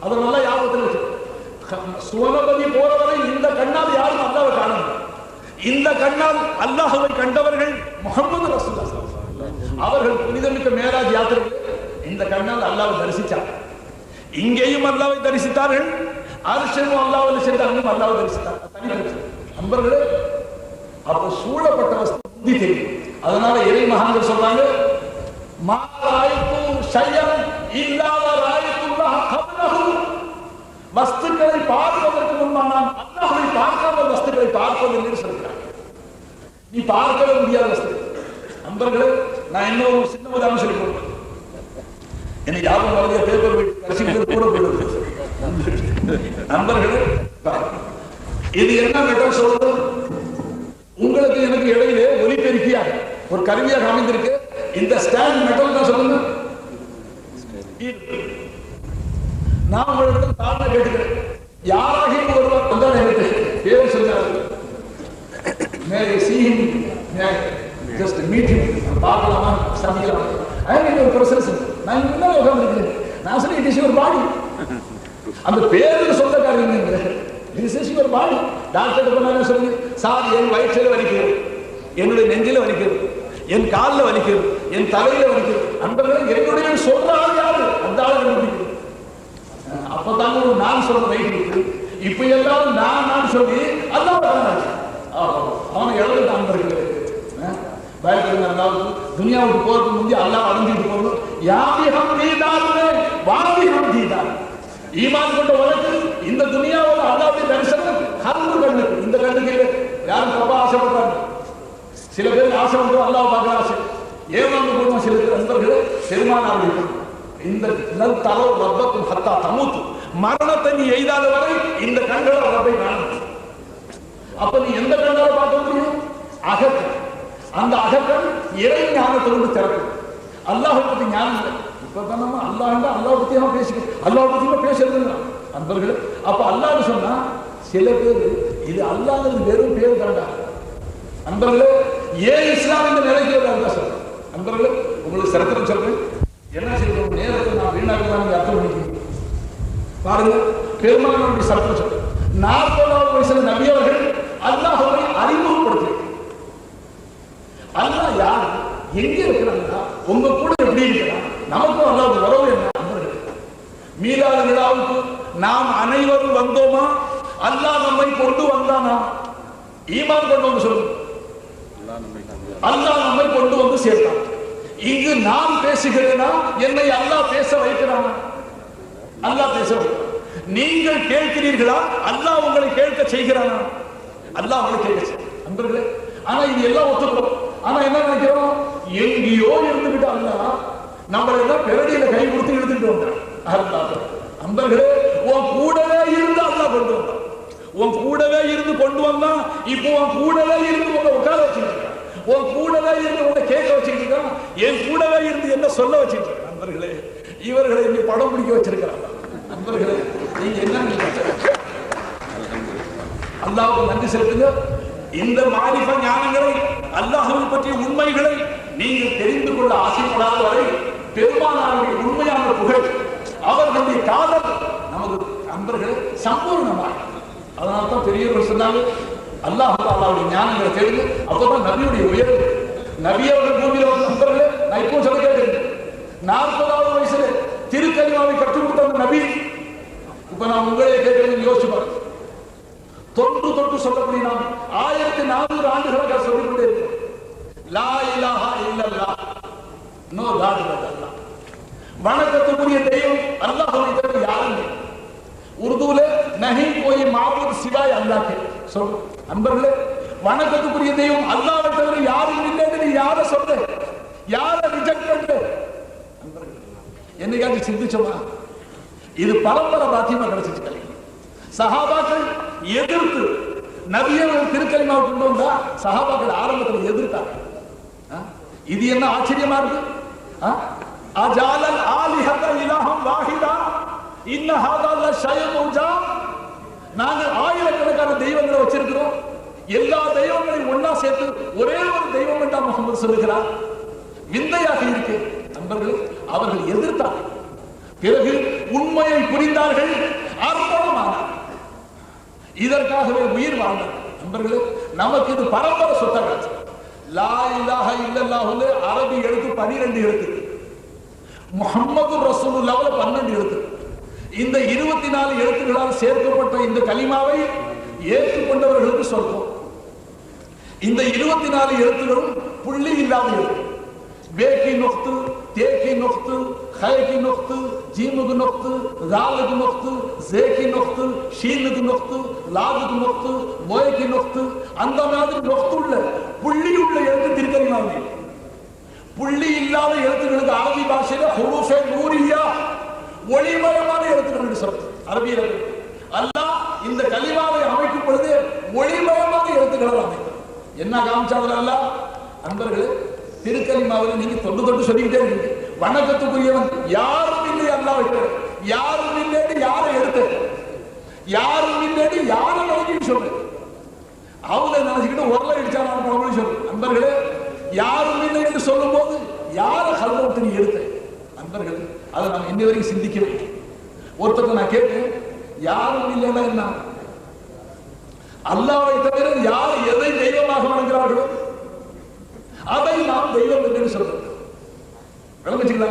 அதை நல்லா ஞாபகத்தில் வச்சு, சுவனபதி போறவரை இந்த கண்ணால் யாரும் அல்லாஹ்வை காண. இந்த கண்ணால் அல்லாஹ்வை கண்டவர்கள் முஹம்மது ரசூலுல்லாஹ் அவர்கள் புனிதமிக்க மேராஜ் யாத்திரை இந்த கண்ணால் அல்லாஹ்வை தரிசித்தார்கள். இங்கேயும் அல்லாஹ்வை தரிசித்தார்கள், அர்ஷும் அல்லாஹ்வை சென்றார்கள், அல்லாஹ்வை தரிசித்தார்கள். நண்பர்களே, அப்ப சூழப்பட்ட வஸ்து புத்தி தெரியும். அதனால இறை மகான்கள் சொல்றாங்க, வஸ்துக்களை பார்ப்பதற்கு முன்பாக நாம் அல்லாஹ்வை பார்க்காத வஸ்துக்களை பார்ப்பது என்று சொல்கிறார். நீ பார்க்கவே முடியாத வஸ்து. நண்பர்களே, நான் இன்னொரு சின்ன உதாரணம் சொல்லி கொடுப்பேன். எனக்கு யாரும் நிறைய பேப்பர் கூட போயிடுது. நண்பர்களே, இது என்ன மெட்டல் சொல்றது, உங்களுக்கு எனக்கு இடையிலே ஒலிபெருக்கியாக ஒரு கருவியாக அமைந்திருக்கு. இந்த ஸ்டாண்ட் மெட்டல் தான் சொல்லுங்க. நான் உங்களிடத்தில் தாழ்ந்த கேட்டுக்கிறேன், யாராக ஒருவர் வந்தால் எனக்கு பேர் சொன்னார், ஜஸ்ட் மீட்டிங் பார்க்கலாமா, சந்திக்கலாமா, ஒரு ப்ரொசஸ். நான் முன்னாடி உட்கார்ந்துருக்கேன். நான் சொல்லி இட் இஸ் யுவர் பாடி. அந்த பேருக்கு சொந்தக்காரங்க, this is your body. Doctor பண்ணாங்க சொல்லுங்க, சார் என் வயிற்றில் வலிக்கிறது, என்னுடைய நெஞ்சில வலிக்கிறது, என் காலில் வலிக்கிறது, என் தலையில வலிக்கிறது. நண்பர்கள், என்னுடைய சொல்ற ஆள் யாரு? அந்த ஆள் கண்டுபிடிக்கிறது. அப்பதாங்க நான் சொல்ற வயிற்று இருக்கு. இப்ப எல்லாரும் நான் சொல்லி அல்லாஹ் அவனை எழுத நண்பர்கள் பயப்படுங்க. அல்லாவுக்கு துனியாவுக்கு போறதுக்கு முந்தைய அல்லாஹ் அடைஞ்சிட்டு போகணும். யாபிகம் தீதாருமே வாபிகம் தீதார். ஈமான் கொண்ட உலகு இந்த துனியாவில் அல்லாஹ்வுடைய தரிசனம் கண்ணு கண்ணுக்கு. இந்த கண்ணுக்கு யாரும் தப்பா ஆசைப்படுறாங்க. சில பேர் ஆசை வந்து அல்லாஹ் பார்க்க ஆசை ஏமாந்து போடுவோம். சில பேர் நண்பர்கள் பெருமானார் இந்த தலோ ரப்பத்தும் ஹத்தா தமுத்து, மரணத்தை நீ எய்தாத வரை இந்த கண்களை ரப்பை காணும். அப்ப நீ எந்த கண்ணால பார்க்க முடியும்? அகக்கண். அந்த அகக்கண் இறை ஞானத்திலிருந்து திறக்கும். அல்லாஹை பத்தி ஞானம் இல்லை. இப்ப நம்ம அல்லாஹ் பத்தியா பேசிக்கிறோம், அல்லாஹ் பத்தியா பேசுறது அன்பர்களே. அப்ப அல்லாஹ் சொன்னா சில பேர் இது அல்லாஹ்ங்கிறது வெறும் பேர் தாண்டா அன்பர்களே. ஏன் இஸ்லாம் இந்த நிலைக்கு அல்லா சொல்றேன் அன்பர்களே. உங்களுக்கு சரித்திரம் சொல்றேன். என்ன செய்யணும்? நேரத்தை நான் வீணாக்கலாம் அர்த்தம் பண்ணிக்கிறேன் பாருங்க. பெருமானுடைய சரித்திரம் சொல்றேன். 40வது வயசுல நபி அவர்கள் அல்லாஹ்வை அறிமுகப்படுத்தி, அல்லாஹ் யார், எங்க இருக்கிறாங்க, உங்க கூட எப்படி இருக்கிறான், நமக்கும் அல்லாஹ் உறவு என்ன? மீலாது விழாவுக்கு நாம் அனைவரும் வந்தோமா? அல்லாஹ் நம்மை கொண்டு வந்தானா? ஈமான் கொண்டு வந்து சொல்லுங்க. அல்லாஹ் நம்மை கொண்டு வந்து சேர்த்தான். இங்கு நான் பேசுகிறேனா, என்னை அல்லாஹ் பேச வைக்கிறானா? அல்லாஹ் பேச வைக்கிறான். நீங்கள் கேட்கிறீர்களா, அல்லாஹ் உங்களை கேட்க செய்கிறானா? அல்லாஹ் உங்களை கேட்க செய்ய அன்பர்களே. ஆனா இது எல்லாம் ஒத்துக்கிறோம். ஆனா என்ன நினைக்கிறோம்? எங்கேயோ இருந்துகிட்டு அல்லாஹ் நம்மளை எல்லாம் பெரடியில கை கொடுத்து எடுத்துட்டு வந்தான். அன்பர்களே, உன் கூடவே இருந்து அல்லாஹ் கொண்டு வந்தான். உன் கூடவே இருந்து கொண்டு வந்தான். இப்போ உன் கூடவே இருந்து உங்களை உட்கார வச்சுட்டு இருக்கான். உன் கூடவே இருந்து உங்களை கேட்க வச்சுட்டு இருக்கான். என் கூடவே இருந்து என்ன சொல்ல வச்சுட்டு இருக்கான். அன்பர்களே, இவர்களை இங்க படம் பிடிக்க வச்சிருக்கிறாங்க. அன்பர்களே, நீங்க என்ன அல்லாஹ்வுக்கு நன்றி செலுத்துங்க. இந்த மாரிஃபா ஞானங்களை, அல்லாஹ்வை பற்றிய உண்மைகளை நீங்கள் தெரிந்து கொள்ள ஆசைப்படாத வரை பெருமானாருடைய உண்மையான புகழ், அவர்களுடைய காதல் நமது அன்பர்கள் சம்பூர்ணமாக. அதனால தான் பெரியவர்கள் சொன்னாங்க, அல்லாஹ்வுடைய ஞானங்களை தெரிந்து அப்பதான் நபியுடைய உயர்வு. நபி அவர்கள் பூமியில வந்து நண்பர்களே, நான் இப்போ சொல்ல கேட்டேன், 40வது வயசுல திருக்கலிமாவை கற்றுக் கொடுத்த அந்த நபி, இப்ப நான் உங்களே கேட்கிறேன், யோசிச்சு பாருங்க. தொன்று சொல்லக்கூடிய நாம் 1400 ஆண்டுகளாக சொல்லிக் கொண்டே இருக்கிறோம். லா இலாஹா இல்லல்லாஹ், நோ காட் பட் அல்லாஹ். வணக்கத்துக்குரிய தெய்வம் அல்லாஹ்வை தவிர யாரும் இல்லை. உருதுல நஹி கோய் மாபூத் சிவாய் அல்லாஹ் கே சொல். அன்பர்களே, வணக்கத்துக்குரிய தெய்வம் அல்லாஹ்வை தவிர யாரும் இல்லைன்னு யாரை சொல்ற, யாரை ரிஜெக்ட் பண்ற? அன்பர்களே, என்னைக்காச்சும் சிந்திச்சோமா? இது பரம்பரை பாக்கியமா கிடைச்சிச்சு. சஹாபாக்கள் எதிர்த்து நபியை திருக்கலிமாவை கொண்டு வந்தா சஹாபாக்கள் ஆரம்பத்தில் எதிர்த்தாங்க. இது என்ன ஆச்சரியமா இருக்கு? அஜாலல் ஆலிஹத இலாஹம் வாஹிதா இன்ன ஹாதா லஷைஉன் உஜாப். நாங்க ஆயிரக்கணக்கான தெய்வங்களை வச்சிருக்கிறோம். எல்லா தெய்வங்களையும் ஒன்னா சேர்த்து ஒரே ஒரு தெய்வம் என்றா முகமது சொல்லுகிறார். விந்தையாக இருக்கு நண்பர்கள். அவர்கள் எதிர்த்தார்கள். பிறகு உண்மையை புரிந்தார்கள், அர்ப்பணமானார்கள். இதற்காகவே உயிர் வாழ்ந்தார். நண்பர்களே, நமக்கு இது பரம்பரை சொத்தராஜ். லா இலாஹ இல்லல்லாஹுல அரபி எழுத்து 12 எழுத்து, முஹம்மது ரசூலுல்லாஹ்ல 12 எழுத்து. இந்த 24 எழுத்துக்களால் சேர்க்கப்பட்ட இந்த கலிமாவை ஏற்றுக்கொண்டவர்களுக்கு சொர்க்கம். இந்த 24 எழுத்துகளும் புள்ளி இல்லாத எழுத்து. பேக்கி நொக்து, தேக்கி நொக்து, ஹைகி நொக்து, ஜீமுகு நொக்து, ராலுகு நொக்து, ஜேகி நொக்து, ஷீனுகு நொக்து, லாகுகு நொக்து, மொயகி நொக்து, அந்த மாதிரி நொக்து உள்ள புள்ளி உள்ள எழுத்து திருக்கலிமாவே. புள்ளி இல்லாத எழுத்துக்களுக்கு அரபி பாஷையில ஹுரூஃபே நூரியா, ஒளிமயமான எழுத்துக்கள் என்று சொல்றது அரபியில். அல்லாஹ் இந்த கலிமாவை அமைக்கும் பொழுது ஒளிமயமான எழுத்துக்களை அமைக்கும். என்ன காமிச்சாங்க அல்லாஹ்? அன்பர்களே, திருக்கலிமாவில் நீங்க தொட்டு சொல்லிக்கிட்டே இருக்கீங்க. வணக்கத்துக்குரியவன் யாரும் இல்லை அல்லாஹ், யாரும் இல்லைன்னு யாரை எடுத்து, யாரும் இல்லைன்னு யாரை நினைக்கிட்டு சொல்லு. அவங்க நினைச்சுக்கிட்டு உரலை அடிச்சாலும் சொல்லு. நண்பர்களே, யாரும் இல்லை என்று சொல்லும் போது யாரை கல்வத்து நீ எடுத்த? நண்பர்களே, அதை நாம் இன்ன வரைக்கும் சிந்திக்கவே. ஒருத்தருக்கு நான் கேட்டேன், யாரும் இல்லைன்னா என்ன? அல்லாஹ்வை தவிர யார் எதை தெய்வமாக வணங்குகிறார்களோ அதை நாம் தெய்வம் என்று சொல்றோம். விளங்குச்சுங்களா?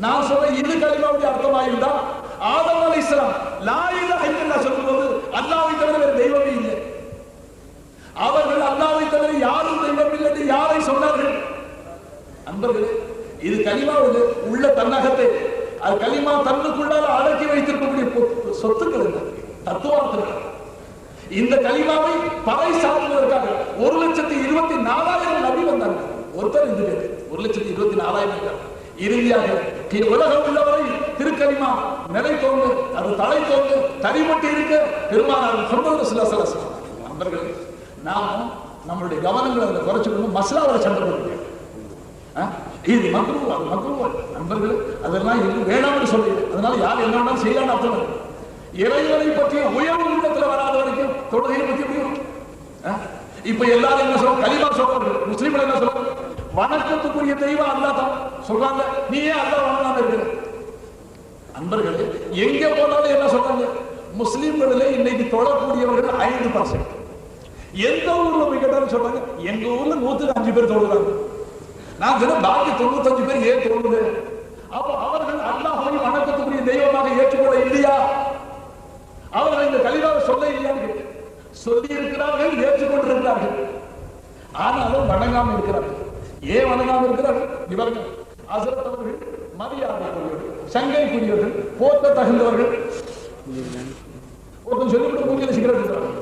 நான் சொல்ற இது கலிமாவுடைய அர்த்தமாயிருந்தா ஆதம் அலைஹிஸ்ஸலாம் லா இலாஹ இல்லல்லாஹ் சொல்லும்போது அல்லாஹ்வை தவிர வேறு தெய்வமே இல்லை. அவர்கள் அல்லாஹ்வை தவிர யாரும் தெய்வம் இல்லை என்று யாரை சொன்னார்கள்? அன்பர்களே, இது கலிமாவுல உள்ள தன்னகத்தை, அது கலிமா தன்னுக்குள்ளால அடக்கி வைத்திருக்கக்கூடிய சொத்துக்கள் என்ன, தத்துவார்த்தங்கள். இந்த கலிமாவை பறை சார்ந்ததற்காக 1,24,000 நபி வந்தாங்க. ஒருத்தர் இந்த பேர் 1,24,000. இறுதியாக உலகம் உள்ளவரை திருக்கலிமா நிலை தோன்று, அது தலை தோன்று தனிமட்டி இருக்க பெருமானார் முஹம்மது ஸல்லல்லாஹு அலைஹி வஸல்லம். நண்பர்களே, நாமும் நம்மளுடைய கவனங்களை அதை குறைச்சிக்கணும். மசாலாவில் சண்டை போட்டு இது மக்ரூ, அது மக்ரூ நண்பர்கள், அதெல்லாம் இது வேணாம்னு சொல்லி, அதனால யார் என்ன வேணாலும் செய்யலான்னு அர்த்தம். இறைவனை பற்றிய உயர்வு இடத்துல வராத வரைக்கும் தொழுகையை பற்றி முடியும். இப்ப எல்லாரும் என்ன சொல்றாங்க? கலிமா சொல்றாங்க. முஸ்லீம்கள் என்ன சொல்றாங்க? வணக்கத்துக்குரிய தெய்வம் அல்லாஹ் தான் சொல்றாங்க. நீ ஏன் அல்லாஹ் வணங்காம இருக்கிற? அன்பர்களே, எங்க போனாலும் என்ன சொல்றாங்க? முஸ்லீம்களிலே இன்னைக்கு தொழக்கூடியவர்கள் 5%. எந்த ஊர்ல போய் கேட்டாலும் சொல்றாங்க, எங்க ஊர்ல 105 பேர் தொழுறாங்க. நான் சொன்ன பாக்கி 95 பேர் ஏன் தொழுது? அப்ப அவர்கள் அல்லாஹ்வை வணக்கத்துக்குரிய தெய்வமாக ஏற்றுக்கொள்ள இல்லையா? அவர்கள் இந்த கலிமாவை சொல்ல இல்லையான்னு சொல்லி இருக்கிறார்கள், ஏற்றுக்கொண்டிருக்கிறார்கள். ஆனாலும் வணங்காம இருக்கிறார்கள். ஏன் வணங்காம இருக்கிறார்கள்? இவர்கள் ஹஸரத் அவர்கள் மரியாதைக்குரியவர்கள், சங்கைக்குரியவர்கள், போற்ற தகுந்தவர்கள். ஒருத்தன் சொல்லிவிட்டு மூங்கில சிகரெட் இருக்கிறார்கள்.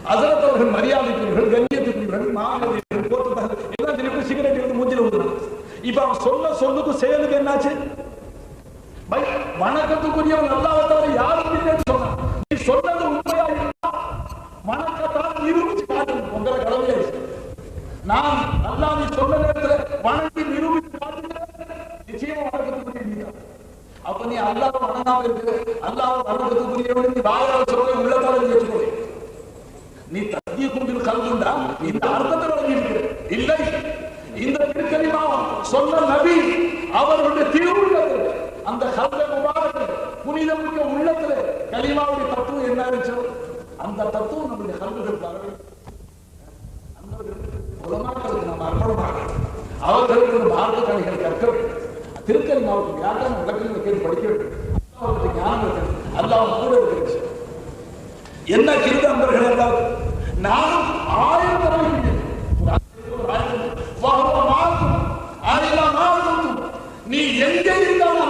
ஹஸரத் அவர்கள் மரியாதைக்குரியவர்கள், கண்ணியத்துக்குரியவர்கள், மாணவர்கள், போற்ற தகுந்த எல்லாம் சொல்லிவிட்டு சிகரெட் எடுத்து மூஞ்சில ஊதுறாங்க. இப்ப அவன் சொல்லுக்கு செயலுக்கு என்னாச்சு? வணக்கத்துக்குரியவன் அல்லாஹ்வை தவிர யாரும் இல்லைன்னு சொன்னான். நீ சொன்னது உண்மையா இருந்தா வணக்கத்தால் நிரூபிச்சு காட்டுங்க. உங்களை கடமையாச்சு. நான் அல்லாஹ்வை சொன்ன நேரத்தில் வணங்கி நிரூபித்து காட்டுகிறேன். நிச்சயமா வணக்கத்துக்குரிய. அப்ப நீ அல்லாஹ்வை வணங்காம இருக்கு. அல்லாஹ்வை வணக்கத்துக்குரியவன் நீ வாயால் சொல்ல உள்ளத்தால ஏற்றுக்கொள். நீ தத்திய கொண்டு கலந்துண்டா இந்த அர்த்தத்தை வழங்கி இருக்கிற இல்லை. இந்த திருக்கலிமா சொன்ன நபி அவர்களுடைய திருவுள்ளத்தில், அந்த கல்வ முபாரக் புனிதமிக்க உள்ளத்துல கலிமாவுடைய தத்துவம் என்ன இருந்துச்சோ அந்த தத்துவம் நம்முடைய கல்விகள் வர வேண்டும். உலமாக்களுக்கு நம்ம அர்ப்பணமாக அவர்களுக்கு மார்க்க கலைகள் கற்க வேண்டும். திருக்கலிமாவுக்கு வியாக்கரண விளக்கங்களை கேட்டு படிக்க வேண்டும். அவர்களுக்கு ஞானம் இருக்கிறது. அல்லாஹ் கூட இருக்கிறது. என்ன கிருத அன்பர்கள் எல்லாம் நானும் 1000 தடவை நீ எங்க இருந்தாலும்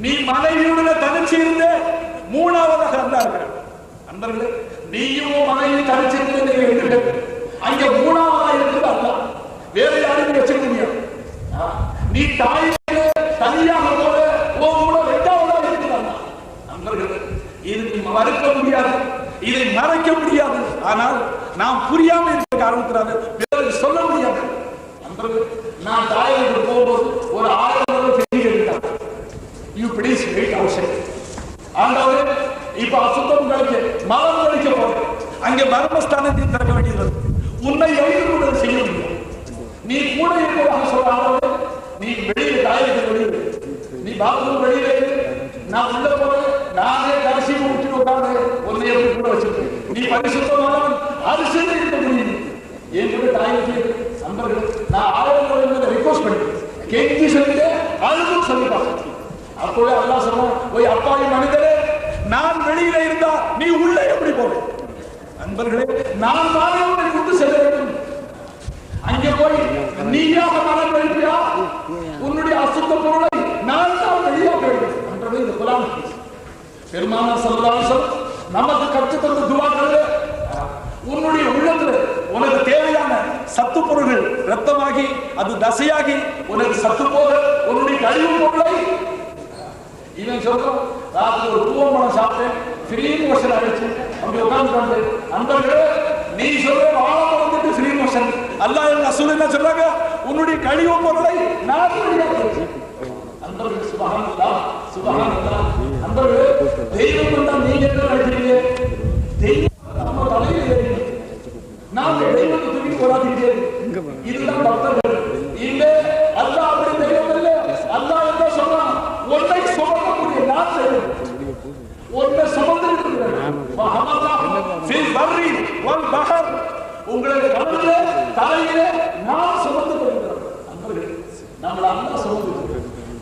நீ மனைவியுடைய தனிச்சு இருந்த 3ஆவதாக இருந்தார்கள். அன்பர்களே, நீயும் மனைவி தனிச்சு இருந்த அங்க 3ஆவதாக இருக்கிறது அல்ல. வேற யாரும் வச்சுக்க முடியாது. நீ தாயிலே தனியாக போல 2ஆவதாக இருக்கிறது. அன்பர்களே, இது நீ மறுக்க முடியாது, இதை மறைக்க முடியாது. ஆனால் நாம் புரியாம இருக்க காரணத்தினால வேறு சொல்ல முடியாது. நான் தாயிற்கு போகும்போது ஒரு 1000 செய்தி கேட்டாங்க. You please wait outside. ஆண்டவரே, இப்ப அசுத்தம் கழிக்க மலம் கழிக்க போறேன். அங்கே மர்மஸ்தானத்தை திறக்க வேண்டியது. உன்னை எழுதி செய்ய முடியும். நீ கூட இருப்பதாக சொல்ற ஆண்டவரே, நீ வெளியில தாயிற்கு வெளியில, நீ பாத்ரூம் வெளியில, நான் உள்ள போறேன். நானே கடைசி முடிச்சு உட்கார்ந்து உன்னை எப்படி கூட வச்சிருக்கேன். நீ பரிசுத்தமானவன், அரிசி இருக்க முடியும். என் கூட தாயிற்கு அன்பர்கள் நான் 1000 ரிக்வெஸ்ட் பண்ணேன். கெஞ்சி சொல்லிட்டு அழுதும் சொல்லிட்டான். அப்போவே அல்லாஹ் சொன்னான், ஓய் அப்பாவி மனிதரே, நான் வெளியில இருந்தா நீ உள்ளே எப்படி போவேன்? அன்பர்களே, நான் மாணவனை கொண்டு செல்ல வேண்டும். அங்கே போய் நீயாக மனம் கழிப்பியா? உன்னுடைய அசுத்த பொருளை நான் தான் வெளியாக வேண்டும் என்றது இந்த குர்ஆன். பெருமானார் ஸல்லல்லாஹு அலைஹி வஸல்லம் நமக்கு கற்றுத் தந்த துஆக்கள், உன்னுடைய உள்ளத்துல உனக்கு தேவையான சத்து பொருள்கள் ரத்தமாகி அது தசையாகி உனக்கு சத்து போக உன்னுடைய கழிவு பொருளை இவன் சொல்றான். ராத்திரி ஒரு பூவம்பழம் சாப்பிட்டேன், ஃப்ரீ மோஷன் ஆயிடுச்சு. அப்படி உட்கார்ந்து அன்பர்களே, நீ சொல்ற வாழை வந்துட்டு ஃப்ரீ மோஷன். அல்லாஹ் ரசூல் என்ன சொல்றாங்க? உன்னுடைய கழிவு பொருளை நான் அன்பர்கள் சுப்ஹானல்லாஹ் சுப்ஹானல்லாஹ். அன்பர்களே, தெய்வம் வந்தா நீங்க என்ன நினைக்கிறீங்க? தெய்வம் நம்ம தலையில ஏறி நாம் தெய்வத்தை தூக்கி போராடிட்டே இதுதான் பக்தர்கள். இல்ல அல்லாஹ் அப்படி தெய்வம் இல்ல. அல்லாஹ் என்ன சொல்றான்? ஒன்றை சுமக்கக்கூடிய நான் தெய்வம். ஒன்றை சுமந்திருக்கிறேன். உங்களுடைய கடவுளே தலையிலே நான் சுமந்து கொள்கிறேன். அன்பர்களே, நம்மள அல்லாஹ் சுமந்து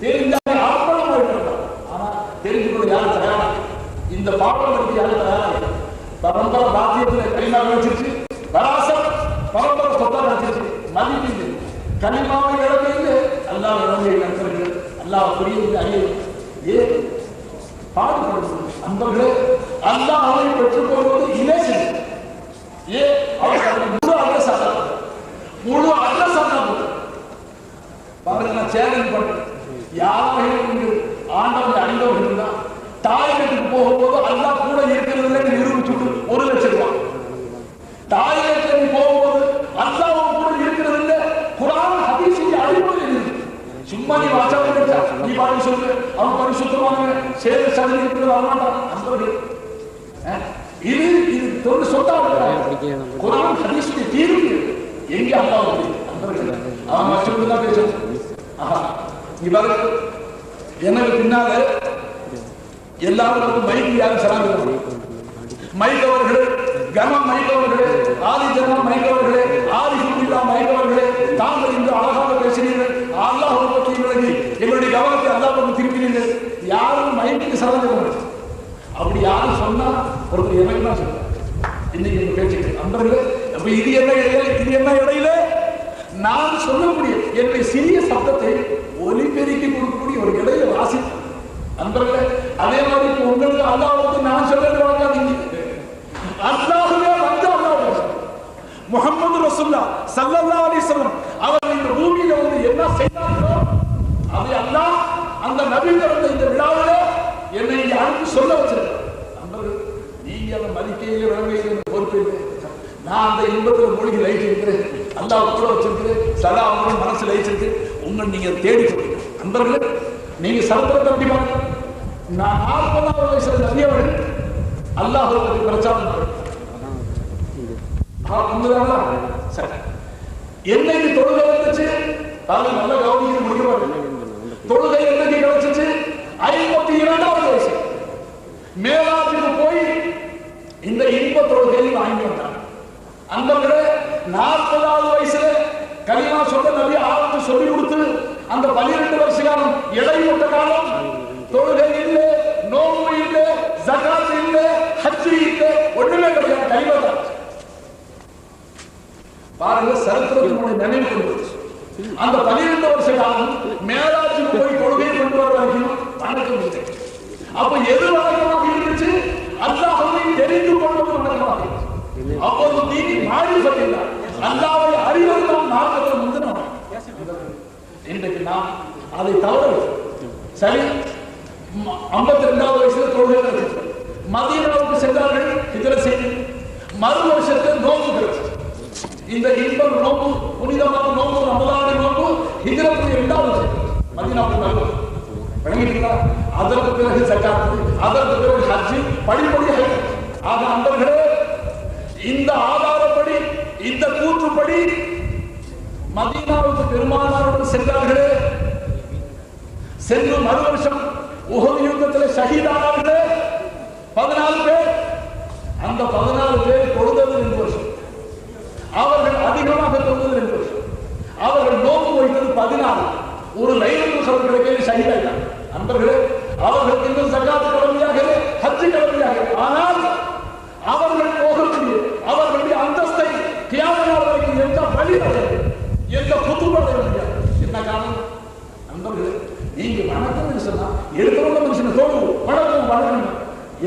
தெரிஞ்சாலே ஆப்பளம் இருக்கிறார். ஆனா தெரிந்து கொள்ள யாரும் தயாரா? இந்த பாடம் பற்றி யாரும் தயாரா? பரம்பரை பாத்தியத்தில் கலிமா வச்சிருச்சு, வராசம் பரம்பரை சொத்தா வச்சிருச்சு. மதிப்பு கலிமாவை இழந்து அல்லாஹ் இழந்து நண்பர்கள் அல்லாஹ் புரியுது அறிய ஏ பாடுபடுது. அன்பர்களே, அல்லாஹ் அவரை பெற்றுக் கொள்வது இலேசு. ஏ அவர் முழு அல்ல சாத்தா பாருங்க. நான் சேலஞ்ச் பண்றேன். யாரும் ஆண்டவன் அணிந்தவர்கள் இருந்தா தாயகத்துக்கு போகும்போது அல்லாஹ் கூட இருக்கிறது நிரூபிச்சுட்டு 1 லட்சம் ரூபாய் சும்மா நீ வாச்சா நீ பாடி சொல்லு, அவன் பரிசுத்தமானவன், சேர சதவீதத்தில் வரமாட்டான். நண்பர்கள், இது இது தொண்டு சொத்தாங்க. குர்ஆன் ஹதீஸுடைய தீர்வு எங்க அல்லாஹ் நண்பர்கள் அவன் மற்றவங்க தான் பேசுறான். நீ பாருங்க, எனக்கு பின்னால எல்லாரும் மைக்கு யாரும் சலாங்க மைக்கவர்களே, கன மைக்கவர்களே, ஆதி ஜன மைக்கவர்களே, ஆதி சுற்றிலா மைக்கவர்களே, தாங்கள் இன்று அழகாக பேசினீர்கள், அல்லாஹ் பற்றி எங்களுடைய கவனத்தை அல்லாஹ் பற்றி திருப்பினீர்கள். யாரும் மைக்கு சலாங்க அப்படி யாரும் சொன்னா ஒருத்தர் எனக்கு தான் சொல்றேன். இன்னைக்கு எங்க பேச்சு நண்பர்களே, அப்ப இது என்ன இடையில நான் சொல்லக்கூடிய என்னுடைய சிறிய சப்தத்தை ஒலிபெருக்கி கொடுக்கக்கூடிய ஒரு இடையில வாசிப்பேன். நண்பர்களே, அதே மாதிரி உங்களுக்கு அல்லாஹ்வுக்கு நான் சொல்றது வாங்காதீங்க. அல்லாஹ்வே வந்து அல்லாஹ் முஹம்மது ரசூலுல்லாஹ் ஸல்லல்லாஹு அலைஹி வஸல்லம் அவர் இந்த பூமியில வந்து என்ன செய்தார்களோ அதை அல்லாஹ் அந்த நபி கடந்த இந்த விழாவில என்னை யாருக்கு சொல்ல வச்சிருக்கார். நண்பர்களே, நீங்க அந்த மதிக்கையில விளங்கையில பொறுப்பு இல்லை. நான் அந்த இன்பத்துல மூழ்கி லைட் இருக்கிறேன், அல்லாஹ் கூட வச்சிருக்கிறேன், சதா அவங்க மனசு லைச்சிருக்கு. உங்களை நீங்க தேடி சொல்லுங்க. நண்பர்களே, நீங்க சரித்திரத்தை அப்படி பாருங்க. நான் 40ஆவது வயசுல நபியவர்கள் அல்லாஹ்வை பற்றி பிரச்சாரம் என்னைக்கு தொழுகை வந்துச்சு, அது நல்ல கவனிக்க முடியும். தொழுகை என்னைக்கு கிடைச்சிச்சு, 52வது வயசு மேலாஜுக்கு போய் இந்த இன்ப தொழுகையை வாங்கி வந்தாங்க. அந்த 40வது வயசுல கலிமா சொல்ல நபி ஆரம்பித்து சொல்லி கொடுத்து அந்த 12 வருஷ காலம் இடைப்பட்ட காலம் தொழுகை இல்லை, நோன்பு இல்லை, ஜகாத் இல்லை, ஹஜ் இல்லை, ஒண்ணுமே கிடையாது. கலிமா தான் பாருங்க, சரித்திரத்தினுடைய நினைவு கொண்டு அந்த 12 வருஷ காலம் மேலாஜுக்கு போய் தொழுகையை கொண்டு வர வரைக்கும் வணக்கம் இல்லை. அப்ப எது வணக்கமாக இருந்துச்சு, அல்லாஹ்வை தெரிந்து கொள்வது வணக்கமாக இருந்துச்சு. அப்போது நீ மாறி சொல்லினார், அல்லாஹ்வை அறிவது நாம் மார்க்கத்தில் முந்தினோம். இன்றைக்கு நாம் அதை தவற சரி. 52வது வயசுல தொழுகை நடந்துச்சு, மதீனாவுக்கு சென்றார்கள், ஹிஜ்ரத் செய்து மறு வருஷத்தில் நோன்பு கிடைச்சு. இந்த இன்பம் நோன்பு, புனிதமான நோன்பு, ரமலான் நோன்பு ஹிஜ்ரத் 2வது மதீனாவுக்கு நோன்பு விளங்கிட்டீங்களா? அதற்கு பிறகு ஜகாத், அதற்கு பிறகு ஹஜ், படிப்படியாக. ஆக அன்பர்களே, இந்த ஆதாரப்படி, இந்த கூற்றுப்படி மதீனாவுக்கு பெருமானாரோடு சென்றார்களே, சென்று மறு வருஷம் உஹது யுத்தத்தில் ஷஹீதானார்களே 14 பேர். அந்த 14 பேர் தொழுதது 2 வருஷம், அவர்கள் அதிகமாக தொழுதது 2 வருஷம், அவர்கள் நோன்பு வைத்தது 14. ஒரு லைலத்துல் கத்ர் கிடைக்க ஷஹீதாயிட்டாங்க. நண்பர்களே, அவர்களுக்கு இன்னும் ஜகாத் கடமையாக, ஹஜ் கடமையாக. ஆனால் அவர்கள் போகக்கூடிய அவர்களுடைய அந்தஸ்தை கியாமத் நாள் வரைக்கும் எந்த வழி நடந்தது, எந்த புத்துப்பட முடியாது. என்ன காரணம்? நண்பர்களே, நீங்க வணக்கம் சொன்னா எடுத்தவங்க மனுஷனை தோணு வணக்கம் வணக்கம்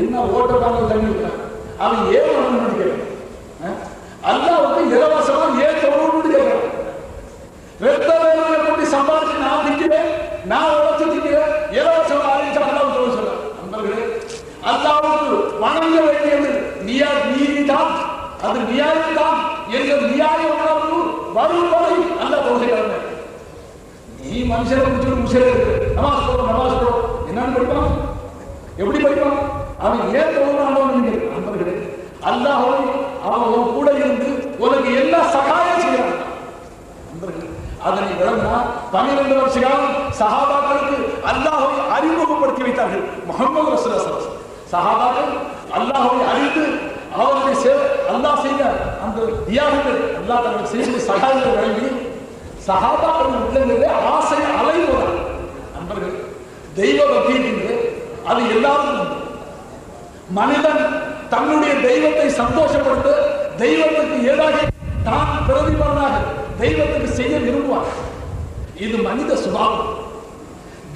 என்ன ஓட்டக்கான தண்ணி இருக்காங்க, அவன் ஏன் வணக்கம் கேட்கிறான்? அல்லாஹ்வுக்கு இலவசமா ஏன் தோணுன்னு கேட்கிறான். வெத்த வேலையை கொண்டு சம்பாதிச்சு நான் திக்கிறேன், நான் உழைச்சு திக்கிறேன், இலவசமா ஆரம்பிச்சு அல்லாஹ் தோணு சொல்றான். நண்பர்களே, அல்லாஹ்வுக்கு வணங்க வேண்டியது நீதிதான், அது நியாயம்தான் என்ற நியாய உணர்வு வரும் வரை அல்லாஹ் தோணுகிறாங்க. நீ மனுஷனை முடிச்சு முசேர் நமாஸ் போடும் என்னன்னு படிப்பான், எப்படி படிப்பான்? அவன் ஏன் தோணுறானோ நண்பர்களே, அல்லாஹ் அவன் கூட இருந்து உனக்கு என்ன சகாயம் செய்யறான் நண்பர்களே. அதனை விளங்கினா 12 வருஷ காலம் சஹாபாக்களுக்கு அல்லாஹ்வை அறிமுகப்படுத்தி வைத்தார்கள். முஹம்மது ரசூலுல்லாஹி ஸல்லல்லாஹு அலைஹி வஸல்லம் சஹாபாக்கள் அல்லாஹ்வை அறிந்து அவருடைய அல்லாஹ் செய்த அந்த தியாகங்கள், அல்லாஹ் தனக்கு செய்த சகாயங்களை வழங்கி சஹாபாக்கள் உள்ளங்களிலே ஆசை அலைவதால் நண்பர்கள் தெய்வ பக்தி என்று அது எல்லாரும் மனிதன் தன்னுடைய தெய்வத்தை சந்தோஷப்படுத்த, தெய்வத்துக்கு ஏதாக தான் பிரதிபலனாக தெய்வத்துக்கு செய்ய விரும்புவார். இது மனித சுபாவம்.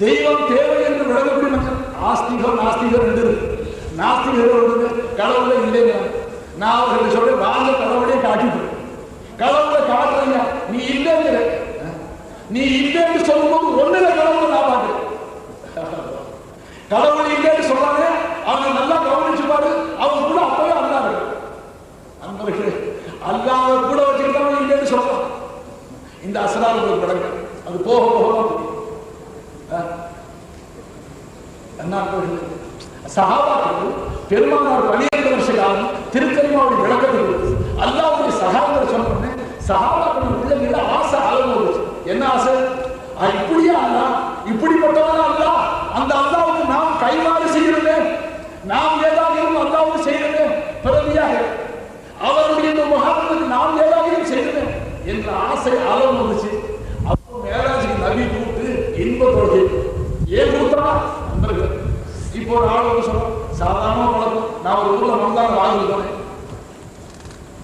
தெய்வம் தேவை என்று விளங்கக்கூடிய மக்கள் ஆஸ்திகம் நாஸ்திகம் ரெண்டு இருக்கு. நாஸ்திகர்கள் கடவுளை இல்லைங்க, நான் அவர்கள் சொல்ல வாங்க கடவுளே காட்டிட்டு கடவுளை காட்டுறீங்க, நீ இல்லைங்கிற, நீ இல்லைன்னு சொல்லும்போது ஒண்ணுல கடவுளை நான் பாக்குறேன். கடவுள் இல்லைன்னு சொல்றாங்க, அவங்க நல்லா கவனிச்சு பாரு, அவங்க கூட அப்பவே அல்லாது அன்பர்களே, அல்லாத கூட வச்சுக்கிட்டவங்க இல்லைன்னு சொல்றான். இந்த அசலாறு படங்கள் அது போக போக
என்ன சஹாபாக்கள் பெருமானார் 12 வருஷ காலம் திருக்கலிமாவுடைய விளக்கத்துக்கு அல்லாஹ்வுடைய சஹாபாக்கள் சொன்னோடனே சஹாபாக்கள் உள்ள ஆசை அளவு என்ன ஆசை? இப்படியா அல்லாஹ், இப்படிப்பட்டவனா அல்லாஹ், அந்த அல்லாஹ்வுக்கு நாம் கைமாறு செய்யணுமே, நாம் ஏதாவது அல்லாஹ்வுக்கு செய்யணுமே, பிறவியாக அவருடைய முஹம்மதுக்கு நாம் ஏதாவது செய்யணுமே என்ற ஆசை அளவு வந்துச்சு. அப்போ மேராஜுக்கு நபி கூப்பிட்டு இன்பத்தோடு ஏன் கொடுத்தா நண்பர்கள். இப்போ ஒரு ஆள் வந்து சொல்றோம், சாதாரண பழக்கம், நான் ஒரு ஊர்ல வந்தாலும் வாழ்ந்து போனேன்,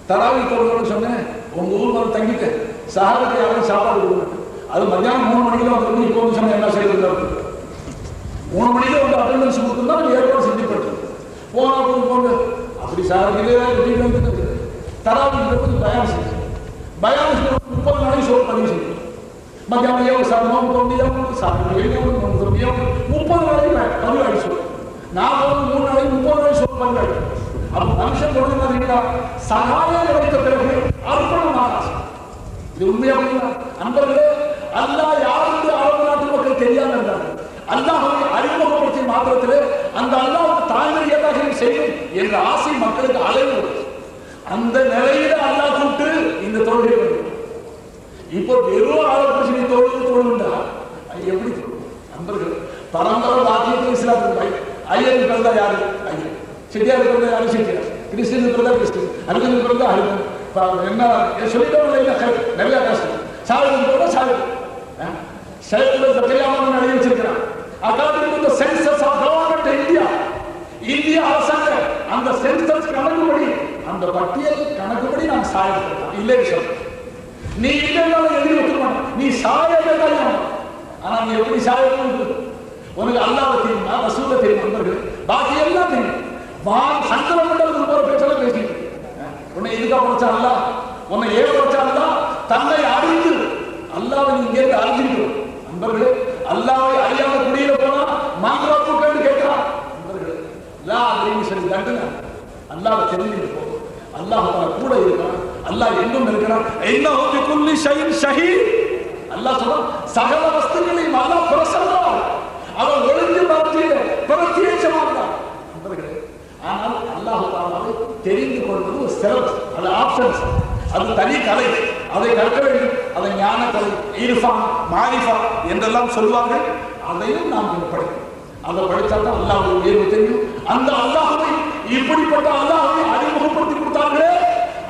தராவி தொழுன்னு சொன்னேன், உங்க ஊர்ல வந்து தங்கிட்டேன், சஹாபாக்கு யாரும் சாப்பாடு கொடுங்க, அது மத்தியானம் 3 மணிக்கு வந்து இப்போ வந்து சொன்ன என்ன செய்யறது? 3 மணிக்கு வந்து அட்டெண்டன்ஸ் கொடுத்துருந்தா ஏற்பாடு செஞ்சுப்பட்டு போங்க அப்படி சாரத்திலே வீட்டு வந்து தராவி கொஞ்சம் பயான் செஞ்சு 30 நாளைக்கு சோறு பதிவு செஞ்சு மத்தியானம் சார் 30 நாளைக்கு பதிவு ஆயிடுச்சு. நான் 3 நாளைக்கு 30 நாளைக்கு சோறு பதிவு ஆயிடுச்சு. அப்ப மனுஷன் தொடங்கினா சகாயம் கிடைத்த பிறகு அர்ப்பணம் ஆகாது. இது உண்மையா அன்பர்களே, அல்லாஹ் யாருக்கு அரபு நாட்டு மக்கள் தெரியாம இருந்தார்கள். அல்லாஹ்வை அறிமுகப்படுத்திய மாத்திரத்திலே அந்த அல்லாஹ்வுக்கு தாய்மொழியாக செய்யும் என்ற ஆசை மக்களுக்கு அளவு. அந்த நிலையில அல்லாஹ் கூப்பிட்டு இந்த தொழுகை வேண்டும். இப்போ வெறும் ஆலோசனை தொழுண்டா எப்படி நண்பர்கள்? பரம்பரை வாக்கியத்தில் இஸ்லாத்தில் ஐயன் பிறந்தா யாரு ஐயன், செட்டியார் பிறந்தா யாரு செட்டியார், கிறிஸ்டின் பிறந்தா கிறிஸ்டின், அருகன் பிறந்தா அருகன். என்ன சொல்லிட்டோம், நிறைய கஷ்டம். சாவின் போல சாவி தெரியாமல் நிறைய வச்சிருக்கிறான். அக்காலத்தில் இந்த சென்சஸ் ஆஃப் கவர்மெண்ட் இந்தியா அரசாங்கம் அந்த சென்சஸ் கணக்குப்படி அந்த பட்டியல் கணக்குப்படி நான் சாயப்பட்டேன் இல்லை சொல்றேன். நீ இல்லைன்னாலும் எழுதி வைக்கணும், நீ சாயவே தான். ஆனா நீ எப்படி சாயணும்? உனக்கு அல்லாஹ்வை தெரியுமா, ரசூலை தெரியும் நண்பர்கள், பாக்கி எல்லாம் தெரியும். சந்தன மண்டலத்துக்கு போற பேச்செல்லாம் பேசிட்டு உன்னை இதுக்கா படைச்சா அல்லாஹ், உன்னை ஏன் படைச்சா அல்லாஹ்? தன்னை அறிந்து அல்லாஹ்வை நீ இங்கே அறிஞ்சிருக்கணும் நண்பர்களே. அல்லாஹ்வை அறியாம குடியில போனா மாங்கராப்புக்கு கேட்கிறான் நண்பர்களே. லா அப்படின்னு சொல்லி தண்டுங்க. அல்லாஹ்வை தெரிஞ்சுட்டு போகும். அல்லாஹ் கூட இருக்கிறான், அல்லாஹ் எங்கும் இருக்கிறான். இன்னஹு பிகுல்லி ஷைஇன் ஷஹீத். அல்லாஹ் சொல்றான், சகல வஸ்துக்களையும் அல்லாஹ் பிரசன்னம், அவன் ஒளிஞ்சு பிரத்யேகமாகிறான் நண்பர்களே. ஆனால் அல்லாஹ் தஆலாவை தெரிந்து கொள்வது ஒரு சிலபஸ், அது ஆப்ஷன்ஸ், அது தனி கலை, அதை கற்க வேண்டும். அதை ஞான கலை, இர்ஃபான், மாரிஃபா என்றெல்லாம் சொல்வார்கள். அதையும் நாம் படிக்கணும். அதை படித்தால்தான் அல்லாஹ்வுடைய உயர்வு தெரியும். அந்த அல்லாஹ்வை, இப்படிப்பட்ட அல்லாஹ்வை அறிமுகப்படுத்தி கொடுத்தார்களே,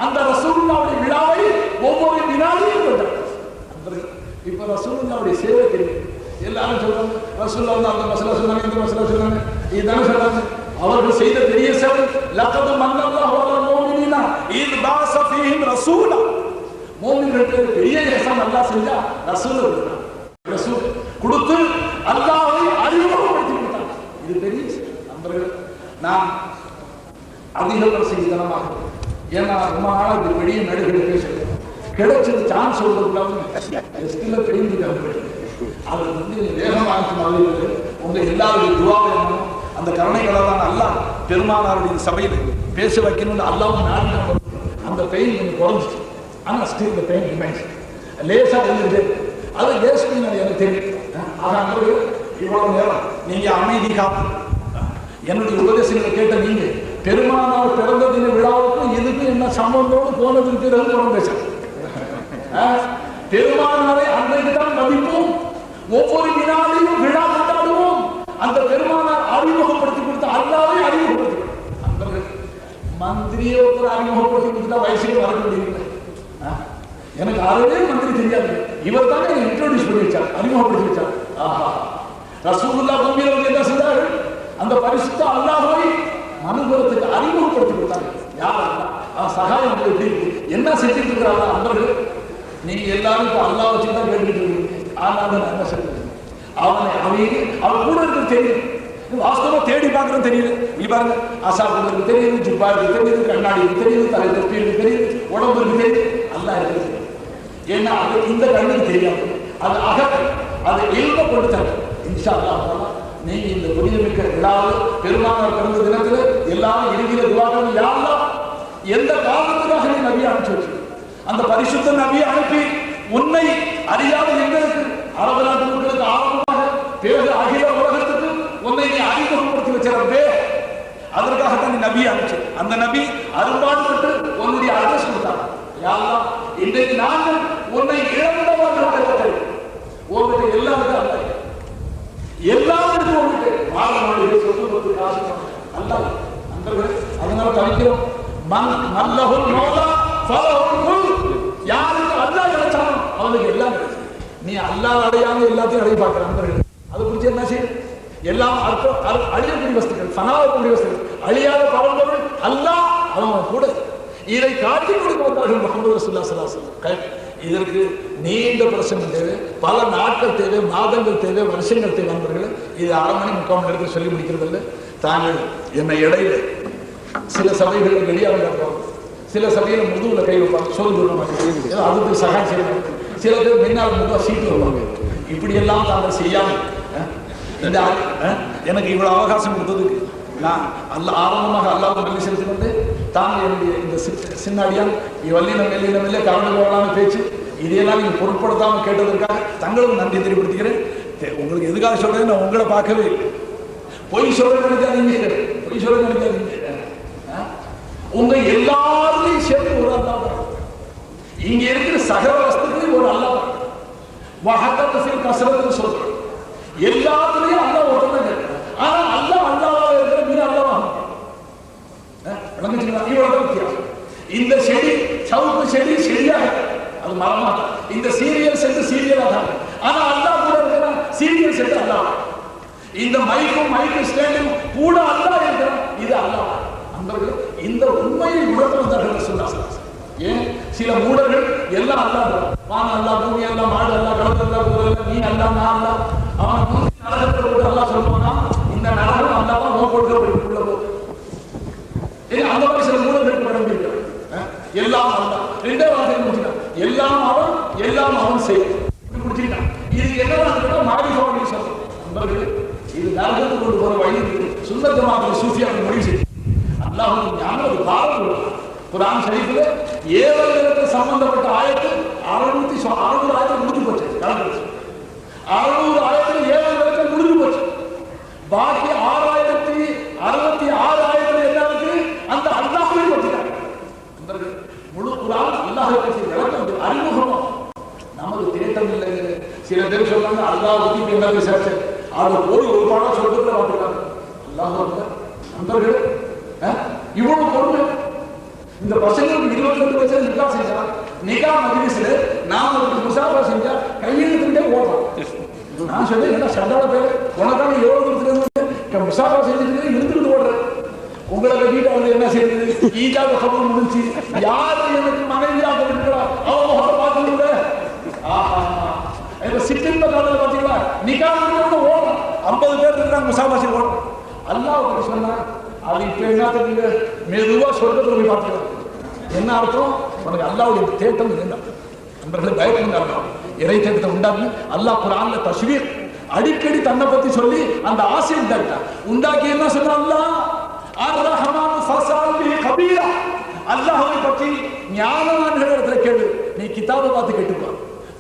அந்த ரசூலுல்லாஹ்வுடைய விழாவை ஒவ்வொரு வினாடியும் கொண்டார்கள். இப்ப ரசூலுல்லாஹ்வுடைய சேவை தெரியும். எல்லாரும் சொல்றாங்க ரசூலுல்லாஹ் வந்து அந்த மசலா சொன்னாங்க, இந்த மசலா சொன்னாங்க, இதுதானே சொல்றாங்க. அவர்கள் செய்த பெரிய சேவை. லகத் மன்னல்லாஹு அலல் முஃமினீன இத் பாஸ ஃபீஹிம் ரசூலா. முஃமின்களுக்கு பெரிய இஹ்சான் அல்லாஹ் செஞ்சா ரசூல் கொடுத்து அல்லாஹ்வை அறிமுகப்படுத்தி கொடுத்தாங்க. இது பெரிய நண்பர்கள். நான் அதிக செய்தனமாக, ஏன்னா ரொம்ப நாளாக பெரிய மேடைகளை பேசுகிறேன், கிடைச்சது சான்ஸ் சொல்றதுக்குள்ள தெரிஞ்சுக்காங்க. அது வந்து வேகமாக உங்க எல்லாருடைய துவாவை அந்த கருணைகளை தான் அல்லாஹ் பெருமானாருடைய சபையில் பேச வைக்கணும்னு அல்லாஹ் நாடு அந்த பெயின் கொஞ்சம் குறைஞ்சிச்சு. ஆனால் ஸ்டில் இந்த பெயின் ரிமைன்ஸ். லேசாக இருந்துட்டு அது லேஸ் பெயின் எனக்கு தெரியும். ஆனால் இவ்வளவு நேரம் நீங்க அமைதி காப்பு என்னுடைய உபதேசங்களை கேட்ட நீங்க பெருமானார் பிறந்த தின விழாவுக்கும் இதுக்கும் என்ன சம்பந்தம்னு போனதுக்கு பிறகு குறம் பேச பெருமானாரை அன்றைக்கு தான் மதிப்போம். ஒவ்வொரு வினாலையும் விழா கொண்டாடுவோம். அந்த பெருமானார் அறிமுகப்படுத்தி கொடுத்த அல்லாஹ்வை அறிமுகப்படுத்தி மந்திரியை ஒருத்தர் அறிமுகப்படுத்தி கொடுத்தா வயசுக்கு வர முடியல. எனக்கு அறவே மந்திரி தெரியாது, இவர் தானே இன்ட்ரோடியூஸ் பண்ணி வச்சார், அறிமுகப்படுத்தி வச்சார். ஆஹா, ரசூலுல்லாஹ் பூமியில வந்து என்ன செஞ்சார்கள்? அந்த பரிசுத்த அல்லாஹ்வை மனுபுரத்துக்கு அறிமுகப்படுத்தி கொடுத்தாங்க. யார் அல்லாஹ்? சகாயம் எப்படி என்ன செஞ்சுட்டு இருக்கிறாங்க அன்பர்கள்? நீங்க எல்லாரும் இப்போ அல்லாஹ் வச்சு தான் கேட்டுக்கிட்டு இருக்கீங்க. ஆனால் நான் என்ன சொல்றேன், அவன் கூட இருக்கு தெரியும், வாஸ்தவமா தேடி பார்க்கறது தெரியுது. நீ பாருங்க, அசாபுக்கு தெரியுது, ஜுப்பாருக்கு தெரியுது, கண்ணாடிக்கு தெரியுது, தலை தொப்பிக்கு தெரியுது, உடம்புக்கு தெரியுது, அல்லா இருக்குது. ஏன்னா அது இந்த கண்ணுக்கு தெரியாது, அது அகத்தை, அதை இல்ம கொடுத்தாங்க. இன்ஷா அல்லாஹ் நீங்க இந்த புனிதமிக்க விழாவில் பெருமானார் பிறந்த தினத்தில் எல்லாரும் இருக்கிற துவாக்கள் யாரெல்லாம் எந்த காரணத்துக்காக நீ நபியை அனுப்பிச்சு வச்சு அந்த பரிசுத்த நபியை அனுப்பி உன்னை அறியாத எங்களுக்கு அரபு நாட்டு மக்களுக்கு ஆரம்பமாக வச்சிடவே அதற்காகத்தான் நீ நபி அனுப்பிச்சு. அந்த நபி அரும்பாடுபட்டு உன்னுடைய அட்ரஸ் கொடுத்தாங்க. யாரெல்லாம் இன்றைக்கு நாங்கள் உன்னை இழந்தவர்கள் உங்ககிட்ட எல்லாருக்கும் அல்ல, எல்லாருக்கும் உங்ககிட்ட மாணவர்களுடைய சொத்து காசு அல்ல நண்பர்கள். அதனால தவிக்கிறோம். நல்லகுல் மௌலா ஃபலஹுல் குல். யாருக்கு அல்லாஹ் கிடைச்சாலும் அவனுக்கு எல்லாம் கிடைச்சு. நீ அல்லாஹ் அடையாம எல்லாத்தையும் அடைய பார்க்கிற நண்பர்கள். அதை குறித்து என்ன செய்யும்? எல்லாம் அழியக்கூடிய வஸ்துக்கள், சனாவக்கூடிய வஸ்துக்கள், அழியாத பவன்பொருள் அல்லாஹ் அவன் கூட. இதை காட்டி கொடுக்க வந்தார்கள் முஹம்மது ரசூலுல்லாஹி ஸல்லல்லாஹு அலைஹி வஸல்லம். இதற்கு நீண்ட பிரசங்கம் தேவை, பல நாட்கள் தேவை, மாதங்கள் தேவை, வருஷங்கள் தேவை நண்பர்கள். இது 1/2 மணி 3/4 மணி நேரத்தில் சொல்லி முடிக்கிறது இல்லை. தாங்கள் என்னை இடையில சில சபைகளில் வெளியாக இருப்பாங்க, சில சபையில முதுகுல கை வைப்பாங்க, சொல்லுங்க அதுக்கு சகாயம் செய்யணும். சில பேர் முன்னால் முதுவா சீட்டு வருவாங்க. இப்படியெல்லாம் தாங்கள் செய்யாமல் இந்த எனக்கு இவ்வளவு அவகாசம் கொடுத்ததுக்கு நான் ஆரம்பமாக அல்லாஹ் நன்றி செலுத்தினது. தாங்கள் என்னுடைய இந்த சின்னாடியான் வல்லினம் கலந்து போகலான பேச்சு இதையெல்லாம் நீங்க பொருட்படுத்தாமல் கேட்டதற்காக தங்களும் நன்றி தெரியப்படுத்திக்கிறேன். உங்களுக்கு எதுக்காக சொல்றேன், நான் உங்களை பார்க்கவே பொய் சொல்ல நினைக்காதீங்க, பொய் சொல்ல நினைக்காதீங்க. உங்க எல்லாரையும் சேர்த்து ஒரு அல்லாஹ், இங்க இருக்கிற சகல வஸ்துக்களையும் ஒரு அல்லாஹ் வஹக்கத்தில் கசரத்து சொல்றேன். எல்லாத்துலயும் அல்லாஹ் ஒருத்தன். ஆனா அல்லாஹ் அல்லாஹ்வா இருக்கிற மீன் அல்லாஹ் இவ்வளவு வித்தியாசம். இந்த செடி சவுக்கு செடி செடியாக அது மரமாக, இந்த சீரியல் செட்டு சீரியலாக, ஆனா அல்லாஹ் கூட இருக்கிற சீரியல் செட்டு அல்லாஹ். இந்த மைக்கு ஸ்டாண்டும் கூட அல்லாஹ் இருக்கிறான், இது அல்லாஹ். நண்பர்கள், இந்த உண்மையை உணர்ந்தார்கள் சொன்னார்கள். ஏன் சில மூடர்கள் எல்லாம் அல்லாஹ், வான அல்லாஹ், பூமி அல்லாஹ், மாடு அல்லாஹ், கடல் அல்லாஹ், குதிரை நீ அல்லாஹ், நான் அல்லாஹ், அவன் நரகத்தை கூட அல்லாஹ் சொல்லுவானா, இந்த நரகம் அல்லாஹ் நோய் கொடுக்க போகுது. அந்த மாதிரி சில மூடர்களுக்கு நடந்திருக்கிறார். எல்லாம் அல்லாஹ், ரெண்டே வார்த்தை முடிச்சுட்டான், எல்லாம் அவன், எல்லாம் அவன் செய்யும் முடிச்சுட்டான். இது என்ன மாடிஃபை சொல்றோம் நண்பர்கள். இது நரகத்துக்கு கொண்டு போற வழி சுந்தரமாக சூஃபியாக முடிவு செய்யும். அல்லாஹ் ஞானம் ஒரு பாரம். குர்ஆன் ஷரீஃபில் ஏவல்களுக்கு சம்பந்தப்பட்ட ஆயத்து 600 ஆயத்து முடிஞ்சு போச்சு. 600 ஆயத்தில் ஏவல்களுக்கு முடிஞ்சு போச்சு. பாக்கி 6066 ஆயத்தில் என்ன இருக்கு? அந்த அல்லாஹ்வை பற்றிட்டாங்க. முழு குர்ஆன் அல்லாஹ்வை பற்றி விளக்கம் அறிமுகம். நமக்கு தேட்டம் இல்லை. சில பேர் சொல்றாங்க அல்லாஹ் பத்தி என்ன விசாரிச்சு அதை போய் ஒரு பாடம் சொல்றதுல பார்த்துருக்காங்க. அல்லாஹ் நண்பர்கள் இவ்வளவு பொறுமை. இந்த பசங்களுக்கு 22 வயசுல நிக்கா செஞ்சா, நிக்கா மஜ்லிஸ்ல நாம ஒரு முசாஃபா செஞ்சா கையெழுத்துட்டே ஓடுறோம். நான் சொல்றேன், என்ன சண்டால பேர் உனக்கான எவ்வளவு தூரத்துல முசாஃபா செஞ்சுட்டு இருந்துட்டு ஓடுறேன். உங்களை கட்டிட்டு அவங்க என்ன செய்யுது? ஈஜாத சபம் முடிஞ்சு யாரு எனக்கு மனைவியாக இருக்கிறா அவங்க முகத்தை பார்த்துருங்க. ஆஹா, இப்ப சிட்டின் காலத்தில் பாத்தீங்களா நிக்கா ஓடுறோம். 50 பேர் இருக்கிறாங்க முசாஃபா செய்ய ஓடுறோம். அல்லாஹ் பத்தி சொன்னா அது இப்ப என்ன மெதுவா சொர்க்கத்தில் போய் பார்த்துக்கலாம். என்ன அர்த்தம்? உனக்கு அல்லாவுடைய தேட்டம் இருந்தா நண்பர்களை பயப்படுங்க. இறை தேட்டத்தை உண்டாக்கு அல்லாஹ் குர்ஆன்ல தஸ்வீர் அடிக்கடி தன்னை பத்தி சொல்லி அந்த ஆசை உண்டாக்கிட்டான். உண்டாக்கி என்ன சொல்றான்? அர்-ரஹ்மான் ஃபஸல் பி கபீரா. அல்லாஹ்வை பற்றி ஞானவான்கள் இடத்துல கேளு, நீ கிதாபை பார்த்து கேட்டுக்கோ.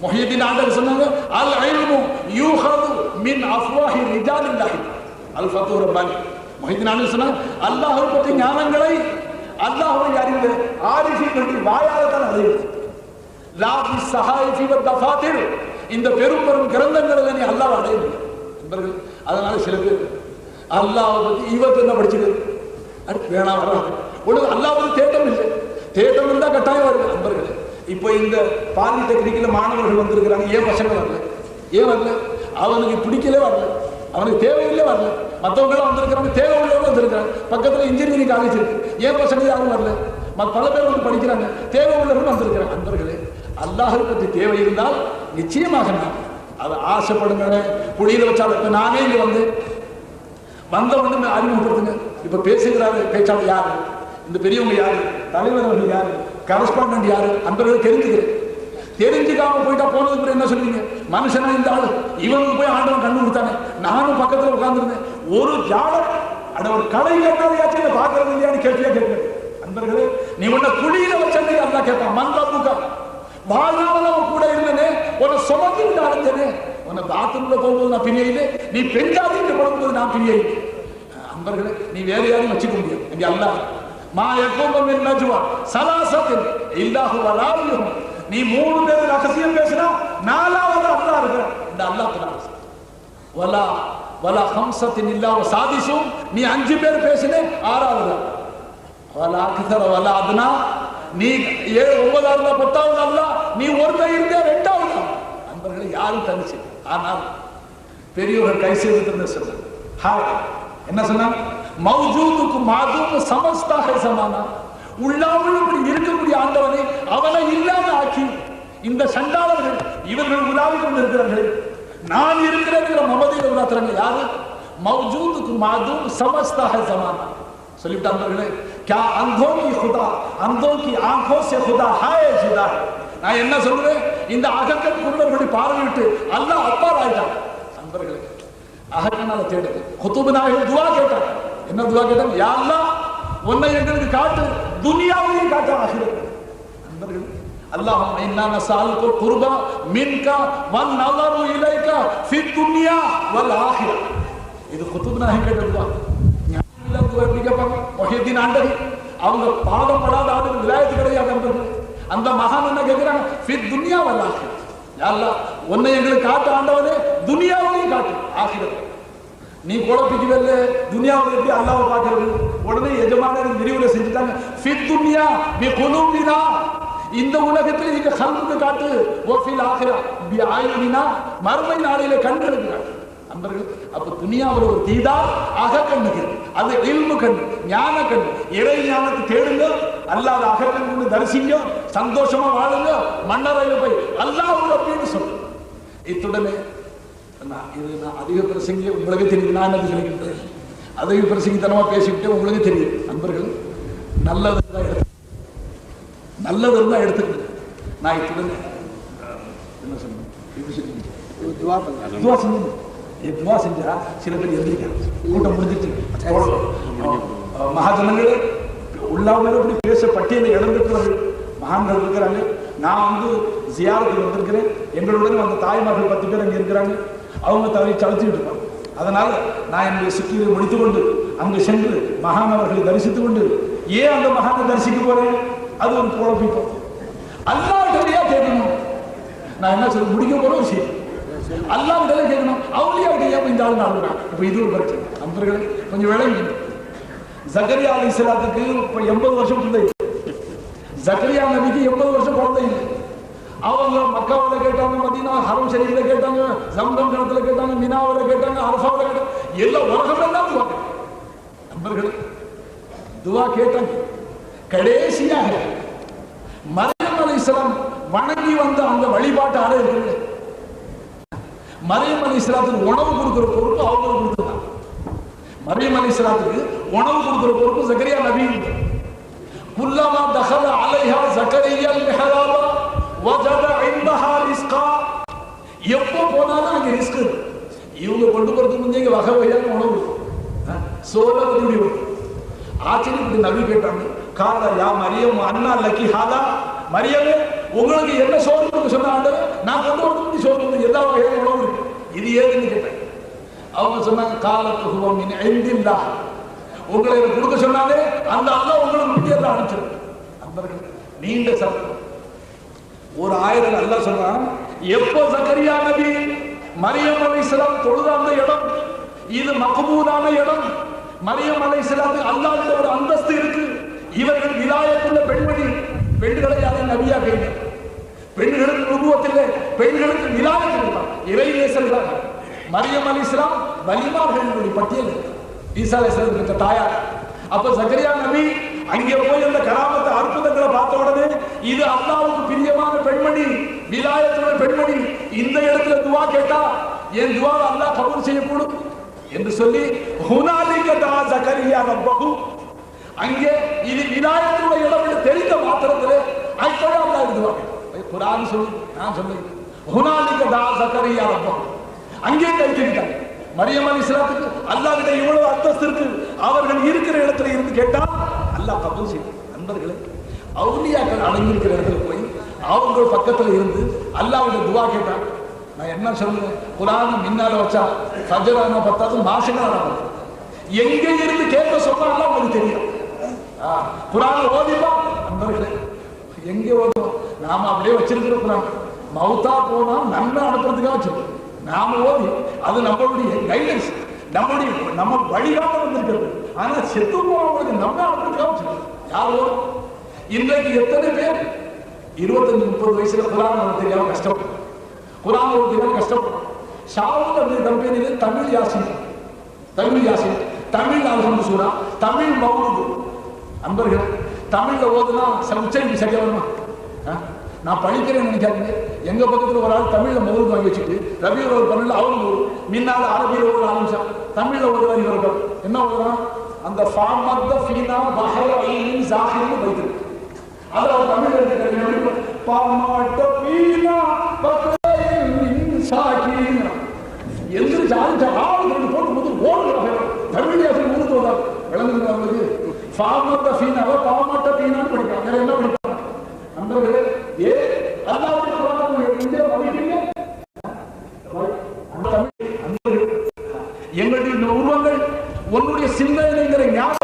முஹியத்தீன் ஆண்டவர் சொன்னாங்க, அல் இல்மு யூஹது மின் அஃப்வாஹி ரிஜாலில்லாஹி. அல் ஃபதூர் ரப்பானி முஹியத்தீன் ஆண்டவர் சொன்னாங்க, அல்லாஹ்வை பற்றி ஞானங்களை அல்லாஹ்வை அறிந்து ஆரிஃபீன்களுடைய வாயால தான் அறியுது. லா பி ஸஹாயிஃபி வ தஃபாத்திர். இந்த பெரும் பெரும் கிரந்தங்களை நீ அல்லாஹ்வை அடைய முடியும். அதனால சில பேர் அல்லாஹ்வை பத்தி இவத்து என்ன படிச்சிருக்கு அடுத்து வேணாம் வராது. ஒன்று அல்லாஹ்வை தேட்டம் இல்லை. தேட்டம் இருந்தால் கட்டாயம் வருது நண்பர்களே. இப்போ இந்த பாலிடெக்னிக்கில் மாணவர்கள் வந்திருக்கிறாங்க. ஏன் பசங்க வரல? ஏன் வரல? அவனுக்கு பிடிக்கலே வரல, அவனுக்கு தேவையில்லை வரல. மற்றவங்களும் வந்திருக்கிறாங்க, தேவை உள்ளவங்க வந்திருக்கிறாங்க. பக்கத்தில் இன்ஜினியரிங் காலேஜ் இருக்கு, ஏன் பசங்க யாரும் வரல? பல பேர் வந்து படிக்கிறாங்க, தேவை உள்ளவர்கள் வந்திருக்கிறாங்க. நண்பர்களே, அல்லாஹை பற்றி தேவை இருந்தால் நிச்சயமாக நான் அதை ஆசைப்படுங்க. புளியில வச்சாலும் இப்போ நானே இங்கே வந்தவங்க அறிமுகப்படுத்துங்க. இப்போ பேசுகிறாரு பேச்சாளர் யாரு, இந்த பெரியவங்க யாரு, தலைவர் அவர்கள் யாரு, கரஸ்பாண்டன்ட் யாரு, அன்பர்கள் தெரிஞ்சுக்கிறேன். தெரிஞ்சுக்காம போயிட்டா போனதுக்கு என்ன சொல்லுவீங்க? மனுஷனா இந்த ஆளு, இவனுக்கு போய் ஆண்டவன் கண்ணு கொடுத்தானே, நானும் பக்கத்தில் உட்கார்ந்துருந்தேன். ஒரு ஜாடர் அட ஒரு கடை கட்டாதையாச்சும் பார்க்கறது இல்லையான்னு கேட்டியா கேட்கிறேன். அன்பர்களே, நீ உன்னை குழியில வச்சே அல்லா கேட்பான். மந்தா வாழ்நாள் கூட இருந்தனே, உன்னை சுமந்து விட்டு அடைஞ்சனே, உன்னை பாத்ரூம்ல போகும்போது நான் பிரியிலே, நீ பெஞ்சாதிட்டு படும்போது நான் பிரியை. நண்பர்களே, நீ வேற யாரையும் வச்சுக்க முடியாது. இங்க அல்லாஹ் மா யகூமு மின் நஜ்வா ஸலாஸத்தின் இல்லாஹு வலாயுஹும். நீ 3 பேர் ரகசியம் பேசினா 4வது அல்லாஹ் இருக்கிறான். இந்த அல்லாஹ் தஆலா வலா வலா ஹம்ஸத்தின் இல்லா வசாதிசும். நீ 5 பேர் பேசினே 6வது. வலா அக்ஸர வலா அத்னா. நீ 9வது 10வது அல்லாஹ். நீ ஒருத்தன் இருந்தே 2வது. நண்பர்களே, யாரும் தனிச்சு. ஆனால் பெரியவர்கள் கை செய்து சொல்றாங்க. ஹாய் என்ன சொன்னாங்க? மௌஜூதுக்கு மாதும் சமஸ்தாக சமானா. உள்ளாமல் இப்படி இருக்கக்கூடிய ஆண்டவனை அவனை இல்லாம ஆக்கி இந்த சண்டாளர்கள் இவர்கள் உலாவிக் கொண்டிருக்கிறார்கள். நான் இருக்கிறேங்கிற மமதையில் உலாத்துறாங்க. யாரு? மௌஜூதுக்கு மாதும் சமஸ்தாக சமானா சொல்லிவிட்டாங்க. क्या अंधों की खुदा अंधों की आंखों से खुदा हाय जुदा. நான் என்ன சொல்றேன்? இந்த அகக்கண் குருடர்களை பார்வையிட்டு அல்லாஹ் அப்பால் ஆயிட்டான். நண்பர்களே, அகக்கனால தேடுது. குதுப் நாயகம் துவா கேட்டார். என்ன துவா கேட்டாங்க? யா அல்லாஹ், உன்னை எங்களுக்கு காட்டு, துனியாவையும் காட்டு, ஆகிரத். நண்பர்களே, அல்லாஹும்ம இன்னா நஸ்அலுக குர்பா மின்கா வன் நஸரு இலைகா ஃபி துன்யா வல் ஆகிரா. இது குதுப் நாயகம் கேட்ட துவா. ஞானமில்லாத துவா எப்படி கேட்பாங்க? முஹியத்தீன் ஆண்டவி அவங்க பாடம் படாத ஆளுங்க விலாயத்து கிடையாது. நண்பர்களே, அந்த மகான் என்ன கேட்கிறாங்க? ஃபி துன்யா வல் ஆகிரா. யா அல்லாஹ், உன்னை எங்களுக்கு காட்டு ஆண்டவனே, துனியாவையும் காட்டு, ஆகிரத். நீ குழப்பிக்கவே துனியாவில் எப்படி அல்லாஹ்வை பார்க்கிறது? உடனே எஜமானர் விரிவுரை செஞ்சுட்டாங்க. ஃபி துன்யா பி குலூபினா. இந்த உலகத்தில் நீங்க கல்புக்கு காட்டு. வஃபில் ஆகிரா பி ஆயுனினா. மறுமை நாளிலே கண்களுக்கு காட்டு. நண்பர்கள், அப்ப துனியாவில் ஒரு தீதா அகக்கண்ணுக்கு, அது இல்மு கண், ஞான கண். இறை ஞானத்தை தேடுங்க, அல்லாத அகக்கண்ணு தரிசிங்க, சந்தோஷமா வாழுங்க. மன்னரையில் போய் அல்லாஹ் அப்படின்னு சொல்லு. இத்துடனே நான் அதிக பிரசங்கி உங்களுக்கு தெரியும். நான் என்னது சொல்லிக்கிட்டேன்? அதிக பிரசங்கித்தனமா பேசிக்கிட்டு உங்களுக்கு தெரியும். நண்பர்கள், நல்லது தான் எடுத்துக்கிட்டு நான் இத்துடன் என்ன சொன்னேன்? துவா செஞ்சா சில பேர் எந்திரிக்கிறாங்க. கூட்டம் முடிஞ்சிட்டு மகாஜனங்களே உள்ளாமல் இப்படி பேச பட்டியலை இழந்துட்டு மகான்கள் இருக்கிறாங்க. நான் ஜியாரத்துக்கு வந்திருக்கிறேன். எங்களுடன் அந்த தாய்மார்கள் 10 பேர் அங்கே இருக்கிறாங்க. அவங்க தவறி சளைச்சுட்டு இருப்பாங்க. அதனால நான் என்னுடைய சுற்றியை முடித்துக் கொண்டு அங்கு சென்று மகான் அவர்களை தரிசித்துக் கொண்டு, ஏன் அந்த மகானை தரிசிக்க போறேன்? அது ஒரு குழப்பிப்போம். அல்லாஹ்விடையா கேட்கணும். நான் என்ன சொல்ல முடிக்க போற விஷயம் அல்லாஹ்விடையா கேட்கணும். அவளியாவுடைய இந்த ஆள் நாள் இப்ப இது ஒரு பிரச்சனை. நண்பர்களே, கொஞ்சம் விளங்கி. ஜக்கரியா அலைஹிஸ்ஸலாத்துக்கு இப்ப 80 வருஷம் பிள்ளை. ஜக்கரியா நபிக்கு 80 வருஷம் குழந்தை இல்லை. அவங்க மக்காவில கேட்டாங்க, மதீனா ஹரம் ஷரீஃப்ல கேட்டாங்க, ஜம்சம் கிணத்துல கேட்டாங்க, மினாவில கேட்டாங்க, அரஃபாவில கேட்டாங்க. எல்லா உலகம் எல்லாம் துவா கேட்டாங்க. நண்பர்களே, துவா கேட்டாங்க. கடைசியாக மரியம் அலைஹிஸ்ஸலாம் வணங்கி வந்த அந்த வழிபாட்டு அறை இருக்குது. மரியம் அலைஹிஸ்ஸலாத்துக்கு உணவு கொடுக்கிற பொறுப்பு அவங்களுக்கு கொடுத்தாங்க. மரியம் அலைஹிஸ்ஸலாத்துக்கு உணவு கொடுக்கிற பொறுப்பு ஜக்கரியா நபிக்கு. குல்லமா தഖல அலைஹா ஜக்கரியா அல்-மிஹ்ராப வஜத இன்தஹா ரிஸ்கா. எப்போ போனாலும் அங்கே ரிஸ்க் இருக்கு. இவங்க கொண்டு போறதுக்கு முன்னே இங்க வகை வகையான உணவு சோலை முடிவு. ஆச்சரியப்பட்டு நபி கேட்டாங்க, கால யா மரியம் அண்ணா லக்கி ஹாலா. மரியமே, உங்களுக்கு என்ன சோறு சொன்னாங்க? நான் கொண்டு வரதுக்கு சோறு எல்லா வகையான உணவு இருக்கு. இது ஏதுன்னு கேட்டேன். அவங்க சொன்னாங்க, காலத்து ஹுவமின் இன்தில்லாஹ். உங்களை கொடுக்க சொன்னாலே அந்த அல்லாஹ் உங்களுக்கு முட்டியெல்லாம் அனுப்பிச்சிருக்கு. நண்பர்கள், நீண்ட சத்தம் ஒரு ஆயிரம் அல்லாஹ் சொன்னான். எப்போ ஜக்கரியா நபி மரியம் அலைஹிஸ்ஸலாம் தொழுத அந்த இடம், இது மக்பூலான இடம். மரியம் அலைஹிஸ்ஸலாத்துக்கு அல்லாஹ்வுடைய ஒரு அந்தஸ்து இருக்கு. இவர்கள் விலாயத்துள்ள பெண்மணி. பெண்களை யாரும் நபியா கேட்க, பெண்களுக்கு நுபுவத்திலே பெண்களுக்கு விலாயத் கொடுத்தார். இறையிலே செல்றாங்க. மரியம் அலைஹிஸ்ஸலாம் வலிமார்களுடைய பட்டியல். ஈசா அலைஹிஸ்ஸலாத்துக்கு தாயார். அப்ப ஜக்கரியா நபி அங்கே போய் அந்த கராமத்தை அற்புதங்களை பார்த்த உடனே இது அல்லாஹ்வுக்கு பிரியமான பெண்மணி, விலாயத்துள்ள பெண்மணி. இந்த இடத்துல துவா கேட்டா என் துவா அல்லாஹ் கபூல் செய்யக்கூடும் என்று சொல்லி ஹுனாலிக தஆ ஜக்கரியா ரப்பஹு. அங்கே இது விலாயத்துள்ள இடம் என்று தெரிந்த மாத்திரத்திலே ஐப்பட அல்லாஹ் துவா கேட்டார். குர்ஆன் சொல்லி நான் சொல்றேன், ஹுனாலிக தஆ ஜக்கரியா ரப்பஹு. அங்கே கை கேட்டாங்க. மரியம் அலைஹிஸ்ஸலாத்துக்கு அல்லாஹ்விட இவ்வளவு அந்தஸ்து இருக்கு. அவர்கள் இருக்கிற இடத்துல இருந்து கேட்டா அல்லாஹ் கபூல் செய்யும். நண்பர்களே, அவுலியாக்கள் அடங்கி இருக்கிற இடத்துல போய் அவங்க பக்கத்துல இருந்து அல்லாஹ்விட துவா கேட்டாங்க. நான் என்ன சொல்லுவேன்? குர்ஆன் முன்னால வச்சா ஃபஜ்ரான பத்தாது மாசங்களான எங்க இருந்து கேட்க சொன்னாலும் உங்களுக்கு தெரியும். குரான் ஓதிப்பா நண்பர்களே, எங்க ஓதுவோம்? நாம அப்படியே வச்சிருக்கிற குரான் மௌத்தா போனா நன்மை அனுப்புறதுக்காக வச்சிருக்கோம். நாம ஓதி அது நம்மளுடைய கைடன்ஸ், நம்ம வழிகாட்ட வந்திருக்கிறது. ஆனா செத்து போனவங்களுக்கு நன்மை அனுப்புறதுக்காக வச்சிருக்கோம். யாரோ இன்றைக்கு எத்தனை பேர் 25-30 வயசுல குரான் தெரியாம கஷ்டப்படும், குரான் தெரியாம கஷ்டப்படும். ஷாவுல் அப்படி கம்பெனியில தமிழ் யாசின், தமிழ் அல்ஹம்து சூரா, தமிழ் மௌலூது. அன்பர்கள் தமிழ்ல ஓதுனா உச்சரிப்பு சரியா வருமா? நான் படிக்கிறேன்னு நினைக்காதீங்க. எங்க பக்கத்துல ஒரு ஆள் தமிழ்ல மௌலூது வாங்கி வச்சுட்டு ரபியுல் ஒரு பண்ணல அவரும் மின்னால அரபியில ஒரு ஆரம்பிச்சா தமிழ்ல ஓதுறாங்க. இவர்கள் என்ன ஓதுறான்? அந்த ஃபாமத்த ஃபீனா பஹர் ஐன் ஜாஹிர்னு வைத்திருக்கு. அத அவர் தமிழ்ல எடுத்துக்கிறாங்க. பாமாட்ட ஃபீனா பஹர் சாகின் எந்திர ஜாதி ஆளுங்க போட்டு போது ஓடுறாங்க. தமிழ் யாசின் ஊருக்கு வந்தாங்க. விளங்குறாங்களுக்கு ஃபாமத்த ஃபீனாவை பாமாட்ட ஃபீனான்னு படிக்கிறாங்க. வேற என்ன படிக்கிறாங்க? அன்பர்களே, ஏ அல்லாஹ்வுடைய குர்ஆனை இந்தியா படிக்கிறீங்க. எங்களுடைய உருவங்கள் உன்னுடைய சிந்தனைங்கிற ஞான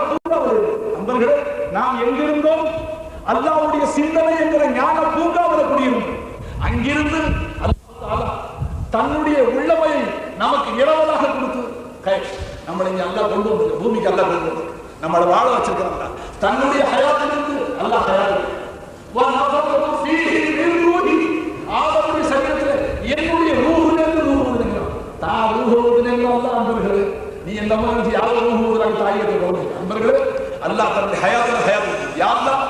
அன்பர்களே, நாம் எங்கிருந்தோம்? அல்லாஹ்வுடைய சிந்தனை என்கிற ஞான பூங்காவில் குடியிருந்தோம். அங்கிருந்து அல்லாஹ் தன்னுடைய உள்ளமையை நமக்கு இரவலாக கொடுத்து நம்மளை இங்க அல்லாஹ் கொண்டு வந்து பூமிக்கு அல்லாஹ் கொண்டு வந்து நம்மளை வாழ வச்சிருக்கிறாங்க. தன்னுடைய ஹயாத்திலிருந்து அல்லாஹ் ஹயாத் ஆதமுடைய சரீரத்தில் என்னுடைய ரூஹிலிருந்து ரூஹுதுங்கிறான். தான் ரூஹுதுங்கிறான். அன்பர்களே, நீ எந்த மாதிரி யாரும் ரூஹுதுறாங்க தாயத்தை கவனிக்க. அன்பர்களே, அல்லாஹ் தன்னுடைய ஹயாத் யாருதான்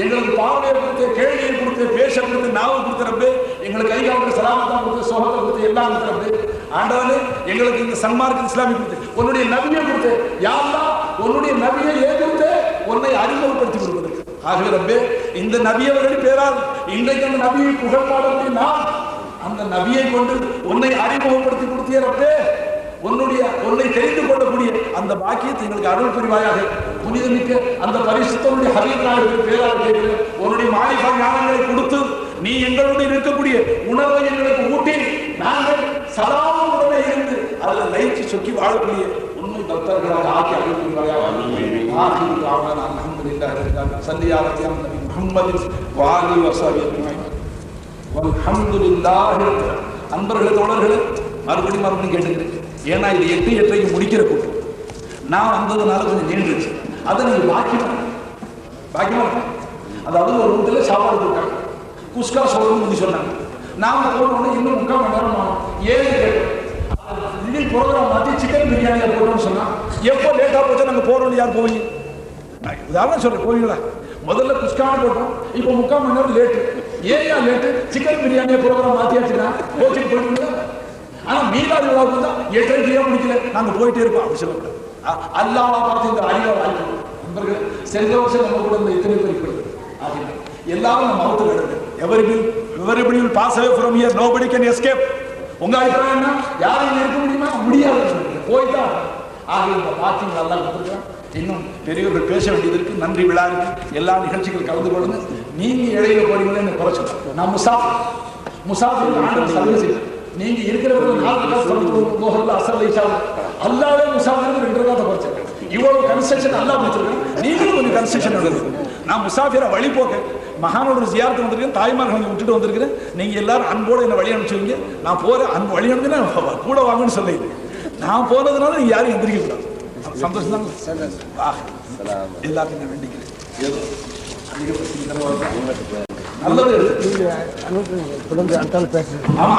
எங்களுக்கு பார்வையை கொடுத்து, கேள்வியை கொடுத்து, பேச கொடுத்து, நாவு கொடுத்துறப்ப எங்களுக்கு கைகாலுக்கு சலாமத்தான் கொடுத்து, சோகத்தை கொடுத்து, எல்லாம் கொடுத்துறப்ப ஆண்டவனே எங்களுக்கு இந்த சன்மார்க்க இஸ்லாமி கொடுத்து, உன்னுடைய நபியை கொடுத்து, யாருதான் உன்னுடைய நபியை ஏற்று உன்னை அறிமுகப்படுத்தி கொடுப்பதற்கு. ஆகவே ரப்பே, இந்த நபியவர்கள் பேரால் இன்றைக்கு அந்த நபியை புகழ்பாடக்கூடிய நாம் அந்த நபியை கொண்டு உன்னை அறிமுகப்படுத்தி கொடுத்திய ரப்பே, உன்னை தெரிந்து கொள்ளக்கூடிய அந்த பாக்கியத்தை எங்களுக்கு அருள் புரிவாயாக. புனிதமிக்க அந்த பரிசுத்தனுடைய ஹபீபுல்லாஹ்வுடைய பேரால் கேட்கிறேன். உன்னுடைய மாலிகா ஞானங்களை கொடுத்து நீ எங்களுடைய இருக்கக்கூடிய உணர்வை எங்களுக்கு ஊட்டி நாங்கள் சதாவுடனே இருந்து அதில் லயிச்சு சொக்கி வாழக்கூடிய உண்மை பக்தர்களாக ஆக்கி அருள் புரிவாயாக. அன்பர்களே, தோழர்களே, மறுபடியும் கேட்டுக்கிறேன். ஏன்னா இது 8:08 முடிக்கிற கூட்டம். நான் வந்ததுனால கொஞ்சம் நீண்டுச்சு. அதை நீங்க பாக்கியமா அதாவது ஒரு வீட்டில் சாப்பாடு போட்டாங்க, குஸ்கா சொல்லணும்னு சொன்னாங்க. நாம போனோம்னா இன்னும் 3/4 மணி நேரம் ஆகும். 7 கேட்டோம். திடீர் ப்ரோக்ராம் மாற்றி சிக்கன் பிரியாணியை போட்டோம்னு சொன்னா எப்போ லேட்டாக போச்சா நாங்கள் போறோம்னு யார் போவீங்க? உதாரணம் சொல்றேன், போவீங்களா? முதல்ல குஸ்கான போட்டோம், இப்போ 3/4 மணி நேரம் லேட்டு. ஏன் லேட்டு? சிக்கன் பிரியாணியை ப்ரோக்ராம் மாற்றியாச்சுன்னா கோச்சிங் போயிட்டு. ஆனா மீனாதி விழாவுக்கு தான் 8:30 முடிக்கல, நாங்க போயிட்டே இருக்கோம். அப்படி சொல்லக்கூடாது. அல்லாஹ்வை பார்த்து இந்த அறிவை வாழ்க்கை நண்பர்கள் சென்ற வருஷம் நம்ம கூட இந்த இத்தனை பேர் ஆகினா எல்லாரும் நம்ம அவுத்து கிடக்கு. everybody will pass away from here, nobody can escape. உங்க அபிப்பிராயம் என்ன? யாரும் இருக்க முடியுமா? முடியாது. போய்தான் ஆக இந்த வாக்கிங் நல்லா கொடுத்துருக்கேன். இன்னும் பெரியவர்கள் பேச வேண்டியது இருக்கு. நன்றி விழா இருக்கு. எல்லா நிகழ்ச்சிகள் கலந்து கொள்ளுங்க. நீங்க இடையில போறீங்களே குறைச்சு. நான் முசாஃபிர் ஆண்டவர் சர்வீஸ் நீங்க இருக்கிறவர்கள் 4 காசு போகல அசல் அல்லாவே முசாஃபிருக்கு 2 காசை குறைச்சிருக்கேன். இவ்வளவு கன்ஸ்ட்ரக்ஷன் அல்லா முடிச்சிருக்கேன். நீங்களும் கொஞ்சம் கன்ஸ்ட்ரக்ஷன் நடக்குது. நான் முசாஃபிரை வழி போக்க மகானோட ஜியாரத்து வந்திருக்கேன், தாய்மார்களை விட்டுட்டு வந்திருக்கிறேன். நீங்க எல்லாரும் அன்போடு என்ன வழி அனுப்பிச்சுவீங்க. நான் போறேன், அன்பு வழி அனுப்பினா கூட வாங்கன்னு சொல்லிடு. நான் போனதுனால நீங்க யாரும் எந்திரிக்க கூடாது. சந்தோஷம் தான். எல்லாத்தையும் வேண்டிக்கிறேன். நல்லது. ஆமா